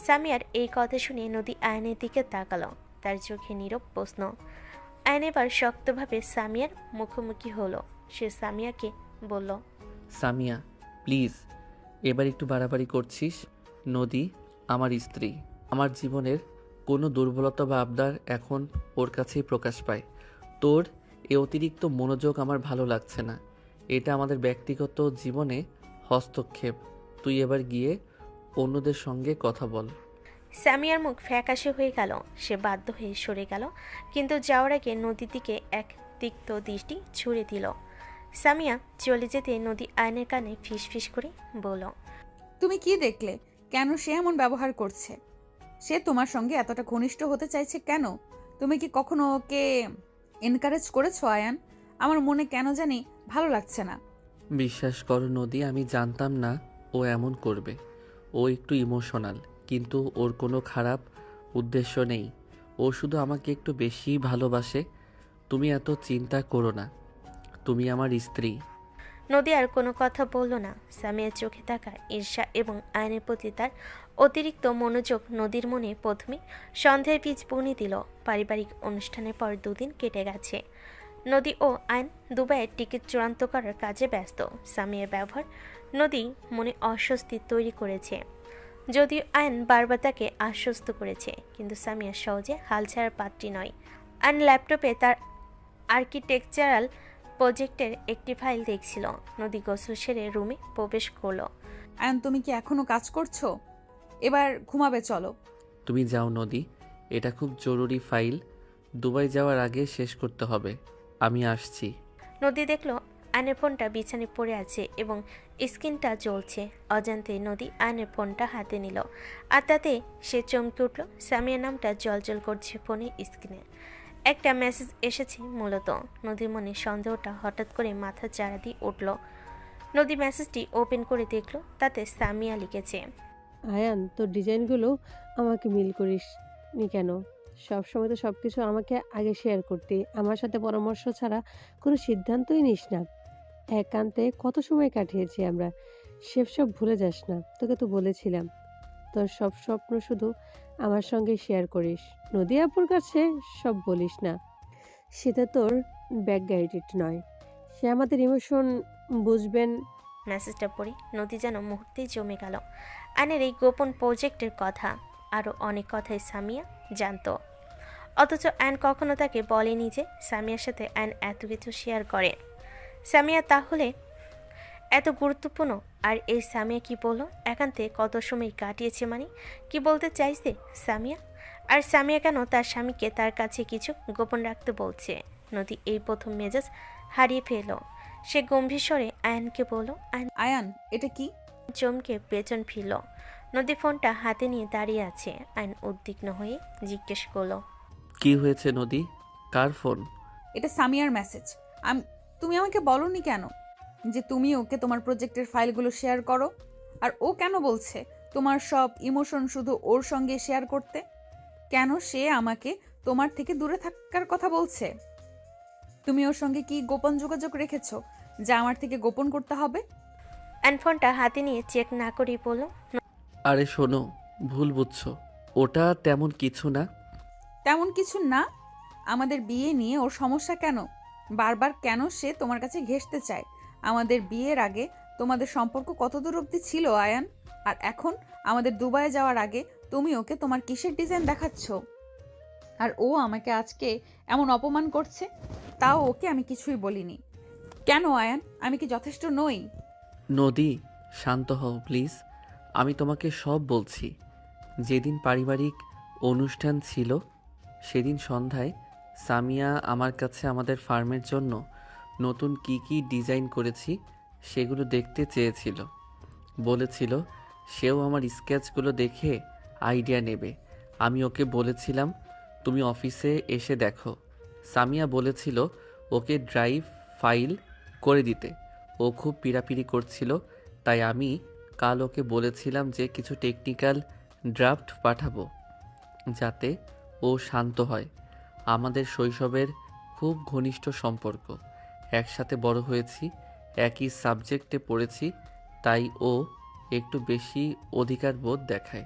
সামিয়ার এই কথা শুনে নদী আয়নের দিকে তাকালো। তার চোখে নীরব প্রশ্ন। আয়ন এবার শক্তভাবে সামিয়ার মুখোমুখি হলো। সে সামিয়াকে বলল, সামিয়া প্লিজ, এবার একটু বাড়াবাড়ি করছিস। নদী আমার স্ত্রী। আমার জীবনের কোনো দুর্বলতা বা আবদার এখন ওর কাছেই প্রকাশ পায়। তোর এ অতিরিক্ত মনোযোগ আমার ভালো লাগছে না। এটা আমাদের ব্যক্তিগত জীবনে হস্তক্ষেপ। তুই এবার গিয়ে অন্যদের সঙ্গে কথা বল। সামিয়ার মুখ ফ্যাকাশে হয়ে গেল। সে বাধ্য হয়ে সরে গেল, কিন্তু যাওয়ার আগে নদীর দিকে এক তিক্ত দৃষ্টি ছুড়ে দিল। সামিয়া চলে যেতে নদী আয়নের কানে ফিসফিস করে বলল, তুমি কি দেখলে? কেন সে এমন ব্যবহার করছে? সে তোমার সঙ্গে এতটা ঘনিষ্ঠ হতে চাইছে কেন? তুমি কি কখনো ওকে এনকারেজ করেছো আয়ান? আমার মনে কেন জানি ভালো লাগছে না। বিশ্বাস করো নদী, আমি জানতাম না ও এমন করবে। ও একটু ইমোশনাল, কিন্তু ওর কোনো খারাপ উদ্দেশ্য নেই। ও শুধু আমাকে একটু বেশি ভালোবাসে। তুমি এত চিন্তা করো না, তুমি আমার স্ত্রী। নদী আর কোনো কথা বলল না। সামিয়ার চোখে থাকা ঈর্ষা এবং আয়নের প্রতি তার অতিরিক্ত মনোযোগ নদীর মনে প্রথমে সন্দেহের বীজ বুনে দিল। পারিবারিক অনুষ্ঠানের পর 2 দিন কেটে গেছে। নদী ও আয়ন দুবাইয়ের টিকিট চূড়ান্ত করার কাজে ব্যস্ত। সামিয়ার ব্যবহার নদী মনে অস্বস্তি তৈরি করেছে। যদিও আয়ন বারবার তাকে আশ্বস্ত করেছে, কিন্তু সামিয়া সহজে হাল ছাড়ার পাত্রী নয়। আয়ন ল্যাপটপে তার আর্কিটেকচারাল প্রজেক্টের একটি ফাইল দেখছিল। নদী গোসল সেরে রুমে প্রবেশ করলো। আয়ান, তুমি কি এখনো কাজ করছো? এবার ঘুমাবে চলো। তুমি যাও নদী, এটা খুব জরুরি ফাইল। দুবাই যাওয়ার আগে শেষ করতে হবে। আমি আসছি। নদী দেখলো আয়নের ফোনটা বিছানায় পড়ে আছে এবং স্ক্রিনটা জ্বলছে। অজান্তে নদী আয়নের ফোনটা হাতে নিল, আর তাতে সে চমকে উঠল। সামিয়ার নামটা জলজল করছে ফোনের স্ক্রিনে। একটা মেসেজ এসেছে মূলত। নদীর মনে সন্দেহটা হঠাৎ করে মাথা চাড়া দিয়ে উঠল। নদী মেসেজটি ওপেন করে দেখলো, তাতে সামিয়া লিখেছে, আয়ান, তোর ডিজাইনগুলো আমাকে মিল করিস নি কেন? সবসময় তো সবকিছু আমাকে আগে শেয়ার করতে। আমার সাথে পরামর্শ ছাড়া কোনো সিদ্ধান্তই নিস না। একান্তে কত সময় কাটিয়েছি আমরা, সেসব ভুলে যাস না। তোকে তো বলেছিলাম তোর সব স্বপ্ন শুধু আমার সঙ্গে শেয়ার করিস, নদী আপুর কাছে সব বলিস না। সেটা তোর ব্যাক গাইডেড নয়, সে আমাদের ইমোশন বুঝবেন। মেসেজটা পড়ে নদী যেন মুহূর্তেই জমে গেল। আয়নের এই গোপন প্রজেক্টের কথা, আরও অনেক কথাই সামিয়া জানতো, অথচ আয়ন কখনো তাকে বলেনি যে সামিয়ার সাথে আয়ন এত কিছু শেয়ার করে। সামিয়া তাহলে এত গুরুত্বপূর্ণ? আর এই সামিয়া কি বললো? একান্তে কত সময় কাটিয়েছে, মানে কি বলতে চাইছে সামিয়া? আর সামিয়া কেন তার স্বামীকে তার কাছে কিছু গোপন রাখতে বলছে? নদী এই প্রথম মেজাজ হারিয়ে ফেলল। সে গম্ভীর স্বরে আয়নকে বলল, আয়ান, এটা কি? চমকে পেছন ফিরল। নদী ফোনটা হাতে নিয়ে দাঁড়িয়ে আছে। আয়ন উদ্বিগ্ন হয়ে জিজ্ঞেস করলো, কি হয়েছে নদী? কার ফোন? এটা সামিয়ার মেসেজ। তুমি আমাকে বলনি কেন যে তুমি ওকে তোমার প্রজেক্টের ফাইলগুলো শেয়ার করো? আর ও কেন বলছে তোমার সব ইমোশন শুধু ওর সঙ্গে শেয়ার করতে? কেন সে আমাকে তোমার থেকে দূরে থাকার কথা বলছে? তুমি ওর সঙ্গে কি গোপন যোগাযোগ রেখেছো যা আমার থেকে গোপন করতে হবে? আয়ন ফোনটা হাতে নিয়ে চেক না করেই বলল, আরে শোনো, ভুল বুঝছো। ওটা তেমন কিছু না। তেমন কিছু না? আমাদের বিয়ে নিয়ে ওর সমস্যা কেন? বারবার কেন সে তোমার কাছে ঘেঁষতে চায়? আমাদের বিয়ের আগে তোমাদের সম্পর্ক কত দূর অবধি ছিল আয়ান? আর এখন আমাদের দুবাই যাওয়ার আগে তুমি ওকে তোমার কিসের ডিজাইন দেখাচ্ছ? আর ও আমাকে আজকে এমন অপমান করছে, তাও ওকে আমি কিছুই বলিনি। কেন আয়ান, আমি কি যথেষ্ট নই? নদী শান্ত হও প্লিজ। আমি তোমাকে সব বলছি। যেদিন পারিবারিক অনুষ্ঠান ছিল সেদিন সন্ধ্যায় সামিয়া আমার কাছে আমাদের ফার্মের জন্য নতুন কি কি ডিজাইন করেছি সেগুলো দেখতে চেয়েছিল। বলেছিল সেও আমার স্কেচগুলো দেখে আইডিয়া নেবে। আমি ওকে বলেছিলাম তুমি অফিসে এসে দেখো। সামিয়া বলেছিল ওকে ড্রাইভ ফাইল করে দিতে। ও খুব পিড়াপিড়ি করছিল, তাই আমি কাল ওকে বলেছিলাম যে কিছু টেকনিক্যাল ড্রাফট পাঠাবো যাতে ও শান্ত হয়। আমাদের শৈশবের খুব ঘনিষ্ঠ সম্পর্ক, একসাথে বড় হয়েছি, একই সাবজেক্টে পড়েছি, তাই ও একটু বেশি অধিকার বোধ দেখায়।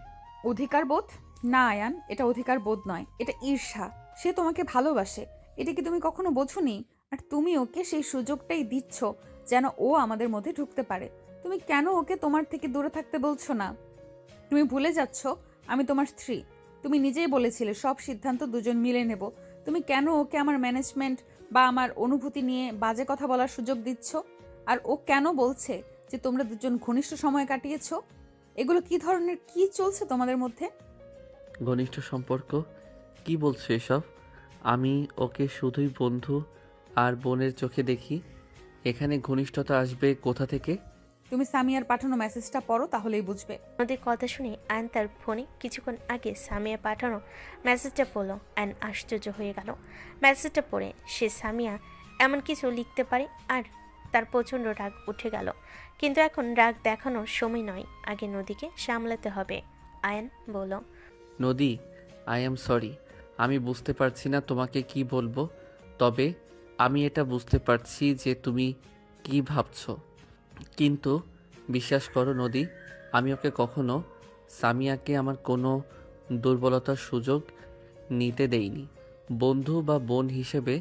অধিকার বোধ? না আয়ান, এটা অধিকার বোধ নয়, এটা ঈর্ষা। সে তোমাকে ভালোবাসে, এটা কি তুমি কখনো বোঝোনি? আর তুমি ওকে সেই সুযোগটাই দিচ্ছ যেন ও আমাদের মধ্যে ঢুকতে পারে। তুমি কেন ওকে তোমার থেকে দূরে থাকতে বলছো না? তুমি ভুলে যাচ্ছ আমি তোমার স্ত্রী। তুমি নিজেই বলেছিলে সব সিদ্ধান্ত দুজন মিলে নেব। তুমি কেন ওকে আমার ম্যানেজমেন্ট বা আমার অনুভূতি নিয়ে বাজে কথা বলার সুযোগ দিচ্ছ? আর ও কেন বলছে যে তোমরা দুজন ঘনিষ্ঠ সময় কাটিয়েছো? এগুলো কি ধরনের, কি চলছে তোমাদের মধ্যে? ঘনিষ্ঠ সম্পর্ক? কি বলছো এসব? আমি ওকে শুধুই বন্ধু আর বোনের চোখে দেখি। এখানে ঘনিষ্ঠতা আসবে কোথা থেকে? তুমি সামিয়ার পাঠানো মেসেজটা পড়ো, তাহলেই বুঝবে। ওদের কথা শুনে আয়ন তার ফোনে কিছুক্ষণ আগে সামিয়া পাঠানো মেসেজটা পড়ল। আয়ন আশ্চর্য হয়ে গেল। মেসেজটা পড়ে সে সামিয়া এমন কিছু লিখতে পারে, আর তার প্রচণ্ড রাগ উঠে গেল। কিন্তু এখন রাগ দেখানোর সময় নয়, আগে নদীকে সামলাতে হবে। আয়ন বলল, নদী, আই অ্যাম সরি। আমি বুঝতে পারছি না তোমাকে কি বলবো, তবে আমি এটা বুঝতে পারছি যে তুমি কি ভাবছো। কিন্তু বিশ্বাস করো নদী, আমি ওকে কখনো সামিয়াকে আমার কোনো দুর্বলতার সুযোগ নিতে দেইনি। বন্ধু বা বোন হিসেবে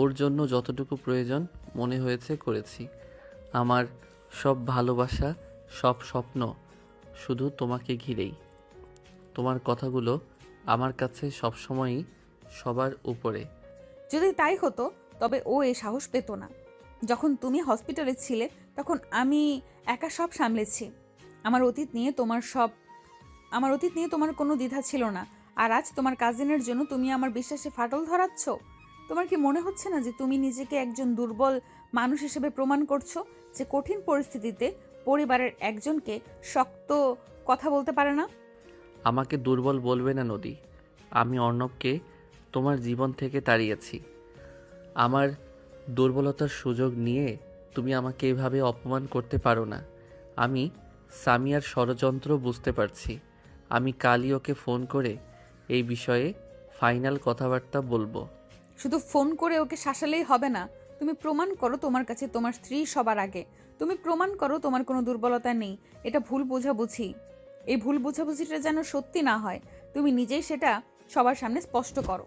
ওর জন্য যতটুকু প্রয়োজন মনে হয়েছে করেছি। আমার সব ভালোবাসা, সব স্বপ্ন শুধু তোমাকে ঘিরেই। তোমার কথাগুলো আমার কাছে সবসময়ই সবার উপরে। যদি তাই হতো তবে ও এই সাহস পেত না। যখন তুমি হসপিটালে ছিলে তখন আমি একা সব সামলেছি। আমার অতীত নিয়ে তোমার কোনো দ্বিধা ছিল না। আর আজ তোমার কাজিনের জন্য তুমি আমার বিশ্বাসে ফাটল ধরাচ্ছ। তোমার কি মনে হচ্ছে না যে তুমি নিজেকে একজন দুর্বল মানুষ হিসেবে প্রমাণ করছো, যে কঠিন পরিস্থিতিতে পরিবারের একজনকে শক্ত কথা বলতে পারে না? আমাকে দুর্বল বলবে না নদী। আমি অর্ণবকে তোমার জীবন থেকে তাড়িয়েছি। আমার দুর্বলতার সুযোগ নিয়ে তুমি আমাকে এভাবে অপমান করতে পারো না। আমি সামিয়ার ষড়যন্ত্র বুঝতে পারছি। আমি কালই ওকে ফোন করে এই বিষয়ে ফাইনাল কথাবার্তা বলবো। শুধু ফোন করে ওকে শাসালেই হবে না। তুমি প্রমাণ করো তোমার কাছে তোমার স্ত্রী সবার আগে। তুমি প্রমাণ করো তোমার কোনো দুর্বলতা নেই। এটা ভুল বোঝাবুঝি। এই ভুল বোঝাবুঝিটা যেন সত্যি না হয়, তুমি নিজেই সেটা সবার সামনে স্পষ্ট করো।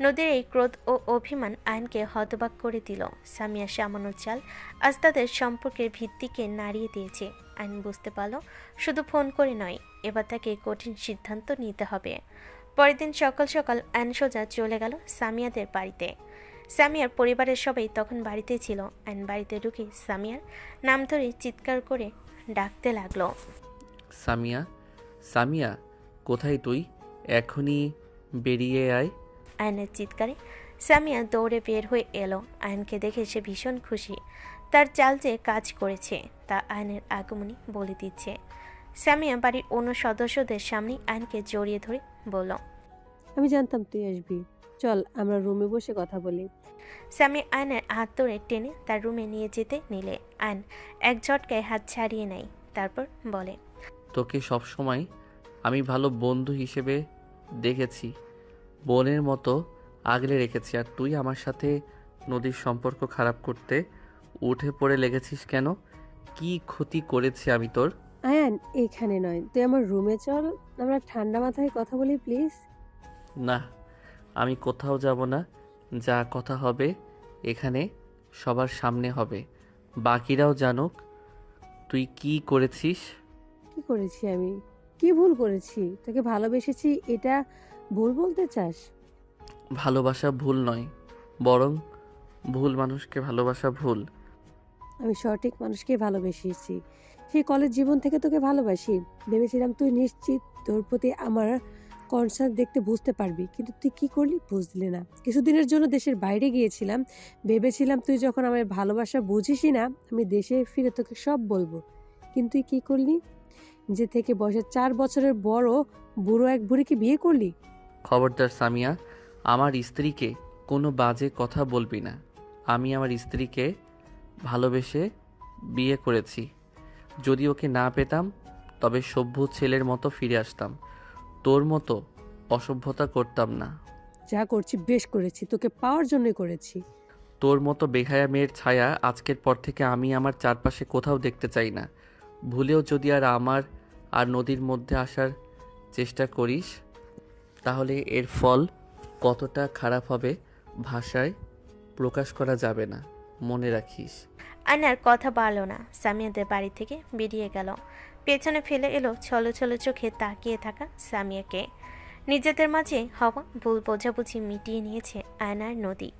নদীর এই ক্রোধ ও অভিমান আয়নকে হতবাক করে দিল। সামিয়া সামান্য চাল আজ তাদের সম্পর্কের ভিত্তিকে নাড়িয়ে দিয়েছে। আয়ন বুঝতে পারল শুধু ফোন করে নয়, এবার তাকে কঠিন সিদ্ধান্ত নিতে হবে। পরের দিন সকাল সকাল আয়ন সোজা চলে গেল সামিয়াদের বাড়িতে। সামিয়ার পরিবারের সবাই তখন বাড়িতে ছিল। আয়ন বাড়িতে ঢুকে সামিয়ার নাম ধরে চিৎকার করে ডাকতে লাগলো, সামিয়া, সামিয়া, কোথায় তুই? এখনই বেরিয়ে আয়। আয়নের চিৎকারে সামিয়া দৌড়ে বের হয়ে এলো। আয়নকে দেখে সে ভীষণ খুশি। তার চাল যে কাজ করেছে তা আয়নের আগমনী বলে দিচ্ছে। সামিয়া বাড়ির অন্য সদস্যদের সামনে আয়নকে জড়িয়ে ধরে বলল, আমি জানতাম তুই আসবি, চল আমরা রুমে বসে কথা বলি। সামিয়া আয়নের হাত ধরে টেনে তার রুমে নিয়ে যেতে নিলে আয়ন এক ঝটকায় হাত ছাড়িয়ে নেয়। তারপর বলে, তোকে সবসময় আমি ভালো বন্ধু হিসেবে দেখেছি, বোনের মতো আগলে রেখেছি। আর তুই আমার সাথে নদীর সম্পর্ক খারাপ করতে উঠে পড়ে লেগেছিস কেন? কি ক্ষতি করেছি আমি তোর? আয়ান, এখানে নয়, তুই আমার রুমে চল, আমরা ঠান্ডা মাথায় কথা বলি প্লিজ। না, আমি কোথাও যাব না। যা কথা হবে এখানে সবার সামনে হবে। বাকিরাও জানুক তুই কি করেছিস। কি করেছি আমি? কি ভুল করেছি? তোকে ভালোবেসেছি এটা ভুল বলতে চাস? ভালোবাসা ভুল নয়, বরং ভুল মানুষকে ভালোবাসা ভুল। আমি সঠিক মানুষকে ভালোবেসেছি। সেই কলেজ জীবন থেকে তোকে ভালোবাসি। ভেবেছিলাম তুই নিশ্চিত তোর প্রতি আমার কনসার্ন দেখতে বুঝতে পারবি, কিন্তু তুই কি করলি বুঝলি না। কিছুদিনের জন্য দেশের বাইরে গিয়েছিলাম, ভেবেছিলাম তুই যখন আমার ভালোবাসা বুঝিসই না আমি দেশে ফিরে তোকে সব বলবো, কিন্তু তুই কি করলি? যে থেকে বয়সে 4 বছরের বড় বুড়ো এক বুড়িকে বিয়ে করলি। খবরদার সামিয়া, আমার স্ত্রীকে কোনো বাজে কথা বলবি না। আমি আমার স্ত্রীকে ভালোবেসে বিয়ে করেছি। যদি ওকে না পেতাম তবে সভ্য ছেলের মতো ফিরে আসতাম, তোর মতো অসভ্যতা করতাম না। যা করছি বেশ করেছি, তোকে পাওয়ার জন্যই করেছি। তোর মতো বেহায়া মেয়ের ছায়া আজকের পর থেকে আমি আমার চারপাশে কোথাও দেখতে চাই না। ভুলেও যদি আমার আর নদীর মধ্যে আসার চেষ্টা করিস তাহলে এর ফল কতটা খারাপ হবে ভাষায় প্রকাশ করা যাবে না, মনে রাখিস। আয়নার কথা বাড়ল না, সামিয়াদের বাড়ি থেকে বেরিয়ে গেল। পেছনে ফেলে এলো ছলো ছলো চোখে তাকিয়ে থাকা সামিয়াকে। নিজেদের মাঝে হওয়া ভুল বোঝাবুঝি মিটিয়ে নিয়েছে আয়নার নদী।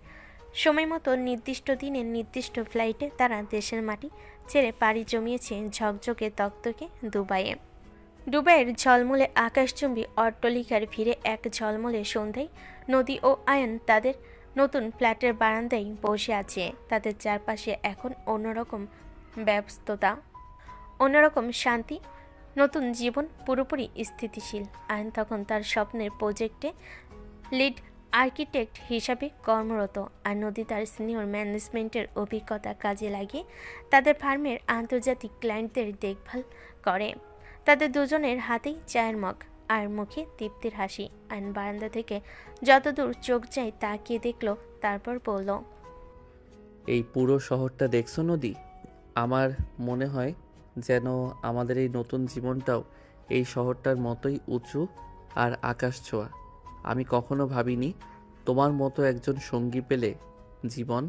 সময় মতো নির্দিষ্ট দিনে নির্দিষ্ট ফ্লাইটে তারা দেশের মাটি ছেড়ে পাড়ি জমিয়েছে ঝকঝকে তকতকে দুবাইয়ে। দুবাইয়ের ঝলমলে আকাশচুম্বী অট্টালিকার ভিড়ে এক ঝলমলে সন্ধ্যায় নদী ও আয়ন তাদের নতুন ফ্ল্যাটের বারান্দায় বসে আছে। তাদের চারপাশে এখন অন্যরকম ব্যস্ততা, অন্যরকম শান্তি, নতুন জীবন পুরোপুরি স্থিতিশীল। আয়ন তখন তার স্বপ্নের প্রজেক্টে লিড আর্কিটেক্ট হিসাবে কর্মরত, আর নদী তার সিনিয়র ম্যানেজমেন্টের অভিজ্ঞতা কাজে লাগিয়ে তাদের ফার্মের আন্তর্জাতিক ক্লায়েন্টদের দেখভাল করে। তাদের দুজনের হাতেই চায়ের মগ আর মুখে তৃপ্তির হাসি। আইন বারান্দা থেকে যতদূর চোখ যায় তাকিয়ে দেখলো, তারপর বলল, এই পুরো শহরটা দেখছো নদী? আমার মনে হয় যেন আমাদের এই নতুন জীবনটাও এই শহরটার মতোই উঁচু আর আকাশ ছোঁয়া। আমি কখনো ভাবিনি তোমার মতো একজন সঙ্গী পেলে জীবন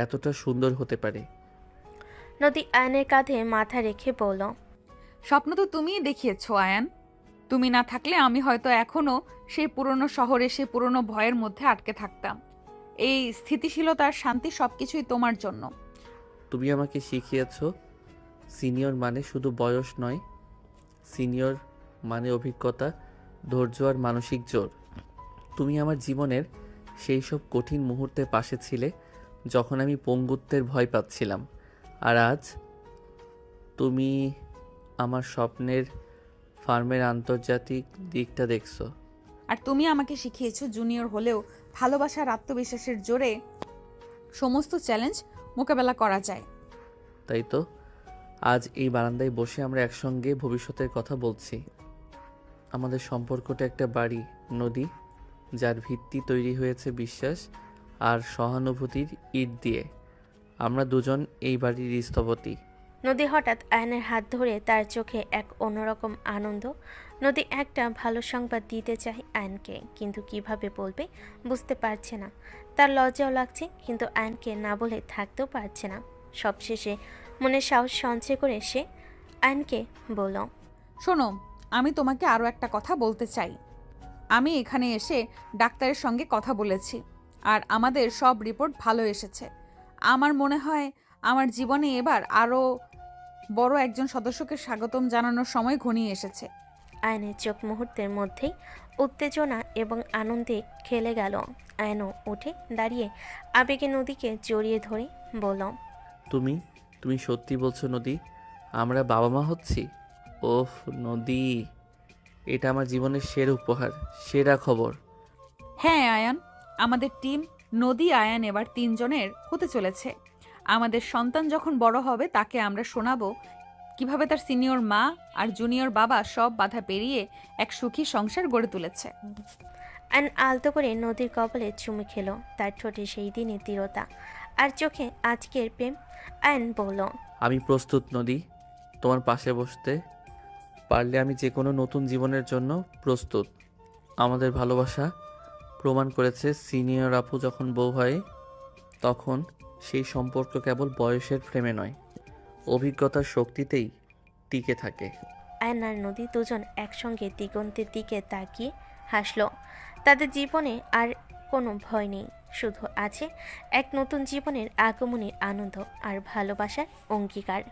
এতটা সুন্দর হতে পারে। নদী আয়নের কাঁধে মাথা রেখে বলল, স্বপ্ন তো তুমিই দেখিয়েছো আয়ান। তুমি না থাকলে আমি হয়তো এখনো সেই পুরনো শহরে সেই পুরনো ভয়ের মধ্যে আটকে থাকতাম। এই স্থিতিশীলতার শান্তি সবকিছুই তোমার জন্য। তুমি আমাকে শিখিয়েছো সিনিয়র মানে শুধু বয়স নয়, সিনিয়র মানে অভিজ্ঞতা, ধৈর্য আর মানসিক জোর। তুমি আমার জীবনের সেই সব কঠিন মুহূর্তে পাশে ছিলে যখন আমি পঙ্গুত্বের ভয় পাচ্ছিলাম, আর আজ তুমি আমার স্বপ্নের ফার্মের আন্তর্জাতিক দিকটা দেখছো। আর তুমি আমাকে শিখিয়েছো জুনিয়র হলেও ভালোবাসার আত্মবিশ্বাসের জোরে সমস্ত চ্যালেঞ্জ মোকাবেলা করা যায়। তাই তো আজ এই বারান্দায় বসে আমরা একসঙ্গে ভবিষ্যতের কথা বলছি। আমাদের সম্পর্কটা একটা বাড়ি নদী, যার ভিত্তি তৈরি হয়েছে বিশ্বাস আর সহানুভূতির ইট দিয়ে। আমরা দুজন এই বাড়ির স্থপতি। নদী হঠাৎ আয়নের হাত ধরে তার চোখে এক অন্যরকম আনন্দ। নদী একটা ভালো সংবাদ দিতে চায় আয়নকে, কিন্তু কিভাবে বলবে বুঝতে পারছে না। তার লজ্জাও লাগছে, কিন্তু আয়নকে না বলে থাকতেও পারছে না। সবশেষে মনে সাহস সঞ্চয় করে সে আয়নকে বলল, শোনো, আমি তোমাকে আরও একটা কথা বলতে চাই। আমি এখানে এসে ডাক্তারের সঙ্গে কথা বলেছি, আর আমাদের সব রিপোর্ট ভালো এসেছে। আমার মনে হয় আমার জীবনে এবার আরও বড় একজন সদস্যকে স্বাগতম জানানোর সময় ঘনিয়ে এসেছে। আয়নের চোখ মুহূর্তের মধ্যেই উত্তেজনা এবং আনন্দে খেলে গেল। আয়নও উঠে দাঁড়িয়ে আবেগে নদীকে জড়িয়ে ধরে বলল, তুমি সত্যি বলছো নদী? আমরা বাবা মা হচ্ছি? ওহ নদী, এটা আমার জীবনের সেরা উপহার, সেরা খবর। হ্যাঁ আয়ান, আমাদের টিম নদী আয়ান এবার 3 জনের হতে চলেছে। আমাদের সন্তান যখন বড় হবে তাকে আমরা শোনাবো কিভাবে তার সিনিয়র মা আর জুনিয়র বাবা সব বাধা পেরিয়ে এক সুখী সংসার গড়ে তুলেছে। আয়ন আলতো করে নদীর কপালে চুমু খেলো, তার ঠোঁটে সেই দিনের দৃঢ়তা আর চোখে আজকের প্রেম। আয়ন বলল, আমি প্রস্তুত নদী, তোমার পাশে বসতে পারলে আমি যে কোনো নতুন জীবনের জন্য প্রস্তুত। আমাদের ভালোবাসা প্রমাণ করেছে সিনিয়র আপু যখন বউ হয় তখন সেই সম্পর্ক কেবল বয়সের ফ্রেমে নয়, অভিজ্ঞতার শক্তিতেই টিকে থাকে। আয়ন আর নদী দুজন একসঙ্গে দিগন্তের দিকে তাকিয়ে হাসলো। তাদের জীবনে আর কোনো ভয় নেই, শুধু আছে এক নতুন জীবনের আগমনের আনন্দ আর ভালোবাসার অঙ্গীকার।